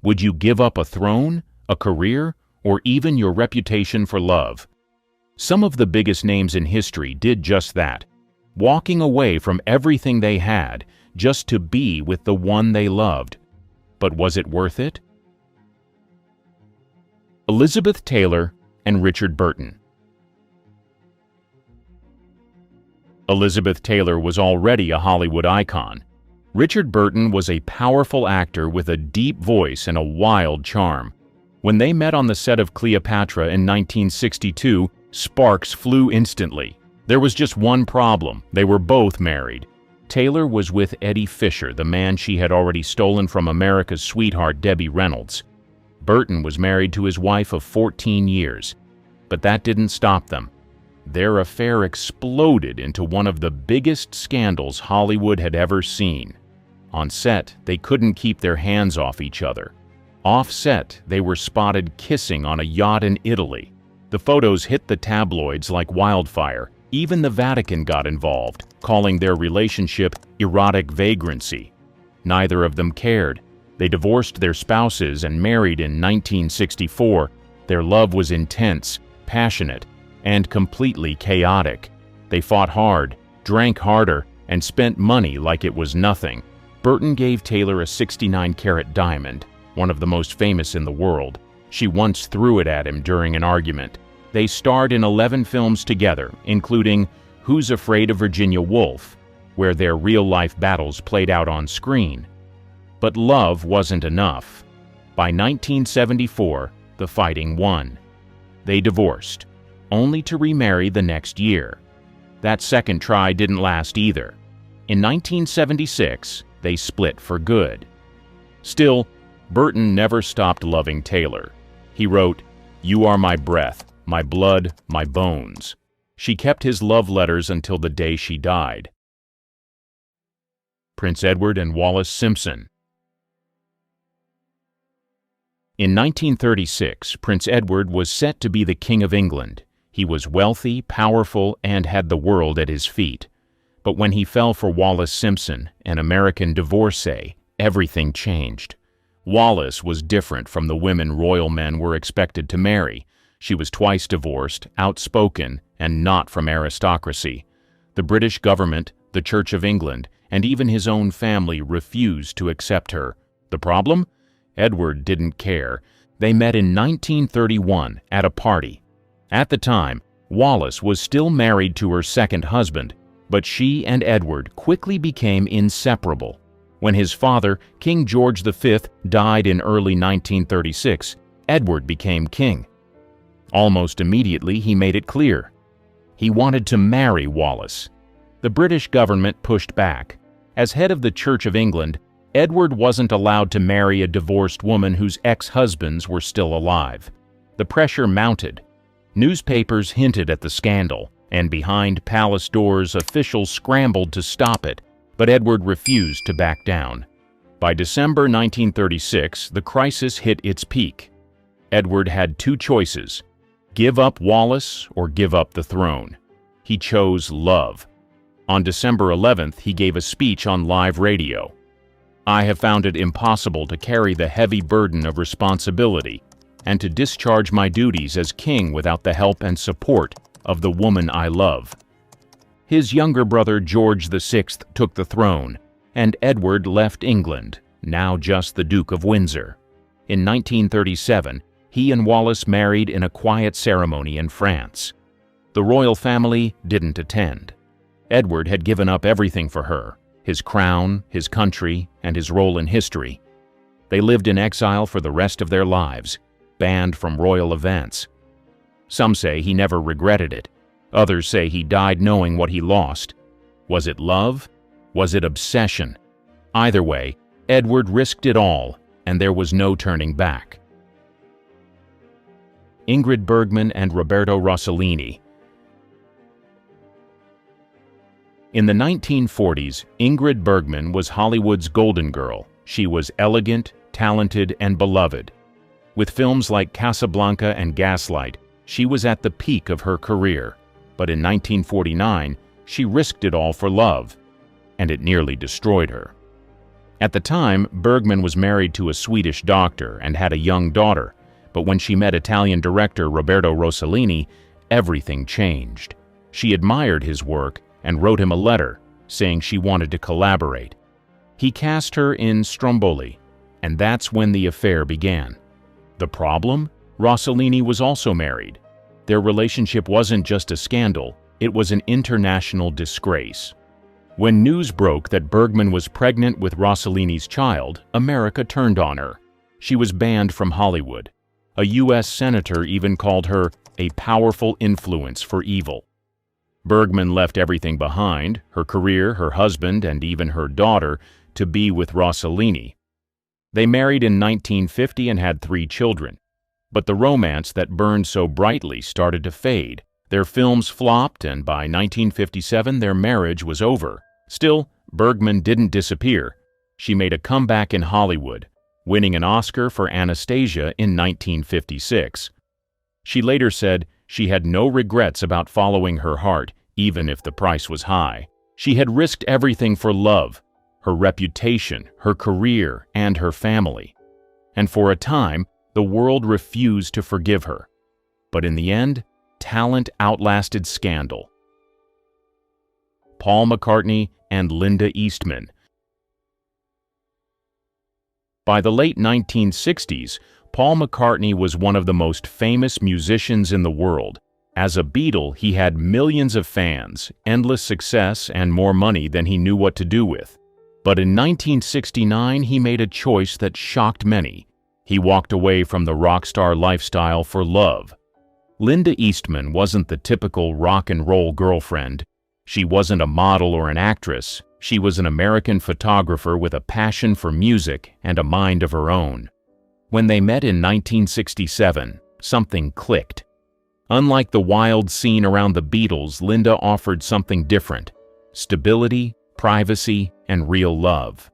Would you give up a throne, a career, or even your reputation for love? Some of the biggest names in history did just that, walking away from everything they had just to be with the one they loved. But was it worth it? Elizabeth Taylor and Richard Burton. Elizabeth Taylor was already a Hollywood icon. Richard Burton was a powerful actor with a deep voice and a wild charm. When they met on the set of Cleopatra in 1962, sparks flew instantly. There was just one problem: they were both married. Taylor was with Eddie Fisher, the man she had already stolen from America's sweetheart Debbie Reynolds. Burton was married to his wife of 14 years, but that didn't stop them. Their affair exploded into one of the biggest scandals Hollywood had ever seen. On set, they couldn't keep their hands off each other. Off set, they were spotted kissing on a yacht in Italy. The photos hit the tabloids like wildfire. Even the Vatican got involved, calling their relationship erotic vagrancy. Neither of them cared. They divorced their spouses and married in 1964. Their love was intense, passionate, and completely chaotic. They fought hard, drank harder, and spent money like it was nothing. Burton gave Taylor a 69-carat diamond, one of the most famous in the world. She once threw it at him during an argument. They starred in 11 films together, including Who's Afraid of Virginia Woolf, where their real-life battles played out on screen. But love wasn't enough. By 1974, the fighting won. They divorced, only to remarry the next year. That second try didn't last either. In 1976, they split for good. Still, Burton never stopped loving Taylor. He wrote, "You are my breath, my blood, my bones." She kept his love letters until the day she died. Prince Edward and Wallis Simpson. In 1936, Prince Edward was set to be the King of England. He was wealthy, powerful, and had the world at his feet. But when he fell for Wallis Simpson, an American divorcee, everything changed. Wallis was different from the women royal men were expected to marry. She was twice divorced, outspoken, and not from aristocracy. The British government, the Church of England, and even his own family refused to accept her. The problem? Edward didn't care. They met in 1931 at a party. At the time, Wallis was still married to her second husband, but she and Edward quickly became inseparable. When his father, King George V, died in early 1936, Edward became king. Almost immediately, he made it clear. He wanted to marry Wallis. The British government pushed back. As head of the Church of England, Edward wasn't allowed to marry a divorced woman whose ex-husbands were still alive. The pressure mounted. Newspapers hinted at the scandal, and behind palace doors, officials scrambled to stop it, but Edward refused to back down. By December 1936, the crisis hit its peak. Edward had two choices: give up Wallis or give up the throne. He chose love. On December 11th, he gave a speech on live radio. "I have found it impossible to carry the heavy burden of responsibility and to discharge my duties as king without the help and support of the woman I love." His younger brother George VI took the throne, and Edward left England, now just the Duke of Windsor. In 1937, he and Wallis married in a quiet ceremony in France. The royal family didn't attend. Edward had given up everything for her: his crown, his country, and his role in history. They lived in exile for the rest of their lives, banned from royal events. Some say he never regretted it. Others say he died knowing what he lost. Was it love? Was it obsession? Either way, Edward risked it all, and there was no turning back. Ingrid Bergman and Roberto Rossellini. In the 1940s, Ingrid Bergman was Hollywood's golden girl. She was elegant, talented, and beloved. With films like Casablanca and Gaslight, she was at the peak of her career. But in 1949, she risked it all for love, and it nearly destroyed her. At the time, Bergman was married to a Swedish doctor and had a young daughter, but when she met Italian director Roberto Rossellini, everything changed. She admired his work and wrote him a letter saying she wanted to collaborate. He cast her in Stromboli, and that's when the affair began. The problem? Rossellini was also married. Their relationship wasn't just a scandal, it was an international disgrace. When news broke that Bergman was pregnant with Rossellini's child, America turned on her. She was banned from Hollywood. A U.S. senator even called her a powerful influence for evil. Bergman left everything behind, her career, her husband, and even her daughter, to be with Rossellini. They married in 1950 and had 3 children. But the romance that burned so brightly started to fade. Their films flopped, and by 1957 their marriage was over. Still, Bergman didn't disappear. She made a comeback in Hollywood, winning an Oscar for Anastasia in 1956. She later said she had no regrets about following her heart, even if the price was high. She had risked everything for love, her reputation, her career, and her family. And for a time, the world refused to forgive her. But in the end, talent outlasted scandal. Paul McCartney and Linda Eastman. By the late 1960s, Paul McCartney was one of the most famous musicians in the world. As a Beatle, he had millions of fans, endless success, and more money than he knew what to do with. But in 1969, he made a choice that shocked many. He walked away from the rock star lifestyle for love. Linda Eastman wasn't the typical rock and roll girlfriend. She wasn't a model or an actress. She was an American photographer with a passion for music and a mind of her own. When they met in 1967, something clicked. Unlike the wild scene around the Beatles, Linda offered something different: stability, privacy, and real love.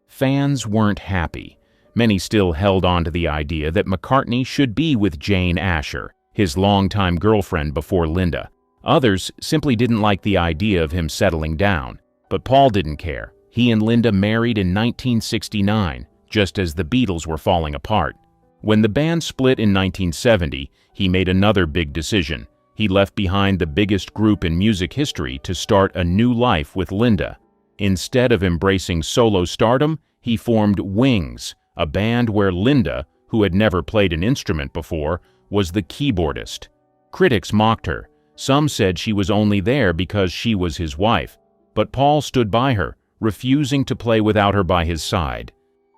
Fans weren't happy. Many still held on to the idea that McCartney should be with Jane Asher, his longtime girlfriend before Linda. Others simply didn't like the idea of him settling down. But Paul didn't care. He and Linda married in 1969, just as the Beatles were falling apart. When the band split in 1970, he made another big decision. He left behind the biggest group in music history to start a new life with Linda. Instead of embracing solo stardom, he formed Wings, a band where Linda, who had never played an instrument before, was the keyboardist. Critics mocked her. Some said she was only there because she was his wife. But Paul stood by her, refusing to play without her by his side.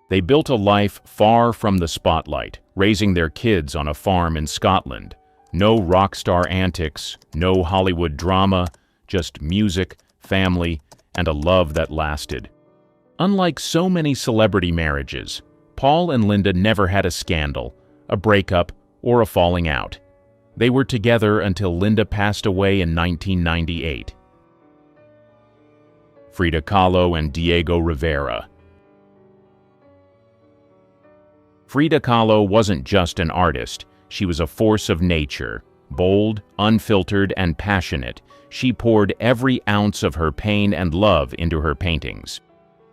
They built a life far from the spotlight, raising their kids on a farm in Scotland. No rock star antics, no Hollywood drama, just music, family, and a love that lasted. Unlike so many celebrity marriages, Paul and Linda never had a scandal, a breakup, or a falling out. They were together until Linda passed away in 1998. Frida Kahlo and Diego Rivera. Frida Kahlo wasn't just an artist. She was a force of nature. Bold, unfiltered, and passionate, she poured every ounce of her pain and love into her paintings.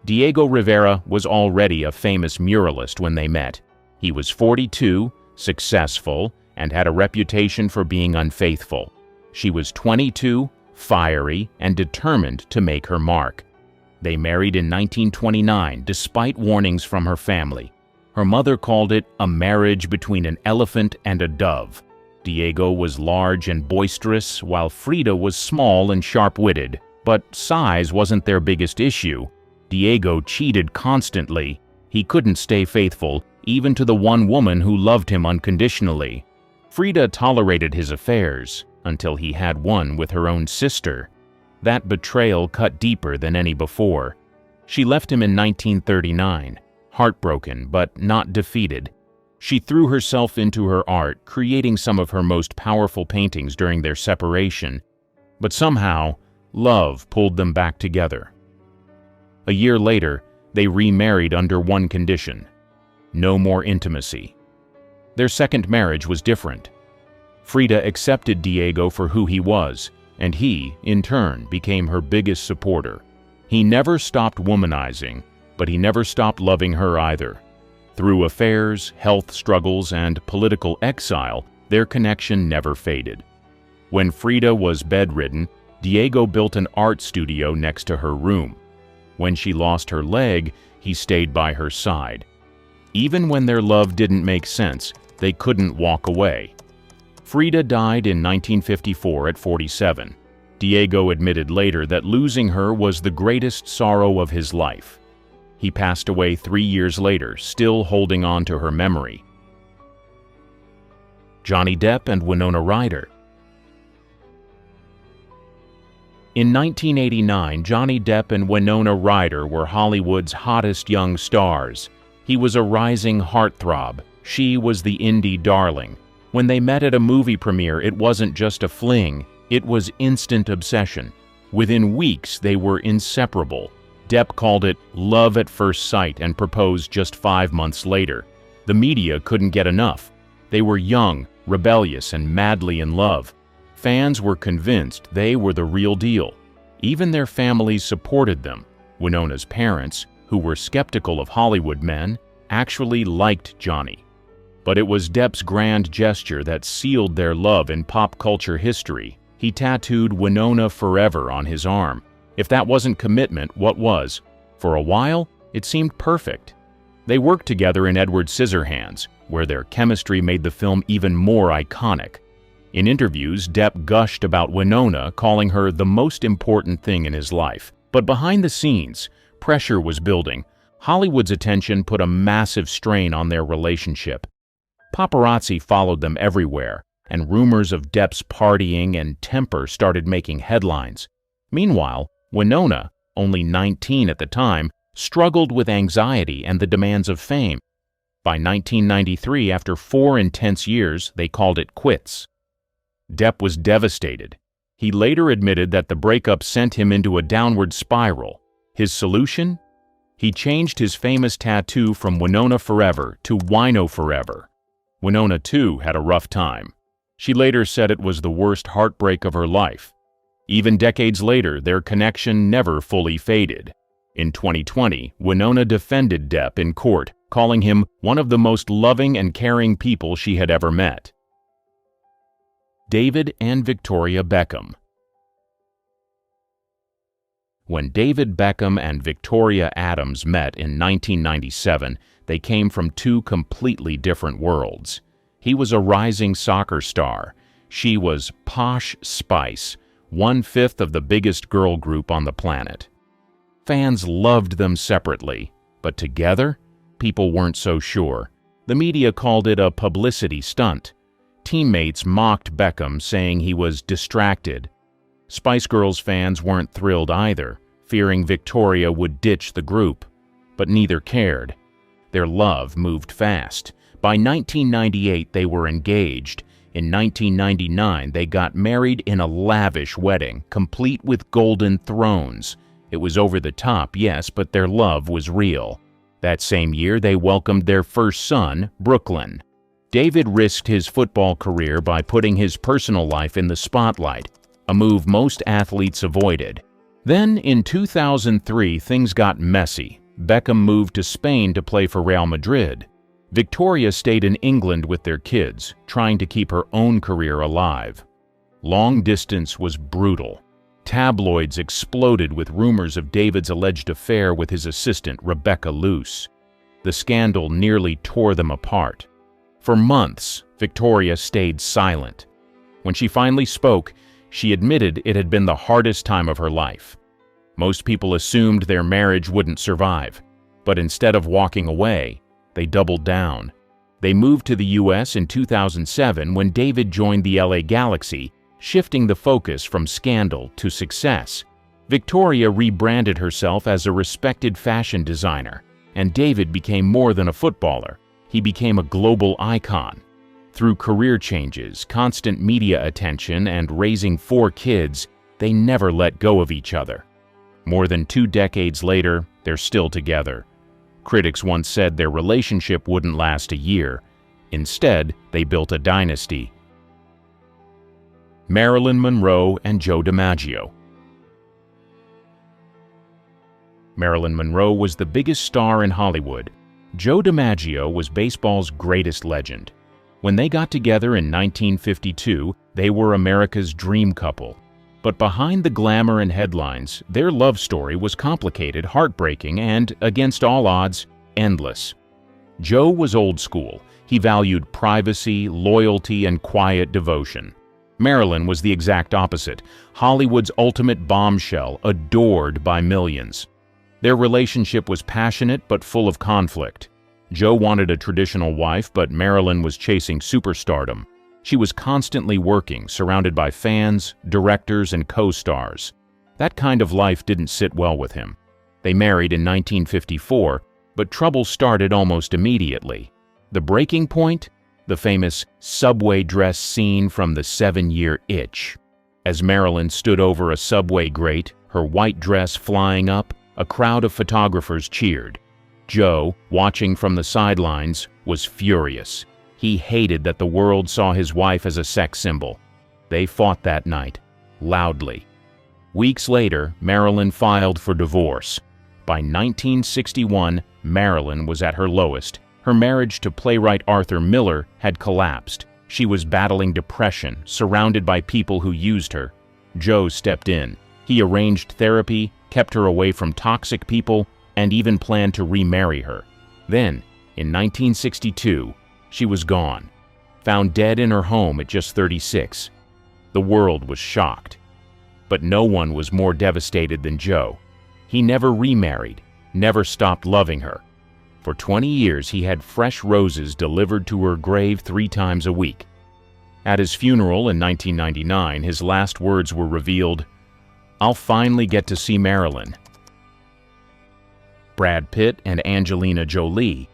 Diego Rivera was already a famous muralist when they met. He was 42, successful, and had a reputation for being unfaithful. She was 22, fiery, and determined to make her mark. They married in 1929 despite warnings from her family. Her mother called it a marriage between an elephant and a dove. Diego was large and boisterous, while Frida was small and sharp-witted. But size wasn't their biggest issue. Diego cheated constantly. He couldn't stay faithful, even to the one woman who loved him unconditionally. Frida tolerated his affairs until he had one with her own sister. That betrayal cut deeper than any before. She left him in 1939, heartbroken but not defeated. She threw herself into her art, creating some of her most powerful paintings during their separation. But somehow, love pulled them back together. A year later, they remarried under one condition: no more intimacy. Their second marriage was different. Frida accepted Diego for who he was, and he, in turn, became her biggest supporter. He never stopped womanizing. but he never stopped loving her either. Through affairs, health struggles, and political exile, their connection never faded. When Frida was bedridden, Diego built an art studio next to her room. When she lost her leg, he stayed by her side. Even when their love didn't make sense, they couldn't walk away. Frida died in 1954 at 47. Diego admitted later that losing her was the greatest sorrow of his life. He passed away 3 years later, still holding on to her memory. Johnny Depp and Winona Ryder. In 1989, Johnny Depp and Winona Ryder were Hollywood's hottest young stars. He was a rising heartthrob. She was the indie darling. When they met at a movie premiere, it wasn't just a fling, it was instant obsession. Within weeks, they were inseparable. Depp called it love at first sight and proposed just 5 months later. The media couldn't get enough. They were young, rebellious, and madly in love. Fans were convinced they were the real deal. Even their families supported them. Winona's parents, who were skeptical of Hollywood men, actually liked Johnny. But it was Depp's grand gesture that sealed their love in pop culture history. He tattooed Winona forever on his arm. If that wasn't commitment, what was? For a while, it seemed perfect. They worked together in Edward Scissorhands, where their chemistry made the film even more iconic. In interviews, Depp gushed about Winona, calling her the most important thing in his life. But behind the scenes, pressure was building. Hollywood's attention put a massive strain on their relationship. Paparazzi followed them everywhere, and rumors of Depp's partying and temper started making headlines. Meanwhile, Winona, only 19 at the time, struggled with anxiety and the demands of fame. By 1993, after 4 intense years, they called it quits. Depp was devastated. He later admitted that the breakup sent him into a downward spiral. His solution? He changed his famous tattoo from Winona Forever to Wino Forever. Winona, too, had a rough time. She later said it was the worst heartbreak of her life. Even decades later, their connection never fully faded. In 2020, Winona defended Depp in court, calling him one of the most loving and caring people she had ever met. David and Victoria Beckham. When David Beckham and Victoria Adams met in 1997, they came from 2 completely different worlds. He was a rising soccer star. She was posh spice, 1/5 of the biggest girl group on the planet. Fans loved them separately, but together, people weren't so sure. The media called it a publicity stunt. Teammates mocked Beckham, saying he was distracted. Spice Girls fans weren't thrilled either, fearing Victoria would ditch the group. But neither cared. Their love moved fast. By 1998, they were engaged. In 1999, they got married in a lavish wedding, complete with golden thrones. It was over the top, yes, but their love was real. That same year, they welcomed their first son, Brooklyn. David risked his football career by putting his personal life in the spotlight, a move most athletes avoided. Then, in 2003, things got messy. Beckham moved to Spain to play for Real Madrid. Victoria stayed in England with their kids, trying to keep her own career alive. Long distance was brutal. Tabloids exploded with rumors of David's alleged affair with his assistant, Rebecca Luce. The scandal nearly tore them apart. For months, Victoria stayed silent. When she finally spoke, she admitted it had been the hardest time of her life. Most people assumed their marriage wouldn't survive, but instead of walking away, they doubled down. They moved to the U.S. in 2007 when David joined the LA Galaxy, shifting the focus from scandal to success. Victoria rebranded herself as a respected fashion designer, and David became more than a footballer. He became a global icon. Through career changes, constant media attention, and raising 4 kids, they never let go of each other. More than 2 decades later, they're still together. Critics once said their relationship wouldn't last a year. Instead, they built a dynasty. Marilyn Monroe and Joe DiMaggio. Marilyn Monroe was the biggest star in Hollywood. Joe DiMaggio was baseball's greatest legend. When they got together in 1952, they were America's dream couple. But behind the glamour and headlines, their love story was complicated, heartbreaking, and, against all odds, endless. Joe was old school. He valued privacy, loyalty, and quiet devotion. Marilyn was the exact opposite, Hollywood's ultimate bombshell, adored by millions. Their relationship was passionate but full of conflict. Joe wanted a traditional wife, but Marilyn was chasing superstardom. She was constantly working, surrounded by fans, directors, and co-stars. That kind of life didn't sit well with him. They married in 1954, but trouble started almost immediately. The breaking point? The famous subway dress scene from The 7-Year Itch. As Marilyn stood over a subway grate, her white dress flying up, a crowd of photographers cheered. Joe, watching from the sidelines, was furious. He hated that the world saw his wife as a sex symbol. They fought that night, loudly. Weeks later, Marilyn filed for divorce. By 1961, Marilyn was at her lowest. Her marriage to playwright Arthur Miller had collapsed. She was battling depression, surrounded by people who used her. Joe stepped in. He arranged therapy, kept her away from toxic people, and even planned to remarry her. Then, in 1962, she was gone, found dead in her home at just 36. The world was shocked. But no one was more devastated than Joe. He never remarried, never stopped loving her. For 20 years, he had fresh roses delivered to her grave 3 times a week. At his funeral in 1999, his last words were revealed, "I'll finally get to see Marilyn." Brad Pitt and Angelina Jolie.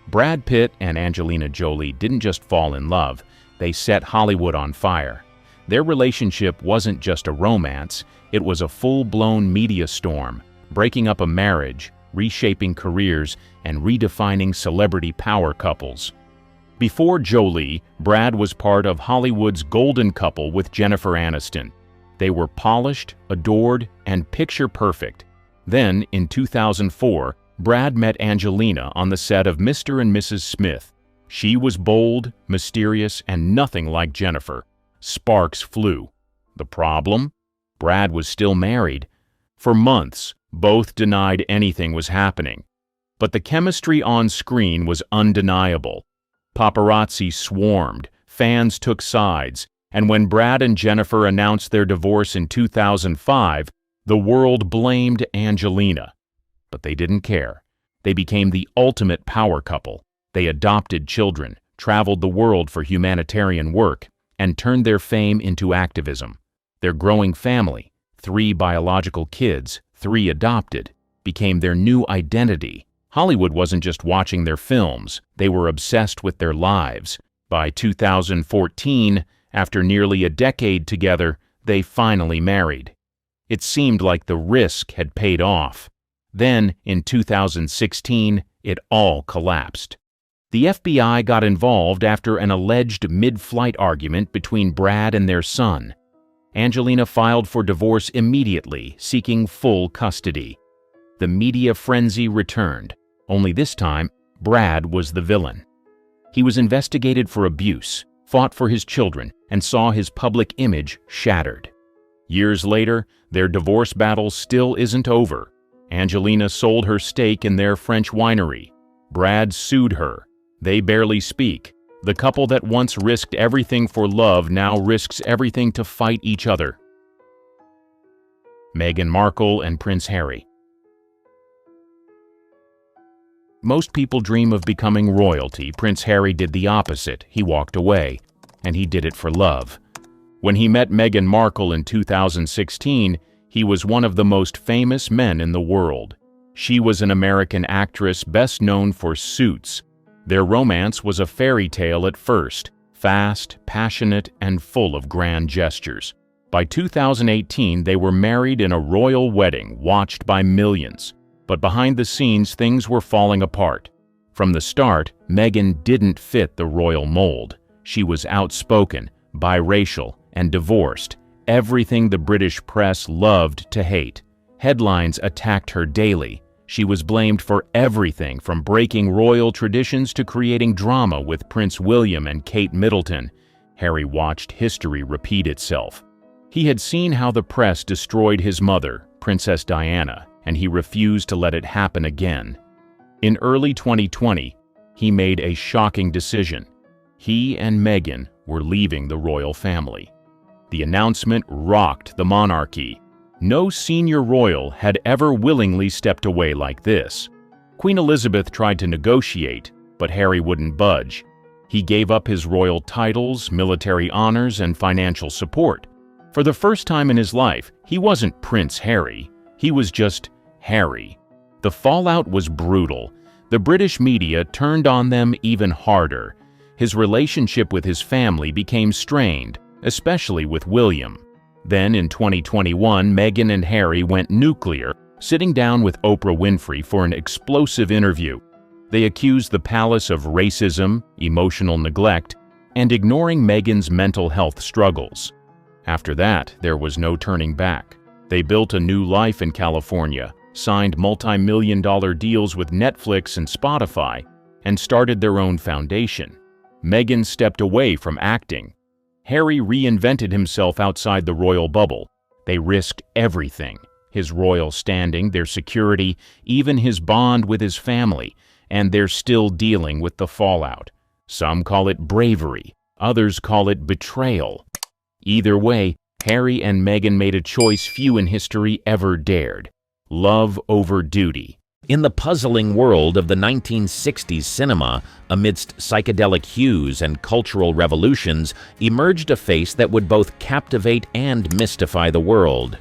Brad Pitt and Angelina Jolie didn't just fall in love, they set Hollywood on fire. Their relationship wasn't just a romance, it was a full-blown media storm, breaking up a marriage, reshaping careers, and redefining celebrity power couples. Before Jolie, Brad was part of Hollywood's golden couple with Jennifer Aniston. They were polished, adored, and picture-perfect. Then, in 2004, Brad met Angelina on the set of Mr. and Mrs. Smith. She was bold, mysterious, and nothing like Jennifer. Sparks flew. The problem? Brad was still married. For months, both denied anything was happening. But the chemistry on screen was undeniable. Paparazzi swarmed, fans took sides, and when Brad and Jennifer announced their divorce in 2005, the world blamed Angelina. But they didn't care. They became the ultimate power couple. They adopted children, traveled the world for humanitarian work, and turned their fame into activism. Their growing family, 3 biological kids, 3 adopted, became their new identity. Hollywood wasn't just watching their films, they were obsessed with their lives. By 2014, after nearly a decade together, they finally married. It seemed like the risk had paid off. Then, in 2016, it all collapsed. The FBI got involved after an alleged mid-flight argument between Brad and their son. Angelina filed for divorce immediately, seeking full custody. The media frenzy returned, only this time, Brad was the villain. He was investigated for abuse, fought for his children, and saw his public image shattered. Years later, their divorce battle still isn't over. Angelina sold her stake in their French winery. Brad sued her. They barely speak. The couple that once risked everything for love now risks everything to fight each other. Meghan Markle and Prince Harry. Most people dream of becoming royalty. Prince Harry did the opposite. He walked away, and he did it for love. When he met Meghan Markle in 2016, he was one of the most famous men in the world. She was an American actress best known for Suits. Their romance was a fairy tale at first, fast, passionate, and full of grand gestures. By 2018, they were married in a royal wedding watched by millions. But behind the scenes, things were falling apart. From the start, Meghan didn't fit the royal mold. She was outspoken, biracial, and divorced, everything the British press loved to hate. Headlines attacked her daily. She was blamed for everything from breaking royal traditions to creating drama with Prince William and Kate Middleton. Harry watched history repeat itself. He had seen how the press destroyed his mother, Princess Diana, and he refused to let it happen again. In early 2020, he made a shocking decision. He and Meghan were leaving the royal family. The announcement rocked the monarchy. No senior royal had ever willingly stepped away like this. Queen Elizabeth tried to negotiate, but Harry wouldn't budge. He gave up his royal titles, military honors, and financial support. For the first time in his life, he wasn't Prince Harry. He was just Harry. The fallout was brutal. The British media turned on them even harder. His relationship with his family became strained, especially with William. Then in 2021, Meghan and Harry went nuclear, sitting down with Oprah Winfrey for an explosive interview. They accused the palace of racism, emotional neglect, and ignoring Meghan's mental health struggles. After that, there was no turning back. They built a new life in California, signed multi-million-dollar deals with Netflix and Spotify, and started their own foundation. Meghan stepped away from acting. Harry reinvented himself outside the royal bubble. They risked everything: his royal standing, their security, even his bond with his family, and they're still dealing with the fallout. Some call it bravery, others call it betrayal. Either way, Harry and Meghan made a choice few in history ever dared: love over duty. In the puzzling world of the 1960s cinema, amidst psychedelic hues and cultural revolutions, emerged a face that would both captivate and mystify the world: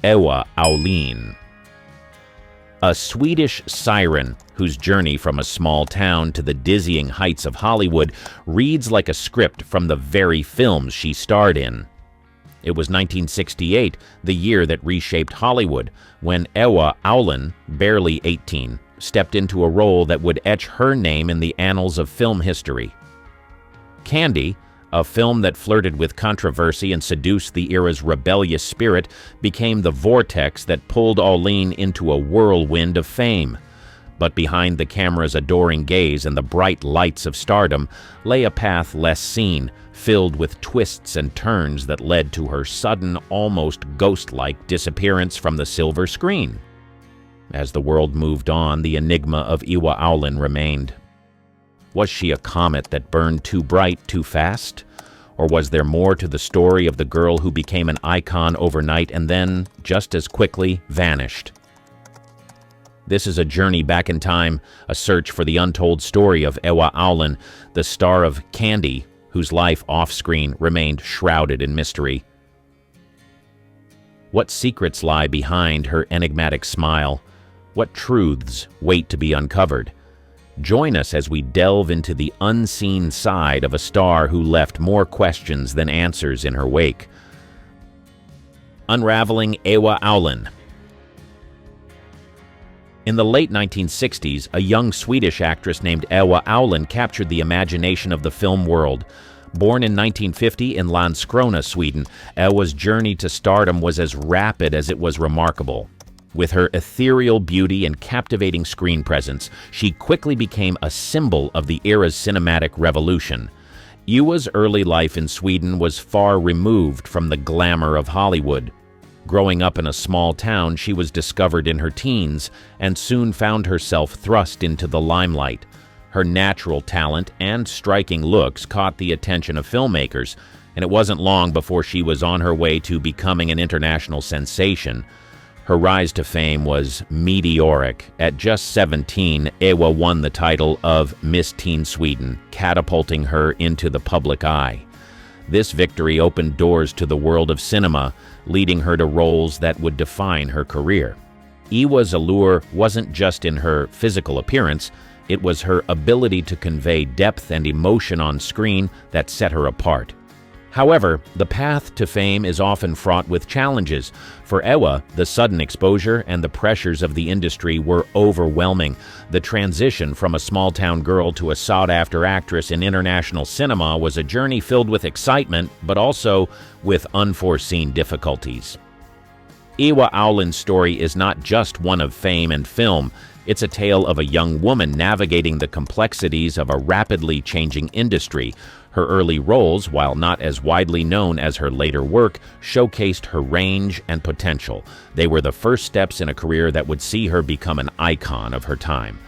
Ewa Aulin. A Swedish siren whose journey from a small town to the dizzying heights of Hollywood reads like a script from the very films she starred in. It was 1968, the year that reshaped Hollywood, when Ewa Aulin, barely 18, stepped into a role that would etch her name in the annals of film history. Candy, a film that flirted with controversy and seduced the era's rebellious spirit, became the vortex that pulled Aulin into a whirlwind of fame. But behind the camera's adoring gaze and the bright lights of stardom lay a path less seen, filled with twists and turns that led to her sudden, almost ghost-like disappearance from the silver screen. As the world moved on, the enigma of Ewa Aulin remained. Was she a comet that burned too bright too fast? Or was there more to the story of the girl who became an icon overnight and then, just as quickly, vanished? This is a journey back in time, a search for the untold story of Ewa Aulin, the star of Candy, whose life off-screen remained shrouded in mystery. What secrets lie behind her enigmatic smile? What truths wait to be uncovered? Join us as we delve into the unseen side of a star who left more questions than answers in her wake. Unraveling Ewa Aulin. In the late 1960s, a young Swedish actress named Ewa Aulin captured the imagination of the film world. Born in 1950 in Landskrona, Sweden, Ewa's journey to stardom was as rapid as it was remarkable. With her ethereal beauty and captivating screen presence, she quickly became a symbol of the era's cinematic revolution. Ewa's early life in Sweden was far removed from the glamour of Hollywood. Growing up in a small town, she was discovered in her teens and soon found herself thrust into the limelight. Her natural talent and striking looks caught the attention of filmmakers, and it wasn't long before she was on her way to becoming an international sensation. Her rise to fame was meteoric. At just 17, Ewa won the title of Miss Teen Sweden, catapulting her into the public eye. This victory opened doors to the world of cinema, leading her to roles that would define her career. Ewa's allure wasn't just in her physical appearance, it was her ability to convey depth and emotion on screen that set her apart. However, the path to fame is often fraught with challenges. For Ewa, the sudden exposure and the pressures of the industry were overwhelming. The transition from a small-town girl to a sought-after actress in international cinema was a journey filled with excitement, but also with unforeseen difficulties. Ewa Aulin's story is not just one of fame and film. It's a tale of a young woman navigating the complexities of a rapidly changing industry. Her early roles, while not as widely known as her later work, showcased her range and potential. They were the first steps in a career that would see her become an icon of her time.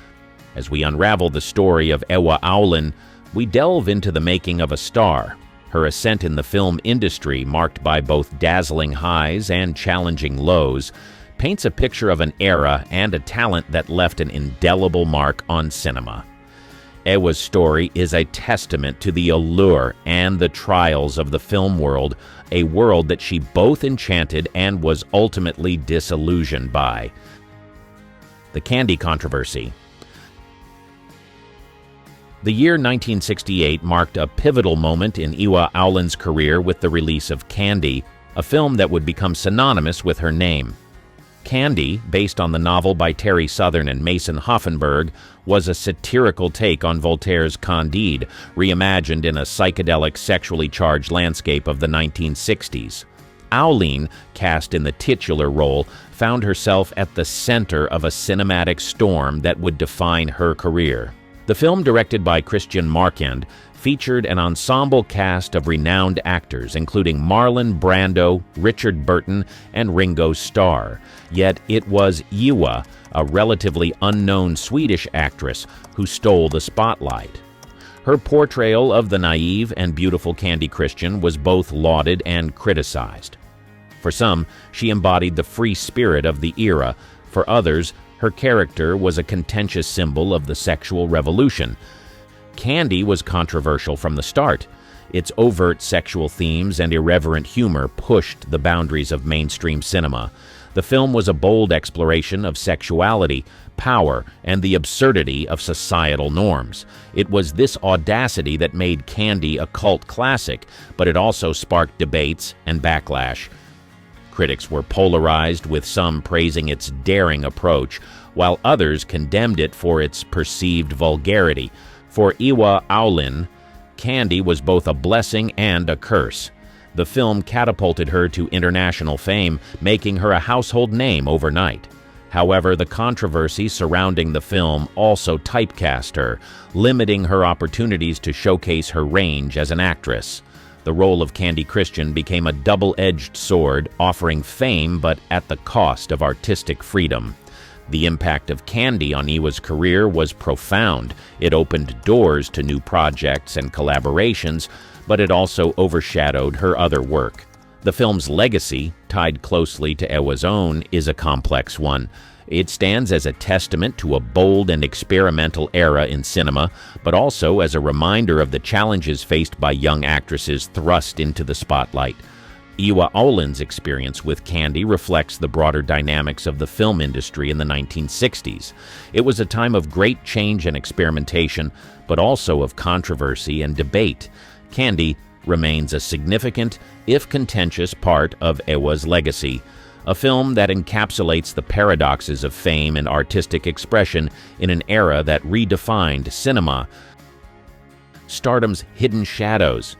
As we unravel the story of Ewa Aulin, we delve into the making of a star. Her ascent in the film industry, marked by both dazzling highs and challenging lows, paints a picture of an era and a talent that left an indelible mark on cinema. Ewa's story is a testament to the allure and the trials of the film world, a world that she both enchanted and was ultimately disillusioned by. The Candy controversy. The year 1968 marked a pivotal moment in Ewa Aulin's career with the release of Candy, a film that would become synonymous with her name. Candy, based on the novel by Terry Southern and Mason Hoffenberg, was a satirical take on Voltaire's Candide, reimagined in a psychedelic, sexually charged landscape of the 1960s. Aulin, cast in the titular role, found herself at the center of a cinematic storm that would define her career. The film, directed by Christian Marquand, featured an ensemble cast of renowned actors, including Marlon Brando, Richard Burton, and Ringo Starr. Yet it was Ewa, a relatively unknown Swedish actress, who stole the spotlight. Her portrayal of the naive and beautiful Candy Christian was both lauded and criticized. For some, she embodied the free spirit of the era. For others, her character was a contentious symbol of the sexual revolution. Candy was controversial from the start. Its overt sexual themes and irreverent humor pushed the boundaries of mainstream cinema. The film was a bold exploration of sexuality, power, and the absurdity of societal norms. It was this audacity that made Candy a cult classic, but it also sparked debates and backlash. Critics were polarized, with some praising its daring approach, while others condemned it for its perceived vulgarity. For Ewa Aulin, Candy was both a blessing and a curse. The film catapulted her to international fame, making her a household name overnight. However, the controversy surrounding the film also typecast her, limiting her opportunities to showcase her range as an actress. The role of Candy Christian became a double-edged sword, offering fame but at the cost of artistic freedom. The impact of Candy on Ewa's career was profound. It opened doors to new projects and collaborations, but it also overshadowed her other work. The film's legacy, tied closely to Ewa's own, is a complex one. It stands as a testament to a bold and experimental era in cinema, but also as a reminder of the challenges faced by young actresses thrust into the spotlight. Ewa Aulin's experience with Candy reflects the broader dynamics of the film industry in the 1960s. It was a time of great change and experimentation, but also of controversy and debate. Candy remains a significant, if contentious, part of Ewa's legacy, a film that encapsulates the paradoxes of fame and artistic expression in an era that redefined cinema. Stardom's hidden shadows.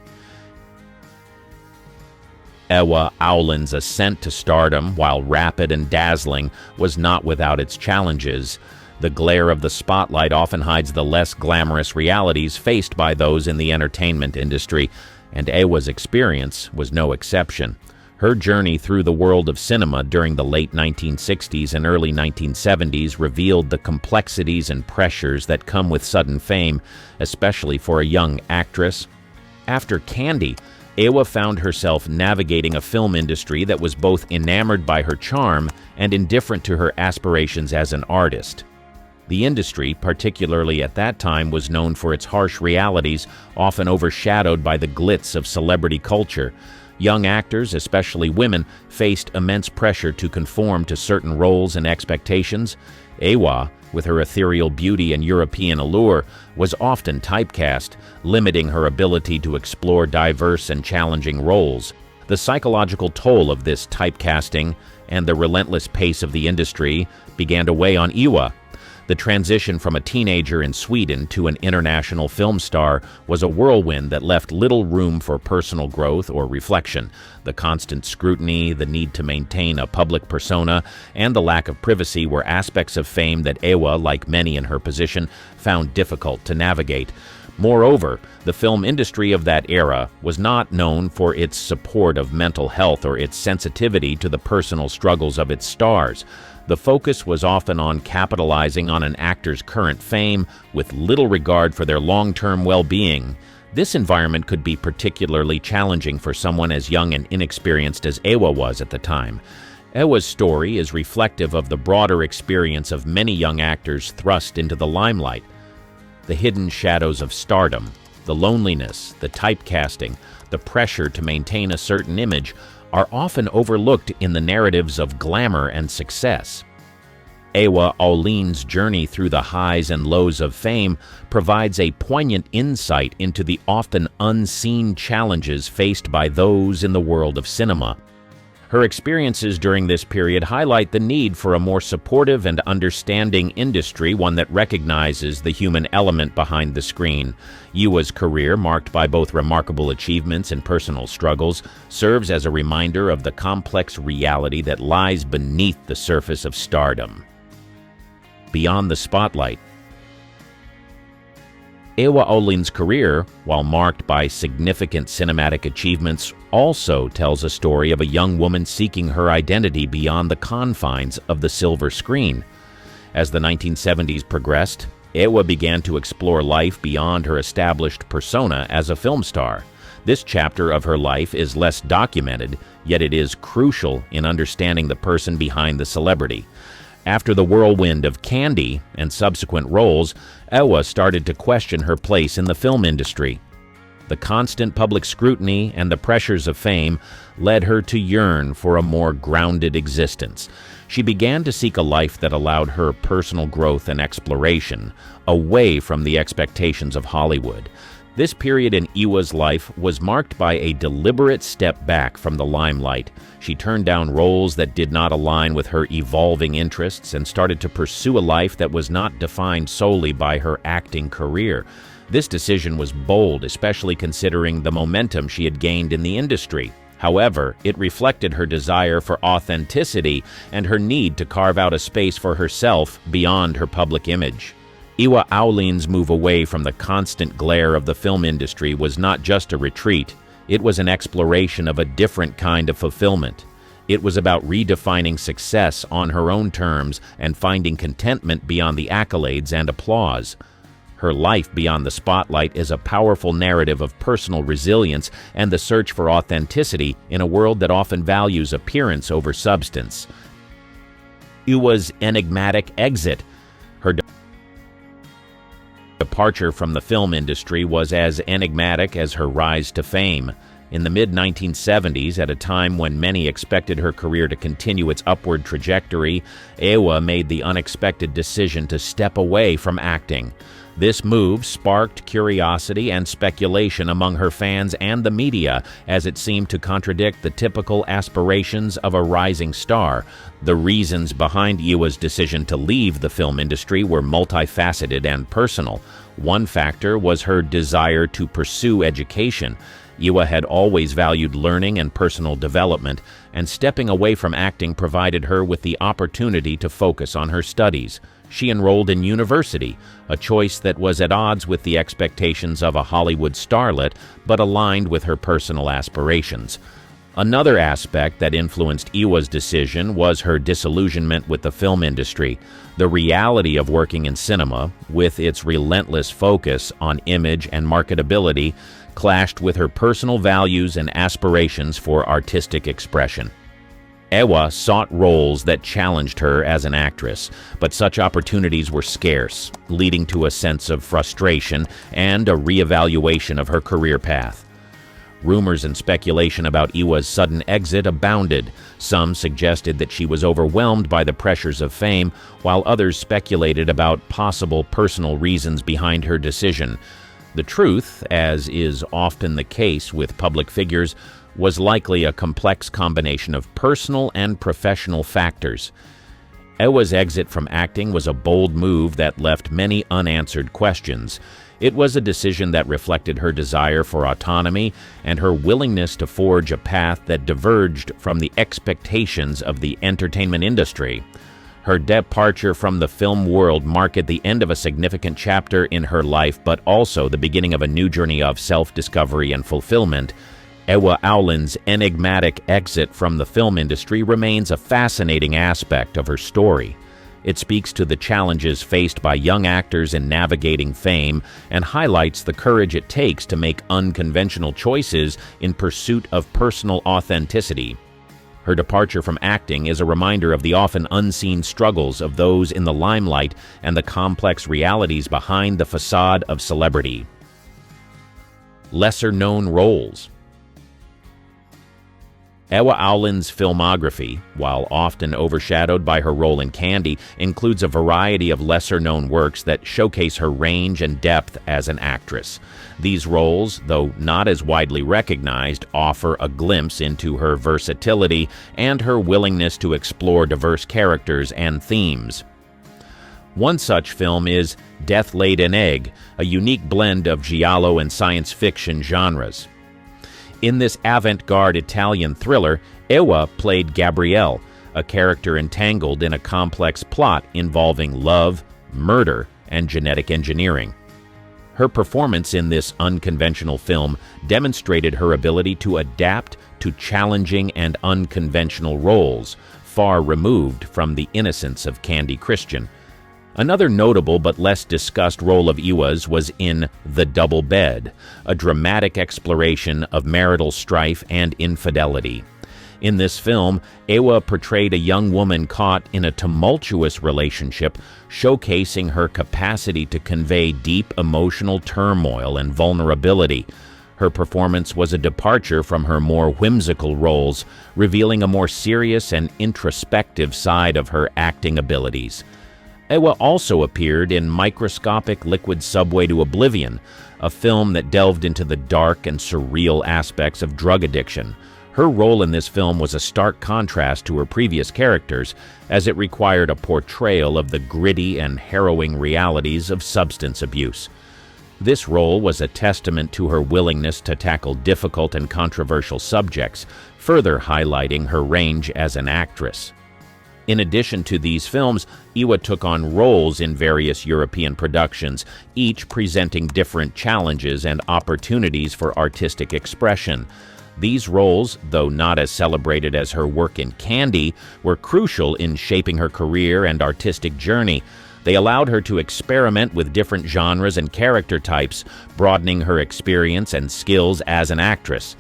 Ewa Aulin's ascent to stardom, while rapid and dazzling, was not without its challenges. The glare of the spotlight often hides the less glamorous realities faced by those in the entertainment industry, and Ewa's experience was no exception. Her journey through the world of cinema during the late 1960s and early 1970s revealed the complexities and pressures that come with sudden fame, especially for a young actress. After Candy, Ewa found herself navigating a film industry that was both enamored by her charm and indifferent to her aspirations as an artist. The industry, particularly at that time, was known for its harsh realities, often overshadowed by the glitz of celebrity culture. Young actors, especially women, faced immense pressure to conform to certain roles and expectations. Ewa, with her ethereal beauty and European allure, was often typecast, limiting her ability to explore diverse and challenging roles. The psychological toll of this typecasting and the relentless pace of the industry began to weigh on Ewa. The transition from a teenager in Sweden to an international film star was a whirlwind that left little room for personal growth or reflection. The constant scrutiny, the need to maintain a public persona, and the lack of privacy were aspects of fame that Ewa, like many in her position, found difficult to navigate. Moreover, the film industry of that era was not known for its support of mental health or its sensitivity to the personal struggles of its stars. The focus was often on capitalizing on an actor's current fame with little regard for their long-term well-being. This environment could be particularly challenging for someone as young and inexperienced as Ewa was at the time. Ewa's story is reflective of the broader experience of many young actors thrust into the limelight. The hidden shadows of stardom, the loneliness, the typecasting, the pressure to maintain a certain image are often overlooked in the narratives of glamour and success. Ewa Aulin's journey through the highs and lows of fame provides a poignant insight into the often unseen challenges faced by those in the world of cinema. Her experiences during this period highlight the need for a more supportive and understanding industry, one that recognizes the human element behind the screen. Ewa's career, marked by both remarkable achievements and personal struggles, serves as a reminder of the complex reality that lies beneath the surface of stardom. Beyond the spotlight. Ewa Aulin's career, while marked by significant cinematic achievements, also tells a story of a young woman seeking her identity beyond the confines of the silver screen. As the 1970s progressed, Ewa began to explore life beyond her established persona as a film star. This chapter of her life is less documented, yet it is crucial in understanding the person behind the celebrity. After the whirlwind of Candy and subsequent roles, Ewa started to question her place in the film industry. The constant public scrutiny and the pressures of fame led her to yearn for a more grounded existence. She began to seek a life that allowed her personal growth and exploration, away from the expectations of Hollywood. This period in Ewa's life was marked by a deliberate step back from the limelight. She turned down roles that did not align with her evolving interests and started to pursue a life that was not defined solely by her acting career. This decision was bold, especially considering the momentum she had gained in the industry. However, it reflected her desire for authenticity and her need to carve out a space for herself beyond her public image. Ewa Aulin's move away from the constant glare of the film industry was not just a retreat, it was an exploration of a different kind of fulfillment. It was about redefining success on her own terms and finding contentment beyond the accolades and applause. Her life beyond the spotlight is a powerful narrative of personal resilience and the search for authenticity in a world that often values appearance over substance. Ewa's enigmatic exit. Her departure from the film industry was as enigmatic as her rise to fame. In the mid-1970s, at a time when many expected her career to continue its upward trajectory, Ewa made the unexpected decision to step away from acting. This move sparked curiosity and speculation among her fans and the media, as it seemed to contradict the typical aspirations of a rising star. The reasons behind Ewa's decision to leave the film industry were multifaceted and personal. One factor was her desire to pursue education. Ewa had always valued learning and personal development, and stepping away from acting provided her with the opportunity to focus on her studies. She enrolled in university, a choice that was at odds with the expectations of a Hollywood starlet, but aligned with her personal aspirations. Another aspect that influenced Ewa's decision was her disillusionment with the film industry. The reality of working in cinema, with its relentless focus on image and marketability, clashed with her personal values and aspirations for artistic expression. Ewa sought roles that challenged her as an actress, but such opportunities were scarce, leading to a sense of frustration and a reevaluation of her career path. Rumors and speculation about Ewa's sudden exit abounded. Some suggested that she was overwhelmed by the pressures of fame, while others speculated about possible personal reasons behind her decision. The truth, as is often the case with public figures, was likely a complex combination of personal and professional factors. Ewa's exit from acting was a bold move that left many unanswered questions. It was a decision that reflected her desire for autonomy and her willingness to forge a path that diverged from the expectations of the entertainment industry. Her departure from the film world marked the end of a significant chapter in her life, but also the beginning of a new journey of self-discovery and fulfillment. Ewa Aulin's enigmatic exit from the film industry remains a fascinating aspect of her story. It speaks to the challenges faced by young actors in navigating fame and highlights the courage it takes to make unconventional choices in pursuit of personal authenticity. Her departure from acting is a reminder of the often unseen struggles of those in the limelight and the complex realities behind the facade of celebrity. Lesser-known roles. Ewa Aulin's filmography, while often overshadowed by her role in Candy, includes a variety of lesser-known works that showcase her range and depth as an actress. These roles, though not as widely recognized, offer a glimpse into her versatility and her willingness to explore diverse characters and themes. One such film is Death Laid an Egg, a unique blend of giallo and science fiction genres. In this avant-garde Italian thriller, Ewa played Gabrielle, a character entangled in a complex plot involving love, murder, and genetic engineering. Her performance in this unconventional film demonstrated her ability to adapt to challenging and unconventional roles, far removed from the innocence of Candy Christian. Another notable but less discussed role of Ewa's was in The Double Bed, a dramatic exploration of marital strife and infidelity. In this film, Ewa portrayed a young woman caught in a tumultuous relationship, showcasing her capacity to convey deep emotional turmoil and vulnerability. Her performance was a departure from her more whimsical roles, revealing a more serious and introspective side of her acting abilities. Ewa also appeared in Microscopic Liquid Subway to Oblivion, a film that delved into the dark and surreal aspects of drug addiction. Her role in this film was a stark contrast to her previous characters, as it required a portrayal of the gritty and harrowing realities of substance abuse. This role was a testament to her willingness to tackle difficult and controversial subjects, further highlighting her range as an actress. In addition to these films, Ewa took on roles in various European productions, each presenting different challenges and opportunities for artistic expression. These roles, though not as celebrated as her work in Candy, were crucial in shaping her career and artistic journey. They allowed her to experiment with different genres and character types, broadening her experience and skills as an actress.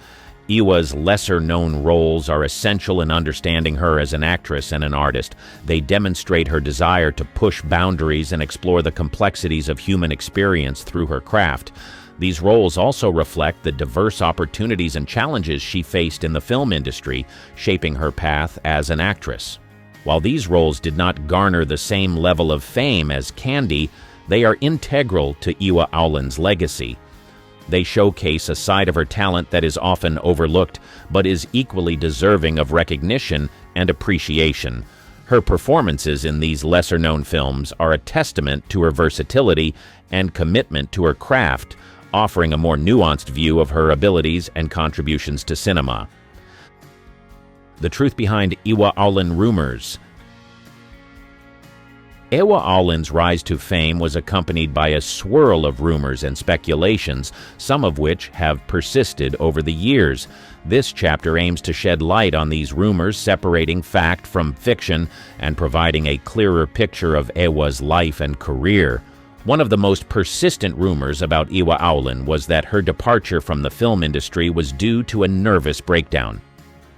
Ewa's lesser-known roles are essential in understanding her as an actress and an artist. They demonstrate her desire to push boundaries and explore the complexities of human experience through her craft. These roles also reflect the diverse opportunities and challenges she faced in the film industry, shaping her path as an actress. While these roles did not garner the same level of fame as Candy, they are integral to Ewa Aulin's legacy. They showcase a side of her talent that is often overlooked, but is equally deserving of recognition and appreciation. Her performances in these lesser-known films are a testament to her versatility and commitment to her craft, offering a more nuanced view of her abilities and contributions to cinema. The truth behind Ewa Aulin rumors. Ewa Aulin's rise to fame was accompanied by a swirl of rumors and speculations, some of which have persisted over the years. This chapter aims to shed light on these rumors, separating fact from fiction and providing a clearer picture of Ewa's life and career. One of the most persistent rumors about Ewa Aulin was that her departure from the film industry was due to a nervous breakdown.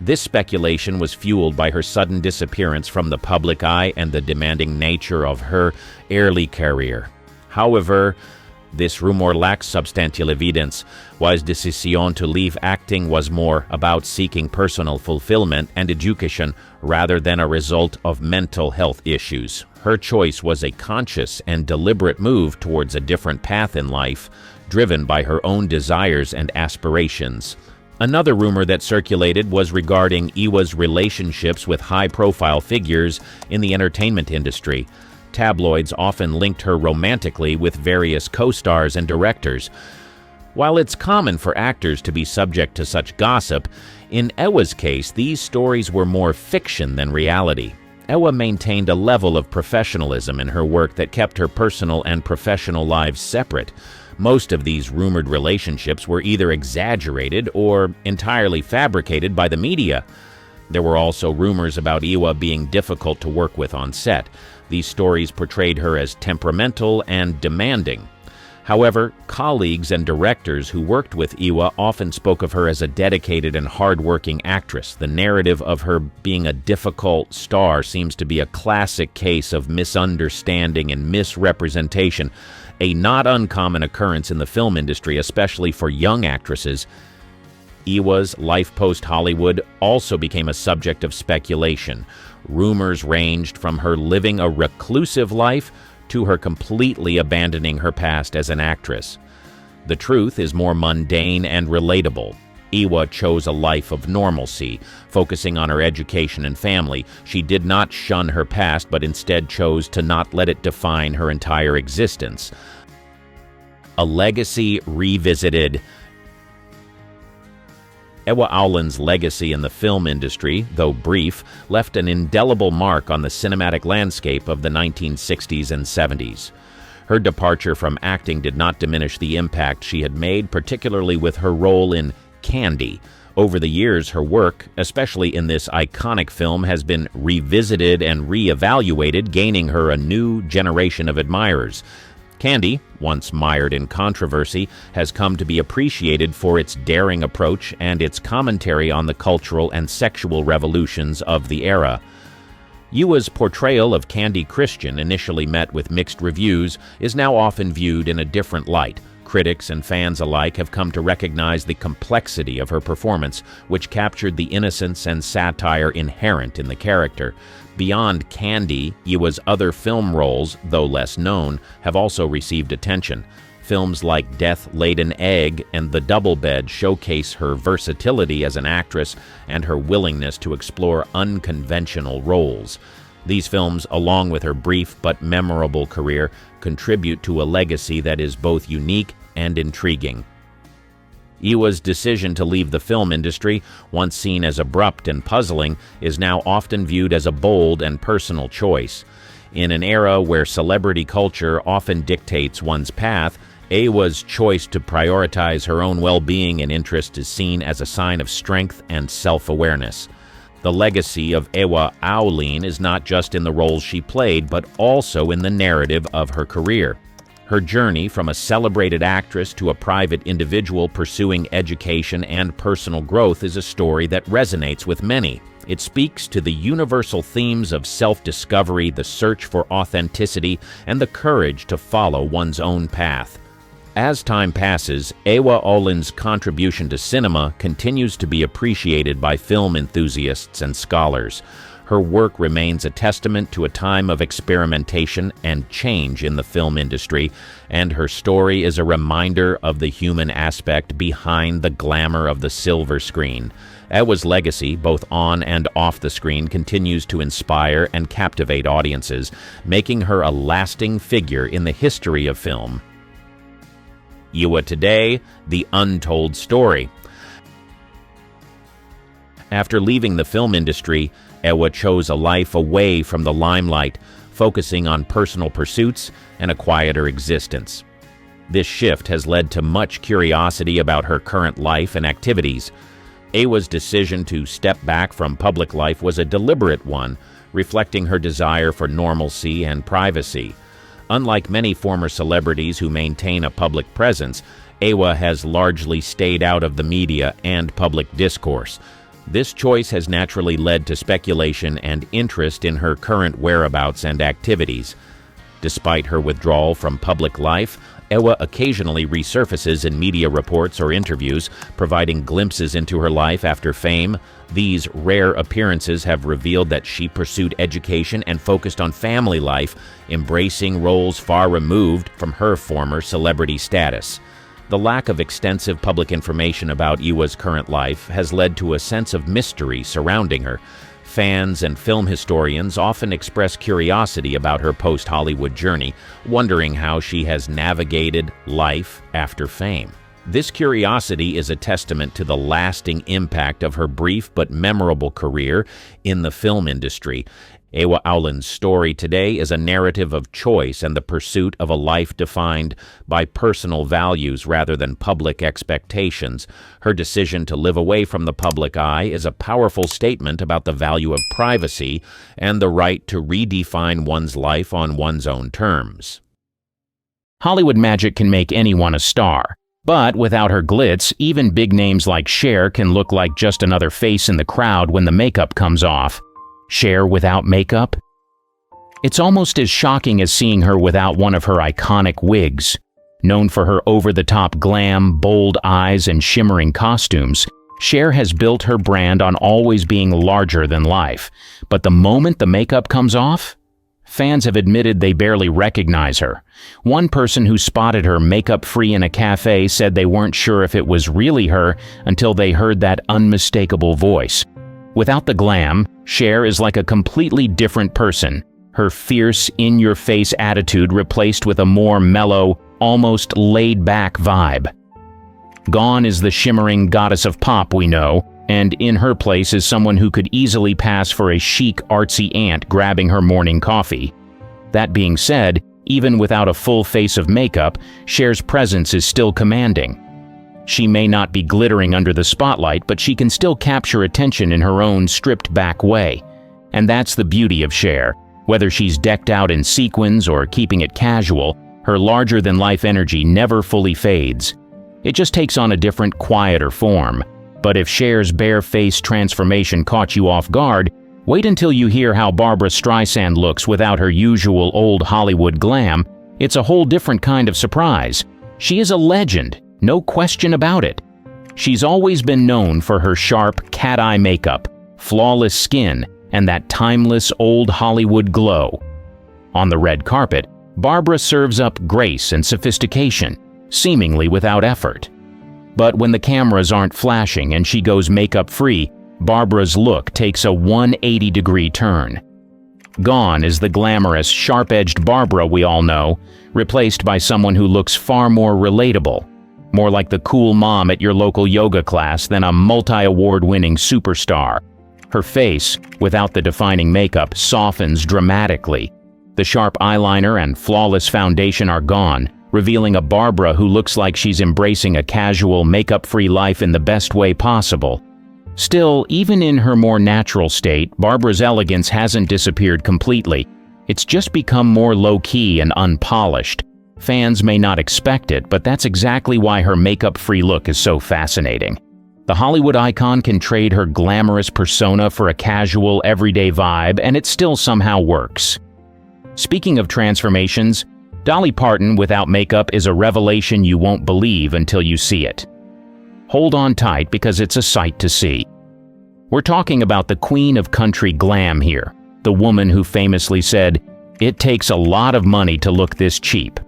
This speculation was fueled by her sudden disappearance from the public eye and the demanding nature of her early career. However, This rumor lacks substantial evidence. Wa's decision to leave acting was more about seeking personal fulfillment and education rather than a result of mental health issues. Her choice was a conscious and deliberate move towards a different path in life, driven by her own desires and aspirations. Another rumor that circulated was regarding Ewa's relationships with high-profile figures in the entertainment industry. Tabloids often linked her romantically with various co-stars and directors. While it's common for actors to be subject to such gossip, in Ewa's case, these stories were more fiction than reality. Ewa maintained a level of professionalism in her work that kept her personal and professional lives separate. Most of these rumored relationships were either exaggerated or entirely fabricated by the media. There were also rumors about Ewa being difficult to work with on set. These stories portrayed her as temperamental and demanding. However, colleagues and directors who worked with Ewa often spoke of her as a dedicated and hard-working actress. The narrative of her being a difficult star seems to be a classic case of misunderstanding and misrepresentation, a not uncommon occurrence in the film industry, especially for young actresses. Ewa's life post-Hollywood also became a subject of speculation. Rumors ranged from her living a reclusive life to her completely abandoning her past as an actress. The truth is more mundane and relatable. Ewa chose a life of normalcy, focusing on her education and family. She did not shun her past, but instead chose to not let it define her entire existence. A legacy revisited. Ewa Aulin's legacy in the film industry, though brief, left an indelible mark on the cinematic landscape of the 1960s and 70s. Her departure from acting did not diminish the impact she had made, particularly with her role in Candy. Over the years, her work, especially in this iconic film, has been revisited and re-evaluated, gaining her a new generation of admirers. Candy, once mired in controversy, has come to be appreciated for its daring approach and its commentary on the cultural and sexual revolutions of the era. Ewa's portrayal of Candy Christian, initially met with mixed reviews, is now often viewed in a different light. Critics and fans alike have come to recognize the complexity of her performance, which captured the innocence and satire inherent in the character. Beyond Candy, Ewa's other film roles, though less known, have also received attention. Films like Death Laid an Egg and The Double Bed showcase her versatility as an actress and her willingness to explore unconventional roles. These films, along with her brief but memorable career, contribute to a legacy that is both unique and intriguing. Ewa's decision to leave the film industry, once seen as abrupt and puzzling, is now often viewed as a bold and personal choice. In an era where celebrity culture often dictates one's path, Ewa's choice to prioritize her own well-being and interest is seen as a sign of strength and self-awareness. The legacy of Ewa Aulin is not just in the roles she played, but also in the narrative of her career. Her journey from a celebrated actress to a private individual pursuing education and personal growth is a story that resonates with many. It speaks to the universal themes of self-discovery, the search for authenticity, and the courage to follow one's own path. As time passes, Ewa Aulin's contribution to cinema continues to be appreciated by film enthusiasts and scholars. Her work remains a testament to a time of experimentation and change in the film industry, and her story is a reminder of the human aspect behind the glamour of the silver screen. Ewa's legacy, both on and off the screen, continues to inspire and captivate audiences, making her a lasting figure in the history of film. Ewa today, the untold story. After leaving the film industry, Ewa chose a life away from the limelight, focusing on personal pursuits and a quieter existence. This shift has led to much curiosity about her current life and activities. Ewa's decision to step back from public life was a deliberate one, reflecting her desire for normalcy and privacy. Unlike many former celebrities who maintain a public presence, Ewa has largely stayed out of the media and public discourse. This choice has naturally led to speculation and interest in her current whereabouts and activities. Despite her withdrawal from public life, Ewa occasionally resurfaces in media reports or interviews, providing glimpses into her life after fame. These rare appearances have revealed that she pursued education and focused on family life, embracing roles far removed from her former celebrity status. The lack of extensive public information about Ewa's current life has led to a sense of mystery surrounding her. Fans and film historians often express curiosity about her post-Hollywood journey, wondering how she has navigated life after fame. This curiosity is a testament to the lasting impact of her brief but memorable career in the film industry. Ewa Aulin's story today is a narrative of choice and the pursuit of a life defined by personal values rather than public expectations. Her decision to live away from the public eye is a powerful statement about the value of privacy and the right to redefine one's life on one's own terms. Hollywood magic can make anyone a star. But without her glitz, even big names like Cher can look like just another face in the crowd when the makeup comes off. Cher without makeup? It's almost as shocking as seeing her without one of her iconic wigs. Known for her over-the-top glam, bold eyes, and shimmering costumes, Cher has built her brand on always being larger than life. But the moment the makeup comes off, fans have admitted they barely recognize her. One person who spotted her makeup-free in a cafe said they weren't sure if it was really her until they heard that unmistakable voice. Without the glam, Cher is like a completely different person, her fierce, in-your-face attitude replaced with a more mellow, almost laid-back vibe. Gone is the shimmering goddess of pop we know, and in her place is someone who could easily pass for a chic, artsy aunt grabbing her morning coffee. That being said, even without a full face of makeup, Cher's presence is still commanding. She may not be glittering under the spotlight, but she can still capture attention in her own stripped-back way. And that's the beauty of Cher. Whether she's decked out in sequins or keeping it casual, her larger-than-life energy never fully fades. It just takes on a different, quieter form. But if Cher's bare-faced transformation caught you off guard, wait until you hear how Barbra Streisand looks without her usual old Hollywood glam. It's a whole different kind of surprise. She is a legend. No question about it. She's always been known for her sharp, cat-eye makeup, flawless skin, and that timeless old Hollywood glow. On the red carpet, Barbra serves up grace and sophistication, seemingly without effort. But when the cameras aren't flashing and she goes makeup-free, Barbra's look takes a 180-degree turn. Gone is the glamorous, sharp-edged Barbra we all know, replaced by someone who looks far more relatable. More like the cool mom at your local yoga class than a multi-award-winning superstar. Her face, without the defining makeup, softens dramatically. The sharp eyeliner and flawless foundation are gone, revealing a Barbra who looks like she's embracing a casual, makeup-free life in the best way possible. Still, even in her more natural state, Barbra's elegance hasn't disappeared completely. It's just become more low-key and unpolished. Fans may not expect it, but that's exactly why her makeup-free look is so fascinating. The Hollywood icon can trade her glamorous persona for a casual, everyday vibe, and it still somehow works. Speaking of transformations, Dolly Parton without makeup is a revelation you won't believe until you see it. Hold on tight because it's a sight to see. We're talking about the queen of country glam here, the woman who famously said, "It takes a lot of money to look this cheap."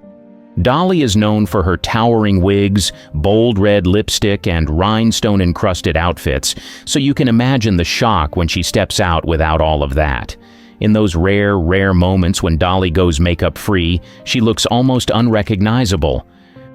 Dolly is known for her towering wigs, bold red lipstick, and rhinestone-encrusted outfits, so you can imagine the shock when she steps out without all of that. In those rare moments when Dolly goes makeup-free, she looks almost unrecognizable.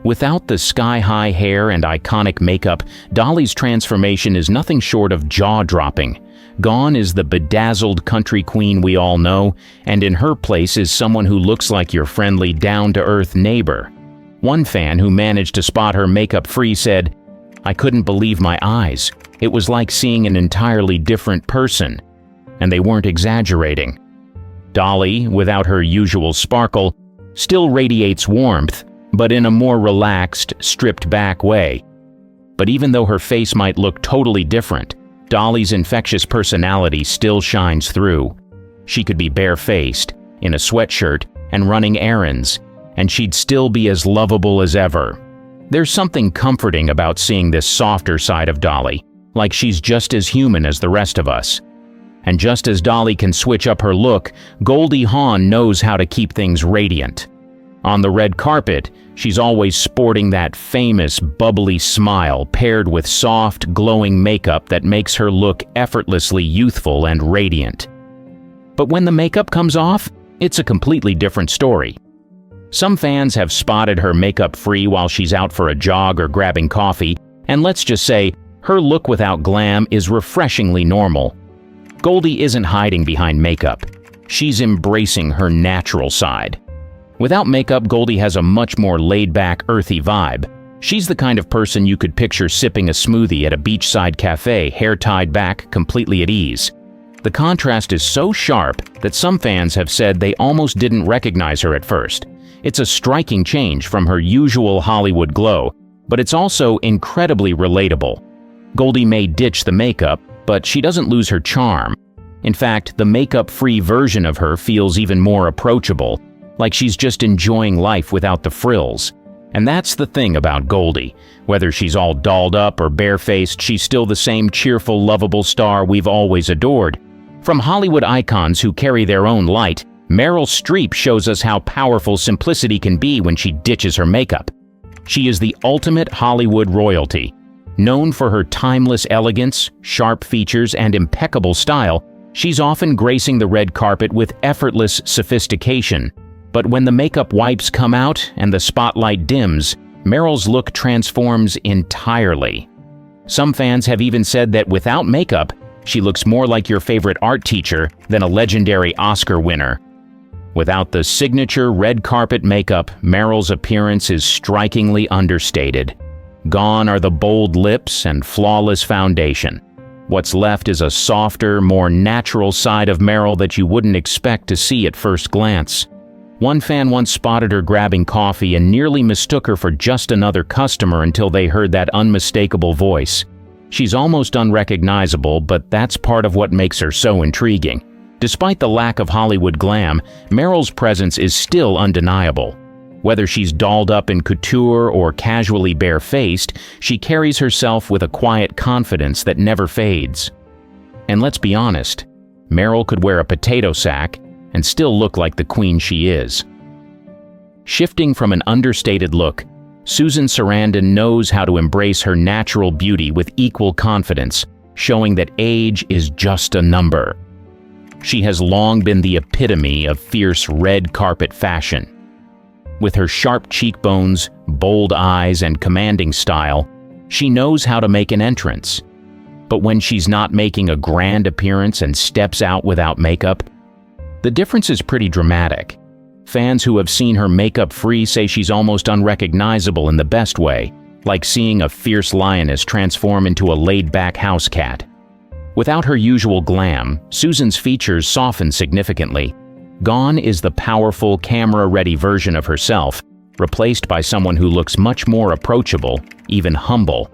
Without the sky-high hair and iconic makeup, Dolly's transformation is nothing short of jaw-dropping. Gone is the bedazzled country queen we all know, and in her place is someone who looks like your friendly, down-to-earth neighbor. One fan who managed to spot her makeup-free said, "I couldn't believe my eyes. It was like seeing an entirely different person." And they weren't exaggerating. Dolly, without her usual sparkle, still radiates warmth, but in a more relaxed, stripped-back way. But even though her face might look totally different, Dolly's infectious personality still shines through. She could be bare-faced, in a sweatshirt, and running errands, and she'd still be as lovable as ever. There's something comforting about seeing this softer side of Dolly, like she's just as human as the rest of us. And just as Dolly can switch up her look, Goldie Hawn knows how to keep things radiant. On the red carpet, she's always sporting that famous bubbly smile paired with soft, glowing makeup that makes her look effortlessly youthful and radiant. But when the makeup comes off, it's a completely different story. Some fans have spotted her makeup-free while she's out for a jog or grabbing coffee, and let's just say, her look without glam is refreshingly normal. Goldie isn't hiding behind makeup. She's embracing her natural side. Without makeup, Goldie has a much more laid-back, earthy vibe. She's the kind of person you could picture sipping a smoothie at a beachside cafe, hair tied back, completely at ease. The contrast is so sharp that some fans have said they almost didn't recognize her at first. It's a striking change from her usual Hollywood glow, but it's also incredibly relatable. Goldie may ditch the makeup, but she doesn't lose her charm. In fact, the makeup-free version of her feels even more approachable, like she's just enjoying life without the frills. And that's the thing about Goldie. Whether she's all dolled up or barefaced, she's still the same cheerful, lovable star we've always adored. From Hollywood icons who carry their own light, Meryl Streep shows us how powerful simplicity can be when she ditches her makeup. She is the ultimate Hollywood royalty. Known for her timeless elegance, sharp features, and impeccable style, she's often gracing the red carpet with effortless sophistication. But when the makeup wipes come out and the spotlight dims, Meryl's look transforms entirely. Some fans have even said that without makeup, she looks more like your favorite art teacher than a legendary Oscar winner. Without the signature red carpet makeup, Meryl's appearance is strikingly understated. Gone are the bold lips and flawless foundation. What's left is a softer, more natural side of Meryl that you wouldn't expect to see at first glance. One fan once spotted her grabbing coffee and nearly mistook her for just another customer until they heard that unmistakable voice. She's almost unrecognizable, but that's part of what makes her so intriguing. Despite the lack of Hollywood glam, Meryl's presence is still undeniable. Whether she's dolled up in couture or casually barefaced, she carries herself with a quiet confidence that never fades. And let's be honest, Meryl could wear a potato sack and still look like the queen she is. Shifting from an understated look, Susan Sarandon knows how to embrace her natural beauty with equal confidence, showing that age is just a number. She has long been the epitome of fierce red carpet fashion. With her sharp cheekbones, bold eyes, and commanding style, she knows how to make an entrance. But when she's not making a grand appearance and steps out without makeup, the difference is pretty dramatic. Fans who have seen her makeup-free say she's almost unrecognizable in the best way, like seeing a fierce lioness transform into a laid-back house cat. Without her usual glam, Susan's features soften significantly. Gone is the powerful, camera-ready version of herself, replaced by someone who looks much more approachable, even humble.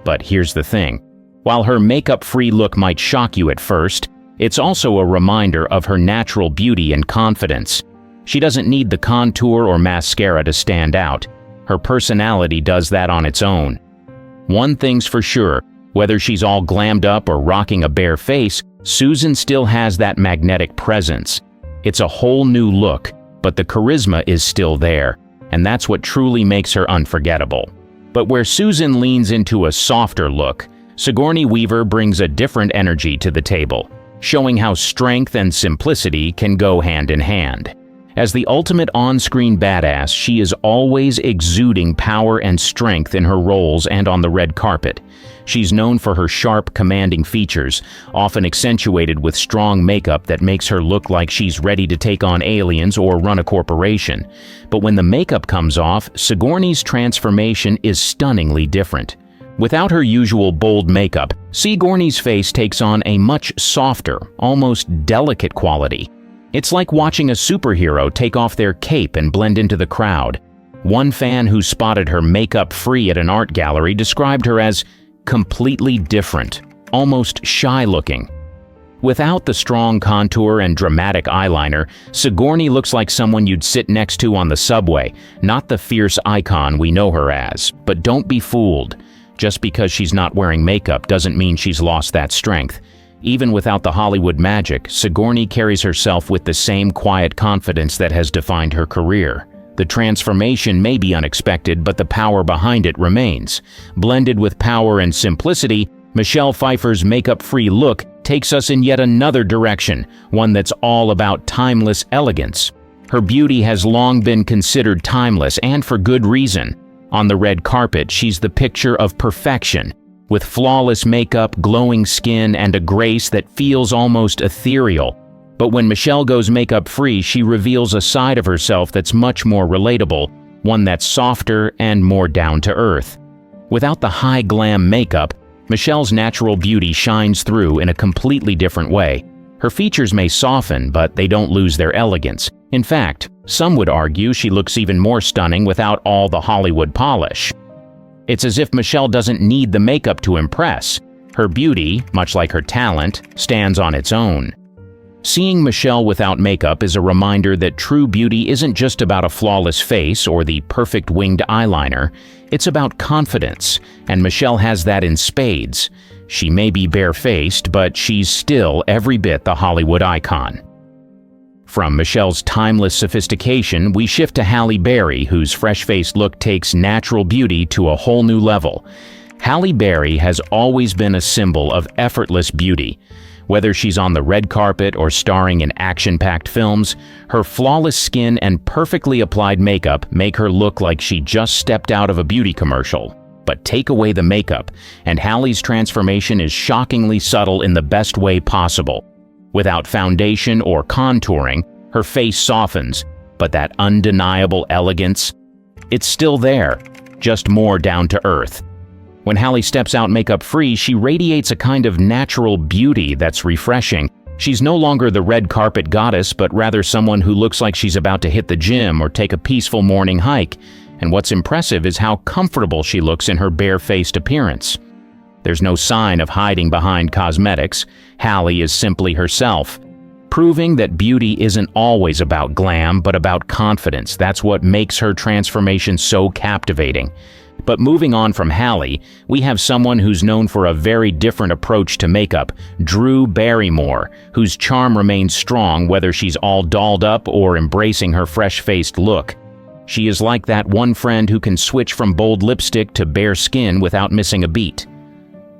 But here's the thing. While her makeup-free look might shock you at first, it's also a reminder of her natural beauty and confidence. She doesn't need the contour or mascara to stand out. Her personality does that on its own. One thing's for sure, whether she's all glammed up or rocking a bare face, Susan still has that magnetic presence. It's a whole new look, but the charisma is still there, and that's what truly makes her unforgettable. But where Susan leans into a softer look, Sigourney Weaver brings a different energy to the table, showing how strength and simplicity can go hand in hand. As the ultimate on-screen badass, she is always exuding power and strength in her roles and on the red carpet. She's known for her sharp, commanding features, often accentuated with strong makeup that makes her look like she's ready to take on aliens or run a corporation. But when the makeup comes off, Sigourney's transformation is stunningly different. Without her usual bold makeup, Sigourney's face takes on a much softer, almost delicate quality. It's like watching a superhero take off their cape and blend into the crowd. One fan who spotted her makeup-free at an art gallery described her as completely different, almost shy-looking. Without the strong contour and dramatic eyeliner, Sigourney looks like someone you'd sit next to on the subway, not the fierce icon we know her as. But don't be fooled. Just because she's not wearing makeup doesn't mean she's lost that strength. Even without the Hollywood magic, Sigourney carries herself with the same quiet confidence that has defined her career. The transformation may be unexpected, but the power behind it remains. Blended with power and simplicity, Michelle Pfeiffer's makeup-free look takes us in yet another direction, one that's all about timeless elegance. Her beauty has long been considered timeless, and for good reason. On the red carpet, she's the picture of perfection, with flawless makeup, glowing skin, and a grace that feels almost ethereal. But when Michelle goes makeup-free, she reveals a side of herself that's much more relatable, one that's softer and more down-to-earth. Without the high glam makeup, Michelle's natural beauty shines through in a completely different way. Her features may soften, but they don't lose their elegance. In fact, some would argue she looks even more stunning without all the Hollywood polish. It's as if Michelle doesn't need the makeup to impress. Her beauty, much like her talent, stands on its own. Seeing Michelle without makeup is a reminder that true beauty isn't just about a flawless face or the perfect winged eyeliner. It's about confidence, and Michelle has that in spades. She may be bare-faced, but she's still every bit the Hollywood icon. From Michelle's timeless sophistication, we shift to Halle Berry, whose fresh-faced look takes natural beauty to a whole new level. Halle Berry has always been a symbol of effortless beauty. Whether she's on the red carpet or starring in action-packed films, her flawless skin and perfectly applied makeup make her look like she just stepped out of a beauty commercial. But take away the makeup, and Halle's transformation is shockingly subtle in the best way possible. Without foundation or contouring, her face softens, but that undeniable elegance, it's still there, just more down to earth. When Halle steps out makeup-free, she radiates a kind of natural beauty that's refreshing. She's no longer the red carpet goddess, but rather someone who looks like she's about to hit the gym or take a peaceful morning hike. And what's impressive is how comfortable she looks in her bare-faced appearance. There's no sign of hiding behind cosmetics. Halle is simply herself, proving that beauty isn't always about glam, but about confidence. That's what makes her transformation so captivating. But moving on from Halle, we have someone who's known for a very different approach to makeup, Drew Barrymore, whose charm remains strong whether she's all dolled up or embracing her fresh-faced look. She is like that one friend who can switch from bold lipstick to bare skin without missing a beat.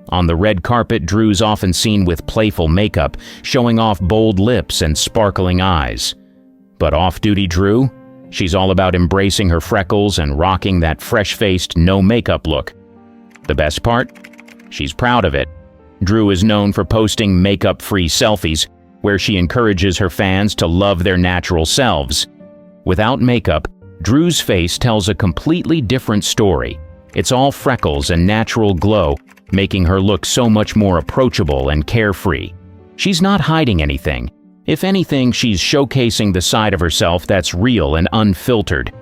On the red carpet, Drew's often seen with playful makeup, showing off bold lips and sparkling eyes. But off-duty Drew? She's all about embracing her freckles and rocking that fresh-faced, no-makeup look. The best part? She's proud of it. Drew is known for posting makeup-free selfies, where she encourages her fans to love their natural selves. Without makeup, Drew's face tells a completely different story. It's all freckles and natural glow, making her look so much more approachable and carefree. She's not hiding anything. If anything, she's showcasing the side of herself that's real and unfiltered.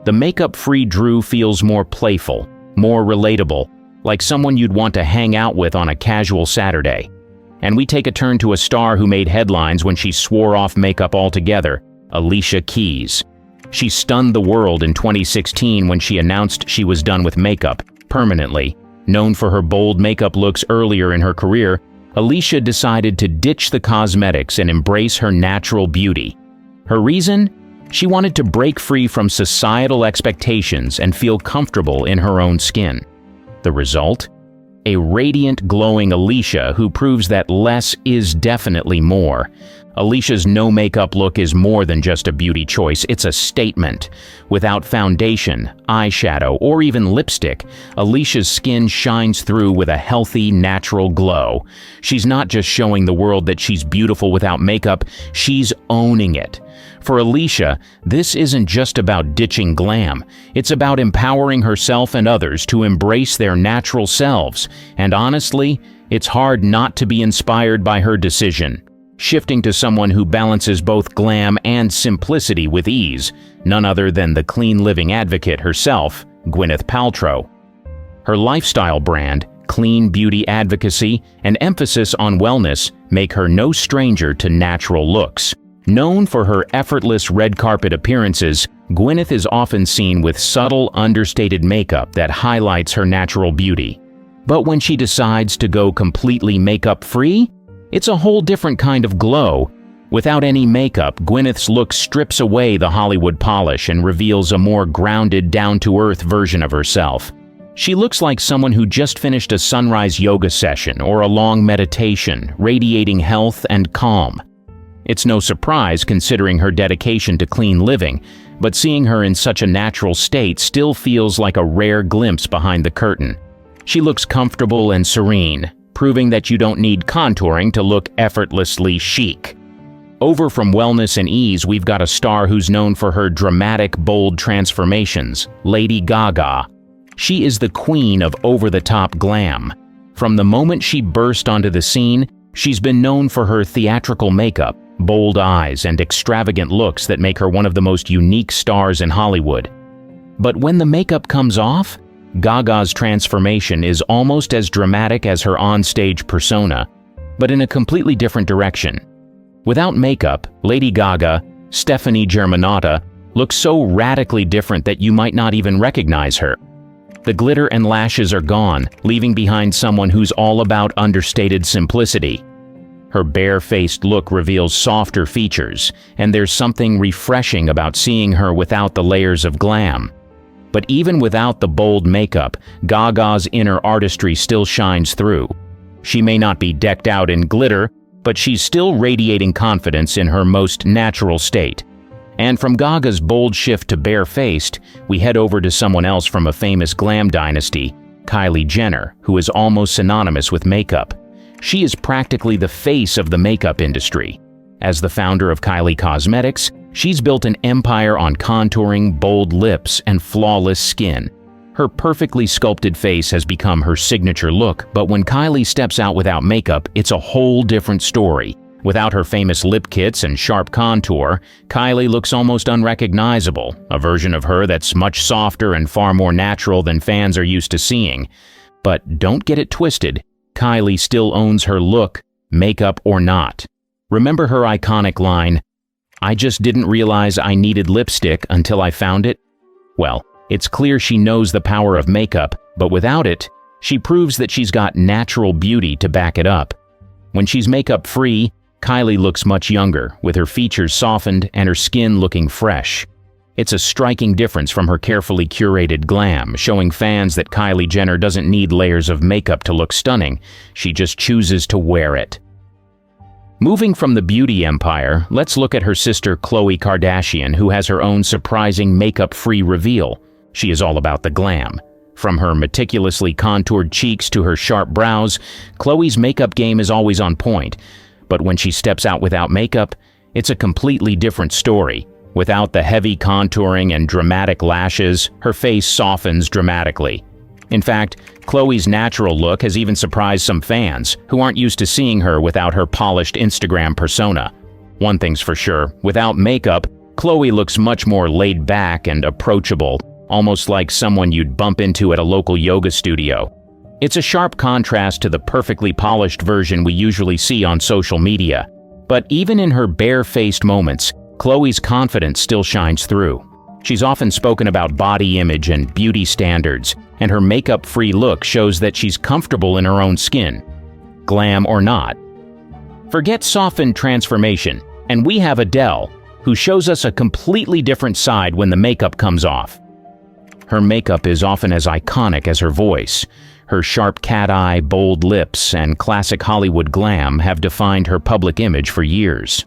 The makeup-free Drew feels more playful, more relatable, like someone you'd want to hang out with on a casual Saturday. And we take a turn to a star who made headlines when she swore off makeup altogether, Alicia Keys. She stunned the world in 2016 when she announced she was done with makeup, permanently. Known for her bold makeup looks earlier in her career, Alicia decided to ditch the cosmetics and embrace her natural beauty. Her reason? She wanted to break free from societal expectations and feel comfortable in her own skin. The result? A radiant, glowing Alicia who proves that less is definitely more. Alicia's no-makeup look is more than just a beauty choice, it's a statement. Without foundation, eyeshadow, or even lipstick, Alicia's skin shines through with a healthy, natural glow. She's not just showing the world that she's beautiful without makeup, she's owning it. For Alicia, this isn't just about ditching glam. It's about empowering herself and others to embrace their natural selves. And honestly, it's hard not to be inspired by her decision. Shifting to someone who balances both glam and simplicity with ease, none other than the clean living advocate herself, Gwyneth Paltrow. Her lifestyle brand, clean beauty advocacy and emphasis on wellness make her no stranger to natural looks. Known for her effortless red carpet appearances, Gwyneth is often seen with subtle, understated makeup that highlights her natural beauty. But when she decides to go completely makeup-free, it's a whole different kind of glow. Without any makeup, Gwyneth's look strips away the Hollywood polish and reveals a more grounded, down-to-earth version of herself. She looks like someone who just finished a sunrise yoga session or a long meditation, radiating health and calm. It's no surprise considering her dedication to clean living, but seeing her in such a natural state still feels like a rare glimpse behind the curtain. She looks comfortable and serene, proving that you don't need contouring to look effortlessly chic. Over from wellness and ease, we've got a star who's known for her dramatic, bold transformations, Lady Gaga. She is the queen of over-the-top glam. From the moment she burst onto the scene, she's been known for her theatrical makeup, bold eyes, and extravagant looks that make her one of the most unique stars in Hollywood. But when the makeup comes off, Gaga's transformation is almost as dramatic as her onstage persona, but in a completely different direction. Without makeup, Lady Gaga, Stephanie Germanotta, looks so radically different that you might not even recognize her. The glitter and lashes are gone, leaving behind someone who's all about understated simplicity. Her bare-faced look reveals softer features, and there's something refreshing about seeing her without the layers of glam. But even without the bold makeup, Gaga's inner artistry still shines through. She may not be decked out in glitter, but she's still radiating confidence in her most natural state. And from Gaga's bold shift to bare-faced, we head over to someone else from a famous glam dynasty, Kylie Jenner, who is almost synonymous with makeup. She is practically the face of the makeup industry. As the founder of Kylie Cosmetics, she's built an empire on contouring, bold lips, and flawless skin. Her perfectly sculpted face has become her signature look, but when Kylie steps out without makeup, it's a whole different story. Without her famous lip kits and sharp contour, Kylie looks almost unrecognizable, a version of her that's much softer and far more natural than fans are used to seeing. But don't get it twisted. Kylie still owns her look, makeup or not. Remember her iconic line, "I just didn't realize I needed lipstick until I found it"? Well, it's clear she knows the power of makeup, but without it, she proves that she's got natural beauty to back it up. When she's makeup-free, Kylie looks much younger, with her features softened and her skin looking fresh. It's a striking difference from her carefully curated glam, showing fans that Kylie Jenner doesn't need layers of makeup to look stunning, she just chooses to wear it. Moving from the beauty empire, let's look at her sister Khloe Kardashian, who has her own surprising makeup-free reveal. She is all about the glam. From her meticulously contoured cheeks to her sharp brows, Khloe's makeup game is always on point. But when she steps out without makeup, it's a completely different story. Without the heavy contouring and dramatic lashes, her face softens dramatically. In fact, Khloe's natural look has even surprised some fans who aren't used to seeing her without her polished Instagram persona. One thing's for sure, without makeup, Khloe looks much more laid back and approachable, almost like someone you'd bump into at a local yoga studio. It's a sharp contrast to the perfectly polished version we usually see on social media. But even in her bare-faced moments, Khloe's confidence still shines through. She's often spoken about body image and beauty standards, and her makeup-free look shows that she's comfortable in her own skin, glam or not. Forget softened transformation, and we have Adele, who shows us a completely different side when the makeup comes off. Her makeup is often as iconic as her voice. Her sharp cat eye, bold lips, and classic Hollywood glam have defined her public image for years.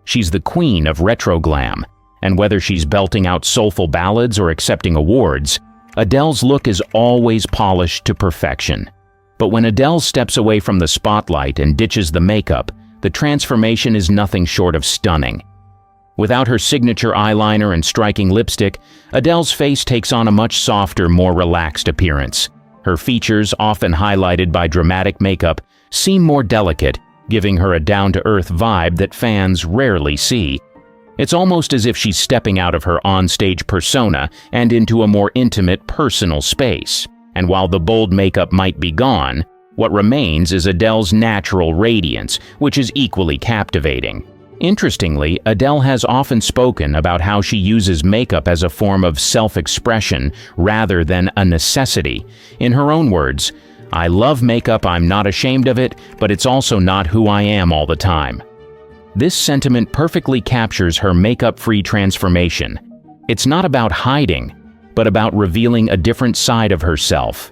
She's the queen of retro glam, and whether she's belting out soulful ballads or accepting awards, Adele's look is always polished to perfection. But when Adele steps away from the spotlight and ditches the makeup, the transformation is nothing short of stunning. Without her signature eyeliner and striking lipstick, Adele's face takes on a much softer, more relaxed appearance. Her features, often highlighted by dramatic makeup, seem more delicate, giving her a down-to-earth vibe that fans rarely see. It's almost as if she's stepping out of her onstage persona and into a more intimate, personal space. And while the bold makeup might be gone, what remains is Adele's natural radiance, which is equally captivating. Interestingly, Adele has often spoken about how she uses makeup as a form of self-expression rather than a necessity. In her own words, "I love makeup, I'm not ashamed of it, but it's also not who I am all the time." This sentiment perfectly captures her makeup-free transformation. It's not about hiding, but about revealing a different side of herself.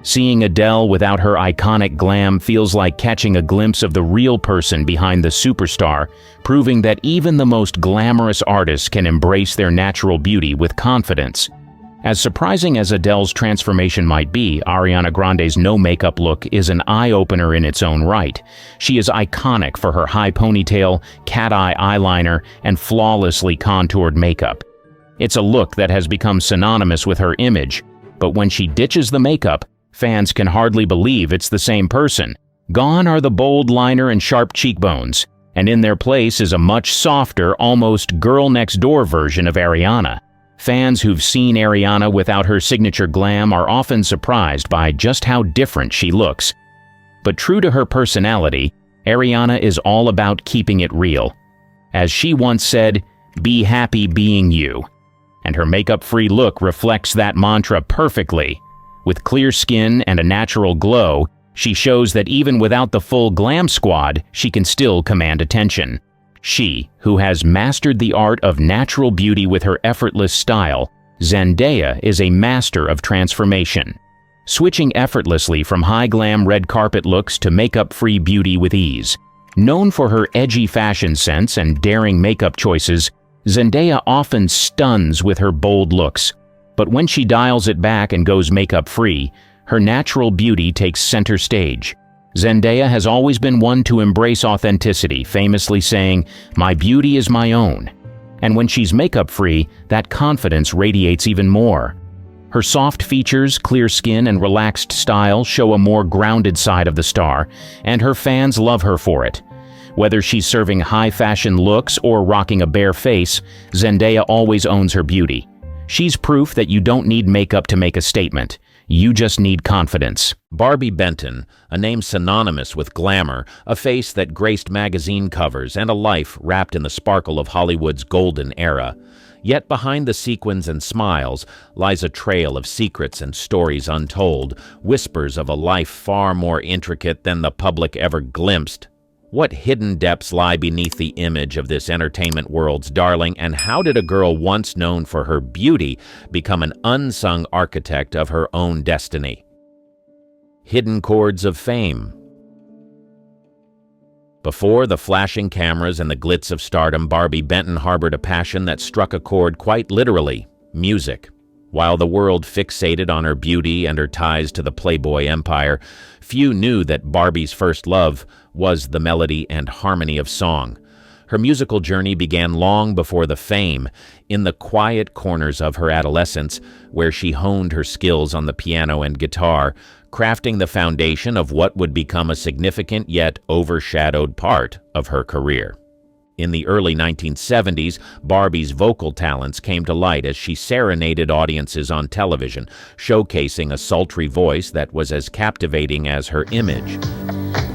Seeing Adele without her iconic glam feels like catching a glimpse of the real person behind the superstar, proving that even the most glamorous artists can embrace their natural beauty with confidence. As surprising as Adele's transformation might be, Ariana Grande's no-makeup look is an eye-opener in its own right. She is iconic for her high ponytail, cat-eye eyeliner, and flawlessly contoured makeup. It's a look that has become synonymous with her image, but when she ditches the makeup, fans can hardly believe it's the same person. Gone are the bold liner and sharp cheekbones, and in their place is a much softer, almost girl-next-door version of Ariana. Fans who've seen Ariana without her signature glam are often surprised by just how different she looks. But true to her personality, Ariana is all about keeping it real. As she once said, "Be happy being you." And her makeup-free look reflects that mantra perfectly. With clear skin and a natural glow, she shows that even without the full glam squad, she can still command attention. She, who has mastered the art of natural beauty with her effortless style, Zendaya is a master of transformation, switching effortlessly from high-glam red carpet looks to makeup-free beauty with ease. Known for her edgy fashion sense and daring makeup choices, Zendaya often stuns with her bold looks. But when she dials it back and goes makeup-free, her natural beauty takes center stage. Zendaya has always been one to embrace authenticity, famously saying, "My beauty is my own." And when she's makeup-free, that confidence radiates even more. Her soft features, clear skin, and relaxed style show a more grounded side of the star, and her fans love her for it. Whether she's serving high-fashion looks or rocking a bare face, Zendaya always owns her beauty. She's proof that you don't need makeup to make a statement. You just need confidence. Barbie Benton, a name synonymous with glamour, a face that graced magazine covers, and a life wrapped in the sparkle of Hollywood's golden era. Yet behind the sequins and smiles lies a trail of secrets and stories untold, whispers of a life far more intricate than the public ever glimpsed. What hidden depths lie beneath the image of this entertainment world's darling, and how did a girl once known for her beauty become an unsung architect of her own destiny? Hidden chords of fame. Before the flashing cameras and the glitz of stardom, Barbie Benton harbored a passion that struck a chord quite literally: music. While the world fixated on her beauty and her ties to the Playboy empire, few knew that Barbie's first love was the melody and harmony of song. Her musical journey began long before the fame, in the quiet corners of her adolescence, where she honed her skills on the piano and guitar, crafting the foundation of what would become a significant yet overshadowed part of her career. In the early 1970s, Barbie's vocal talents came to light as she serenaded audiences on television, showcasing a sultry voice that was as captivating as her image.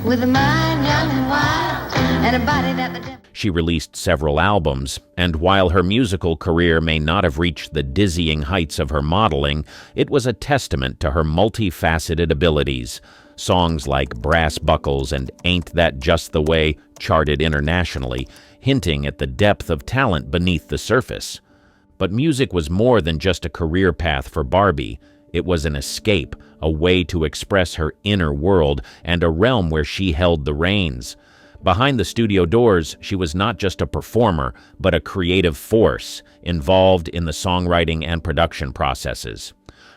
With a mind young and wild, and a body that the devil... She released several albums, and while her musical career may not have reached the dizzying heights of her modeling, it was a testament to her multifaceted abilities. Songs like Brass Buckles and Ain't That Just the Way charted internationally, hinting at the depth of talent beneath the surface. But music was more than just a career path for Barbie. It was an escape, a way to express her inner world, and a realm where she held the reins. Behind the studio doors, she was not just a performer, but a creative force, involved in the songwriting and production processes.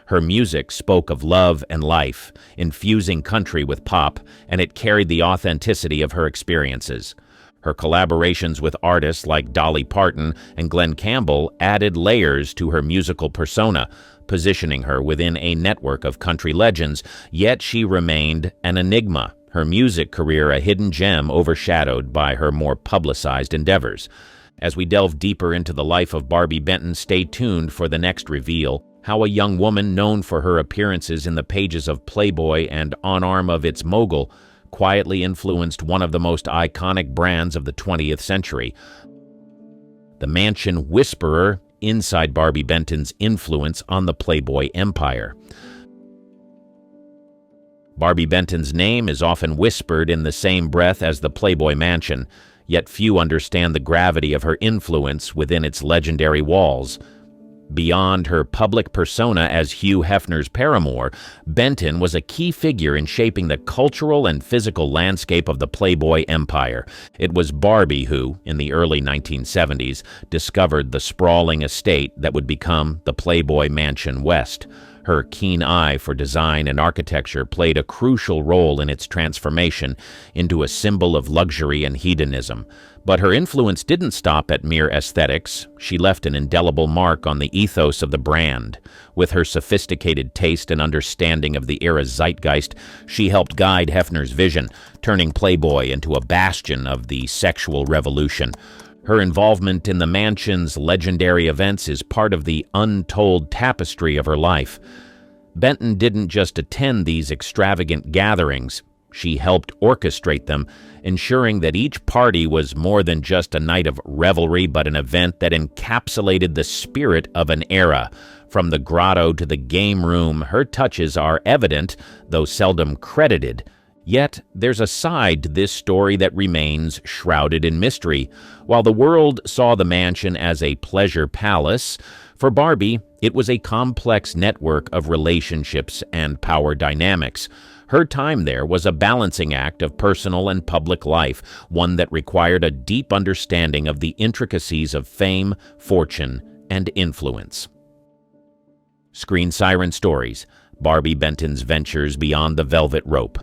Her music spoke of love and life, infusing country with pop, and it carried the authenticity of her experiences. Her collaborations with artists like Dolly Parton and Glen Campbell added layers to her musical persona, positioning her within a network of country legends, yet she remained an enigma, her music career a hidden gem overshadowed by her more publicized endeavors. As we delve deeper into the life of Barbie Benton, stay tuned for the next reveal, how a young woman known for her appearances in the pages of Playboy and on arm of its mogul quietly influenced one of the most iconic brands of the 20th century. The Mansion Whisperer inside Barbie Benton's influence on the Playboy empire. Barbie Benton's name is often whispered in the same breath as the Playboy Mansion, yet few understand the gravity of her influence within its legendary walls. Beyond her public persona as Hugh Hefner's paramour, Benton was a key figure in shaping the cultural and physical landscape of the Playboy empire. It was Barbie who, in the early 1970s, discovered the sprawling estate that would become the Playboy Mansion West. Her keen eye for design and architecture played a crucial role in its transformation into a symbol of luxury and hedonism. But her influence didn't stop at mere aesthetics. She left an indelible mark on the ethos of the brand. With her sophisticated taste and understanding of the era's zeitgeist, she helped guide Hefner's vision, turning Playboy into a bastion of the sexual revolution. Her involvement in the mansion's legendary events is part of the untold tapestry of her life. Benton didn't just attend these extravagant gatherings. She helped orchestrate them, ensuring that each party was more than just a night of revelry but an event that encapsulated the spirit of an era. From the grotto to the game room, her touches are evident, though seldom credited. Yet, there's a side to this story that remains shrouded in mystery. While the world saw the mansion as a pleasure palace, for Barbie, it was a complex network of relationships and power dynamics. Her time there was a balancing act of personal and public life, one that required a deep understanding of the intricacies of fame, fortune, and influence. Screen Siren Stories: Barbie Benton's Ventures Beyond the Velvet Rope.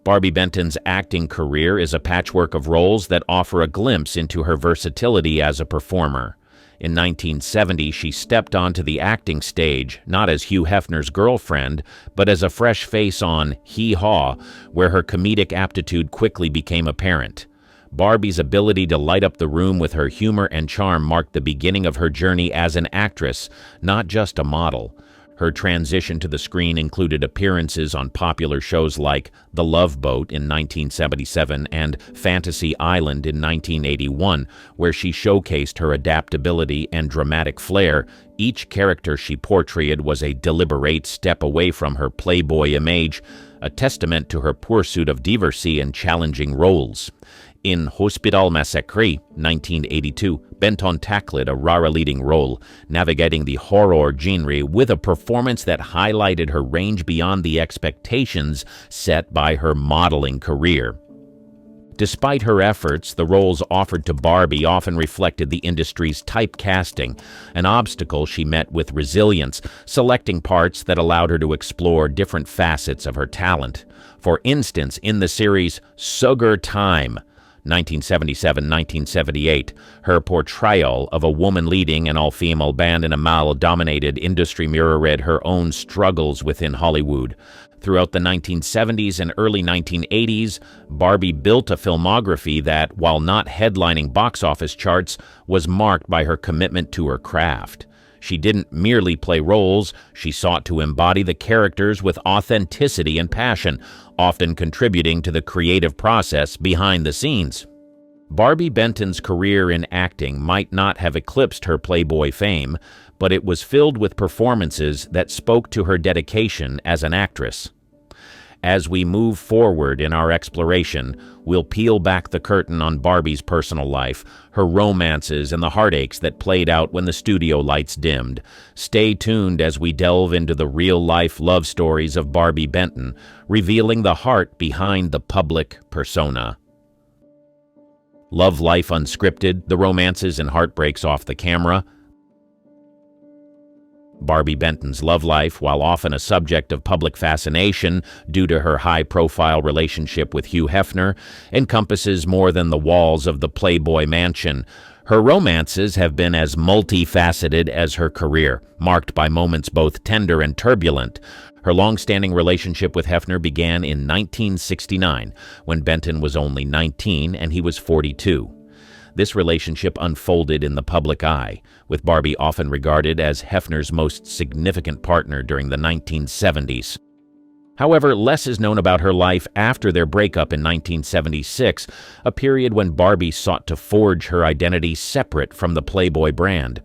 Barbie Benton's acting career is a patchwork of roles that offer a glimpse into her versatility as a performer. In 1970, she stepped onto the acting stage, not as Hugh Hefner's girlfriend, but as a fresh face on Hee Haw, where her comedic aptitude quickly became apparent. Barbie's ability to light up the room with her humor and charm marked the beginning of her journey as an actress, not just a model. Her transition to the screen included appearances on popular shows like The Love Boat in 1977 and Fantasy Island in 1981, where she showcased her adaptability and dramatic flair. Each character she portrayed was a deliberate step away from her Playboy image, a testament to her pursuit of diversity and challenging roles. In Hospital Massacre, 1982, Benton tackled a rare leading role, navigating the horror genre with a performance that highlighted her range beyond the expectations set by her modeling career. Despite her efforts, the roles offered to Barbie often reflected the industry's typecasting, an obstacle she met with resilience, selecting parts that allowed her to explore different facets of her talent. For instance, in the series Sugar Time, 1977-1978, her portrayal of a woman leading an all-female band in a male-dominated industry mirrored her own struggles within Hollywood. Throughout the 1970s and early 1980s, Barbie built a filmography that, while not headlining box office charts, was marked by her commitment to her craft. She didn't merely play roles, she sought to embody the characters with authenticity and passion, often contributing to the creative process behind the scenes. Barbie Benton's career in acting might not have eclipsed her Playboy fame, but it was filled with performances that spoke to her dedication as an actress. As we move forward in our exploration, we'll peel back the curtain on Barbie's personal life, her romances, and the heartaches that played out when the studio lights dimmed. Stay tuned as we delve into the real-life love stories of Barbie Benton, revealing the heart behind the public persona. Love Life Unscripted: The Romances and Heartbreaks Off the Camera. Barbie Benton's love life, while often a subject of public fascination due to her high-profile relationship with Hugh Hefner, encompasses more than the walls of the Playboy Mansion. Her romances have been as multifaceted as her career, marked by moments both tender and turbulent. Her long-standing relationship with Hefner began in 1969, when Benton was only 19 and he was 42. This relationship unfolded in the public eye, with Barbie often regarded as Hefner's most significant partner during the 1970s. However, less is known about her life after their breakup in 1976, a period when Barbie sought to forge her identity separate from the Playboy brand.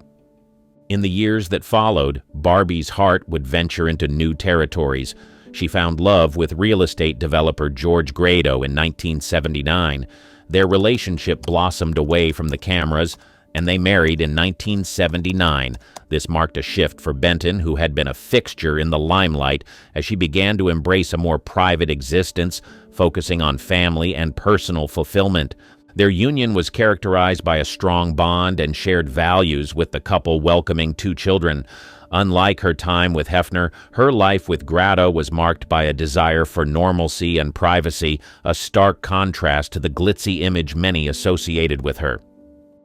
In the years that followed, Barbie's heart would venture into new territories. She found love with real estate developer George Grado in 1979. Their relationship blossomed away from the cameras, and they married in 1979. This marked a shift for Benton, who had been a fixture in the limelight, as she began to embrace a more private existence, focusing on family and personal fulfillment. Their union was characterized by a strong bond and shared values, with the couple welcoming 2 children. Unlike her time with Hefner, her life with Grado was marked by a desire for normalcy and privacy, a stark contrast to the glitzy image many associated with her.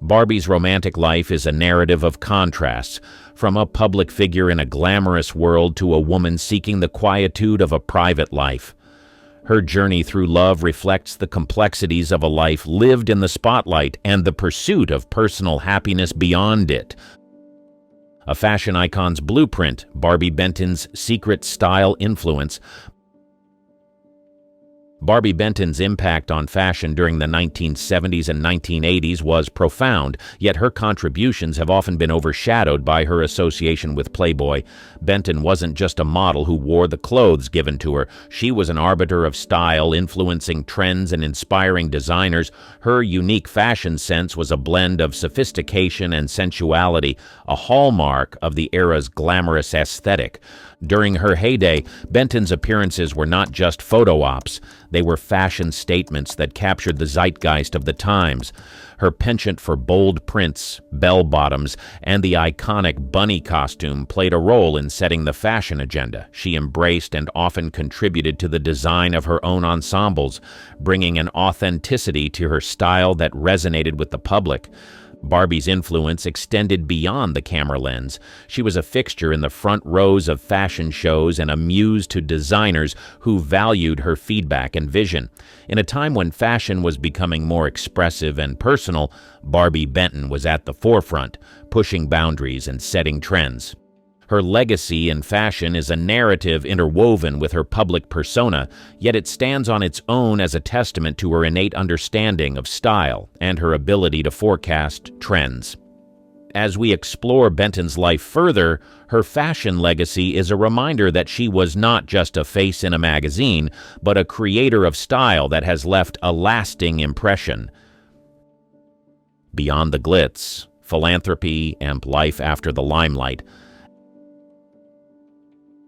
Barbie's romantic life is a narrative of contrasts, from a public figure in a glamorous world to a woman seeking the quietude of a private life. Her journey through love reflects the complexities of a life lived in the spotlight and the pursuit of personal happiness beyond it. A fashion icon's blueprint, Barbie Benton's secret style influence. Barbie Benton's impact on fashion during the 1970s and 1980s was profound, yet her contributions have often been overshadowed by her association with Playboy. Benton wasn't just a model who wore the clothes given to her. She was an arbiter of style, influencing trends and inspiring designers. Her unique fashion sense was a blend of sophistication and sensuality, a hallmark of the era's glamorous aesthetic. During her heyday, Benton's appearances were not just photo ops. They were fashion statements that captured the zeitgeist of the times. Her penchant for bold prints, bell-bottoms, and the iconic bunny costume played a role in setting the fashion agenda. She embraced and often contributed to the design of her own ensembles, bringing an authenticity to her style that resonated with the public. Barbie's influence extended beyond the camera lens. She was a fixture in the front rows of fashion shows and a muse to designers who valued her feedback and vision. In a time when fashion was becoming more expressive and personal, Barbie Benton was at the forefront, pushing boundaries and setting trends. Her legacy in fashion is a narrative interwoven with her public persona, yet it stands on its own as a testament to her innate understanding of style and her ability to forecast trends. As we explore Benton's life further, her fashion legacy is a reminder that she was not just a face in a magazine, but a creator of style that has left a lasting impression. Beyond the glitz, philanthropy, and life after the limelight.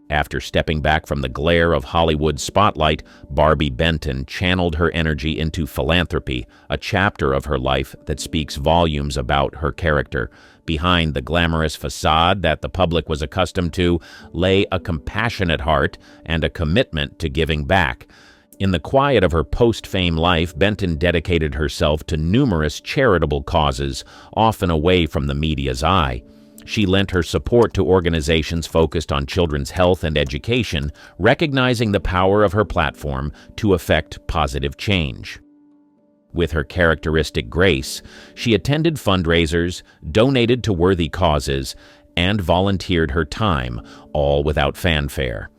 After stepping back from the glare of Hollywood's spotlight, Barbie Benton channeled her energy into philanthropy, a chapter of her life that speaks volumes about her character. Behind the glamorous facade that the public was accustomed to lay a compassionate heart and a commitment to giving back. In the quiet of her post-fame life, Benton dedicated herself to numerous charitable causes, often away from the media's eye. She lent her support to organizations focused on children's health and education, recognizing the power of her platform to effect positive change. With her characteristic grace, she attended fundraisers, donated to worthy causes, and volunteered her time, all without fanfare.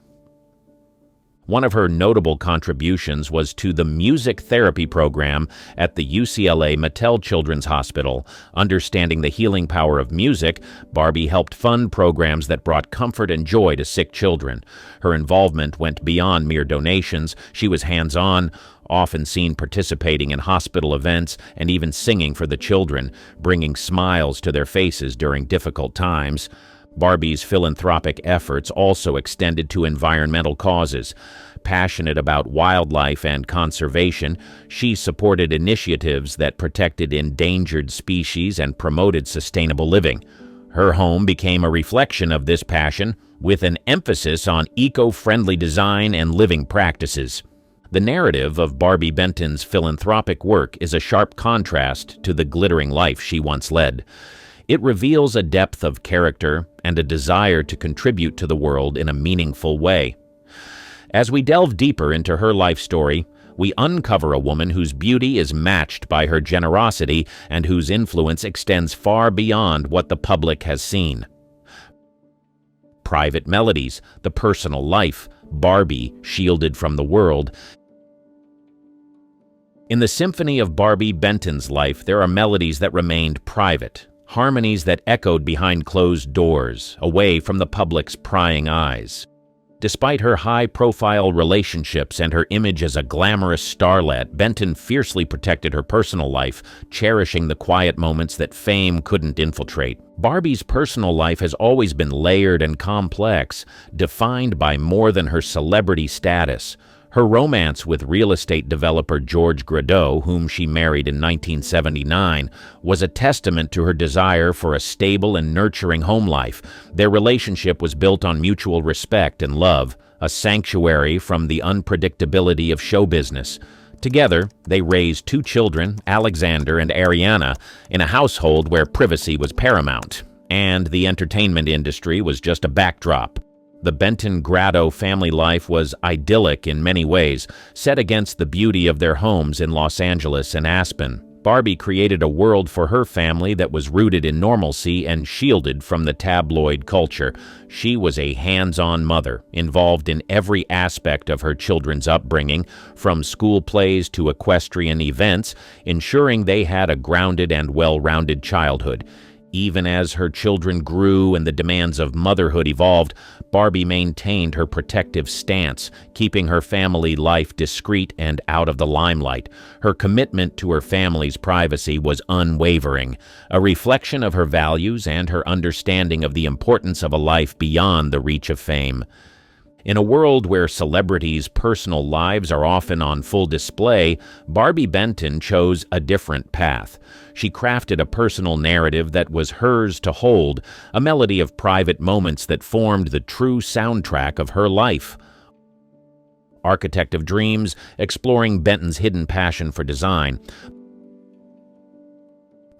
One of her notable contributions was to the music therapy program at the UCLA Mattel Children's Hospital. Understanding the healing power of music, Barbie helped fund programs that brought comfort and joy to sick children. Her involvement went beyond mere donations. She was hands-on, often seen participating in hospital events and even singing for the children, bringing smiles to their faces during difficult times. Barbie's philanthropic efforts also extended to environmental causes. Passionate about wildlife and conservation, she supported initiatives that protected endangered species and promoted sustainable living. Her home became a reflection of this passion, with an emphasis on eco-friendly design and living practices. The narrative of Barbie Benton's philanthropic work is a sharp contrast to the glittering life she once led. It reveals a depth of character and a desire to contribute to the world in a meaningful way. As we delve deeper into her life story, we uncover a woman whose beauty is matched by her generosity and whose influence extends far beyond what the public has seen. Private melodies, the personal life, Barbie shielded from the world. In the symphony of Barbie Benton's life, there are melodies that remained private, harmonies that echoed behind closed doors, away from the public's prying eyes. Despite her high-profile relationships and her image as a glamorous starlet, Benton fiercely protected her personal life, cherishing the quiet moments that fame couldn't infiltrate. Barbie's personal life has always been layered and complex, defined by more than her celebrity status. Her romance with real estate developer George Gradeau, whom she married in 1979, was a testament to her desire for a stable and nurturing home life. Their relationship was built on mutual respect and love, a sanctuary from the unpredictability of show business. Together, they raised 2 children, Alexander and Ariana, in a household where privacy was paramount, and the entertainment industry was just a backdrop. The Benton-Gradeau family life was idyllic in many ways, set against the beauty of their homes in Los Angeles and Aspen. Barbie created a world for her family that was rooted in normalcy and shielded from the tabloid culture. She was a hands-on mother, involved in every aspect of her children's upbringing, from school plays to equestrian events, ensuring they had a grounded and well-rounded childhood. Even as her children grew and the demands of motherhood evolved, Barbie maintained her protective stance, keeping her family life discreet and out of the limelight. Her commitment to her family's privacy was unwavering, a reflection of her values and her understanding of the importance of a life beyond the reach of fame. In a world where celebrities' personal lives are often on full display, Barbie Benton chose a different path. She crafted a personal narrative that was hers to hold, a melody of private moments that formed the true soundtrack of her life. Architect of Dreams, exploring Benton's hidden passion for design.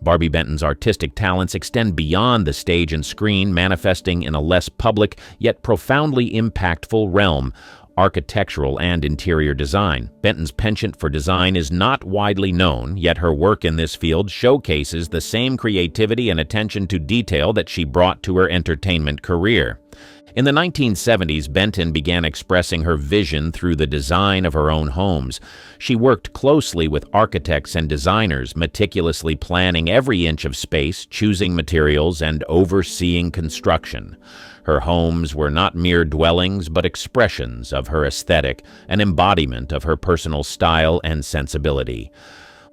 Barbie Benton's artistic talents extend beyond the stage and screen, manifesting in a less public yet profoundly impactful realm, architectural and interior design. Benton's penchant for design is not widely known, yet her work in this field showcases the same creativity and attention to detail that she brought to her entertainment career. In the 1970s, Benton began expressing her vision through the design of her own homes. She worked closely with architects and designers, meticulously planning every inch of space, choosing materials, and overseeing construction. Her homes were not mere dwellings, but expressions of her aesthetic, an embodiment of her personal style and sensibility.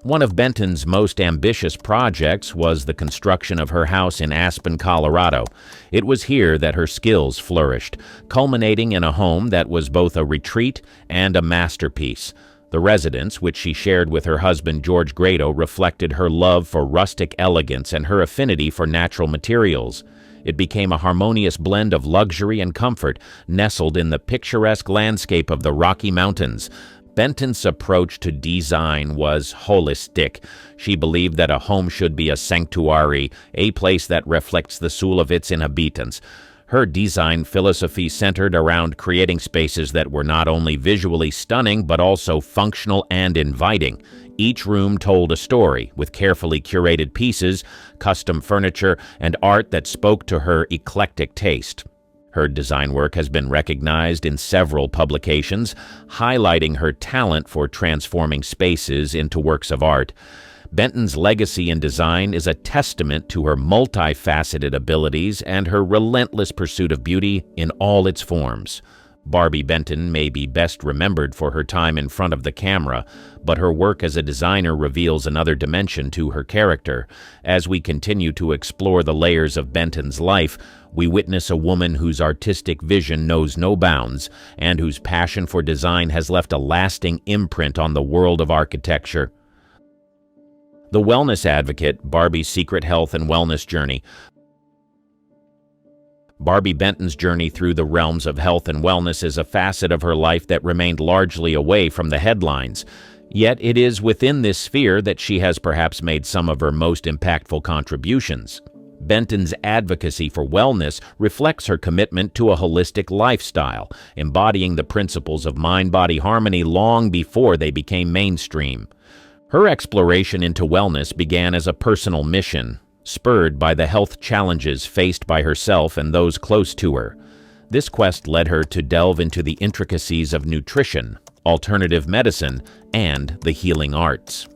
One of Benton's most ambitious projects was the construction of her house in Aspen, Colorado. It was here that her skills flourished, culminating in a home that was both a retreat and a masterpiece. The residence, which she shared with her husband George Gradeau, reflected her love for rustic elegance and her affinity for natural materials. It became a harmonious blend of luxury and comfort, nestled in the picturesque landscape of the Rocky Mountains. Benton's approach to design was holistic. She believed that a home should be a sanctuary, a place that reflects the soul of its inhabitants. Her design philosophy centered around creating spaces that were not only visually stunning but also functional and inviting. Each room told a story, with carefully curated pieces, custom furniture, and art that spoke to her eclectic taste. Her design work has been recognized in several publications, highlighting her talent for transforming spaces into works of art. Benton's legacy in design is a testament to her multifaceted abilities and her relentless pursuit of beauty in all its forms. Barbie Benton may be best remembered for her time in front of the camera, but her work as a designer reveals another dimension to her character. As we continue to explore the layers of Benton's life, we witness a woman whose artistic vision knows no bounds and whose passion for design has left a lasting imprint on the world of architecture. The Wellness Advocate, Barbie's Secret Health and Wellness Journey. Barbie Benton's journey through the realms of health and wellness is a facet of her life that remained largely away from the headlines. Yet it is within this sphere that she has perhaps made some of her most impactful contributions. Benton's advocacy for wellness reflects her commitment to a holistic lifestyle, embodying the principles of mind-body harmony long before they became mainstream. Her exploration into wellness began as a personal mission, spurred by the health challenges faced by herself and those close to her. This quest led her to delve into the intricacies of nutrition, alternative medicine, and the healing arts.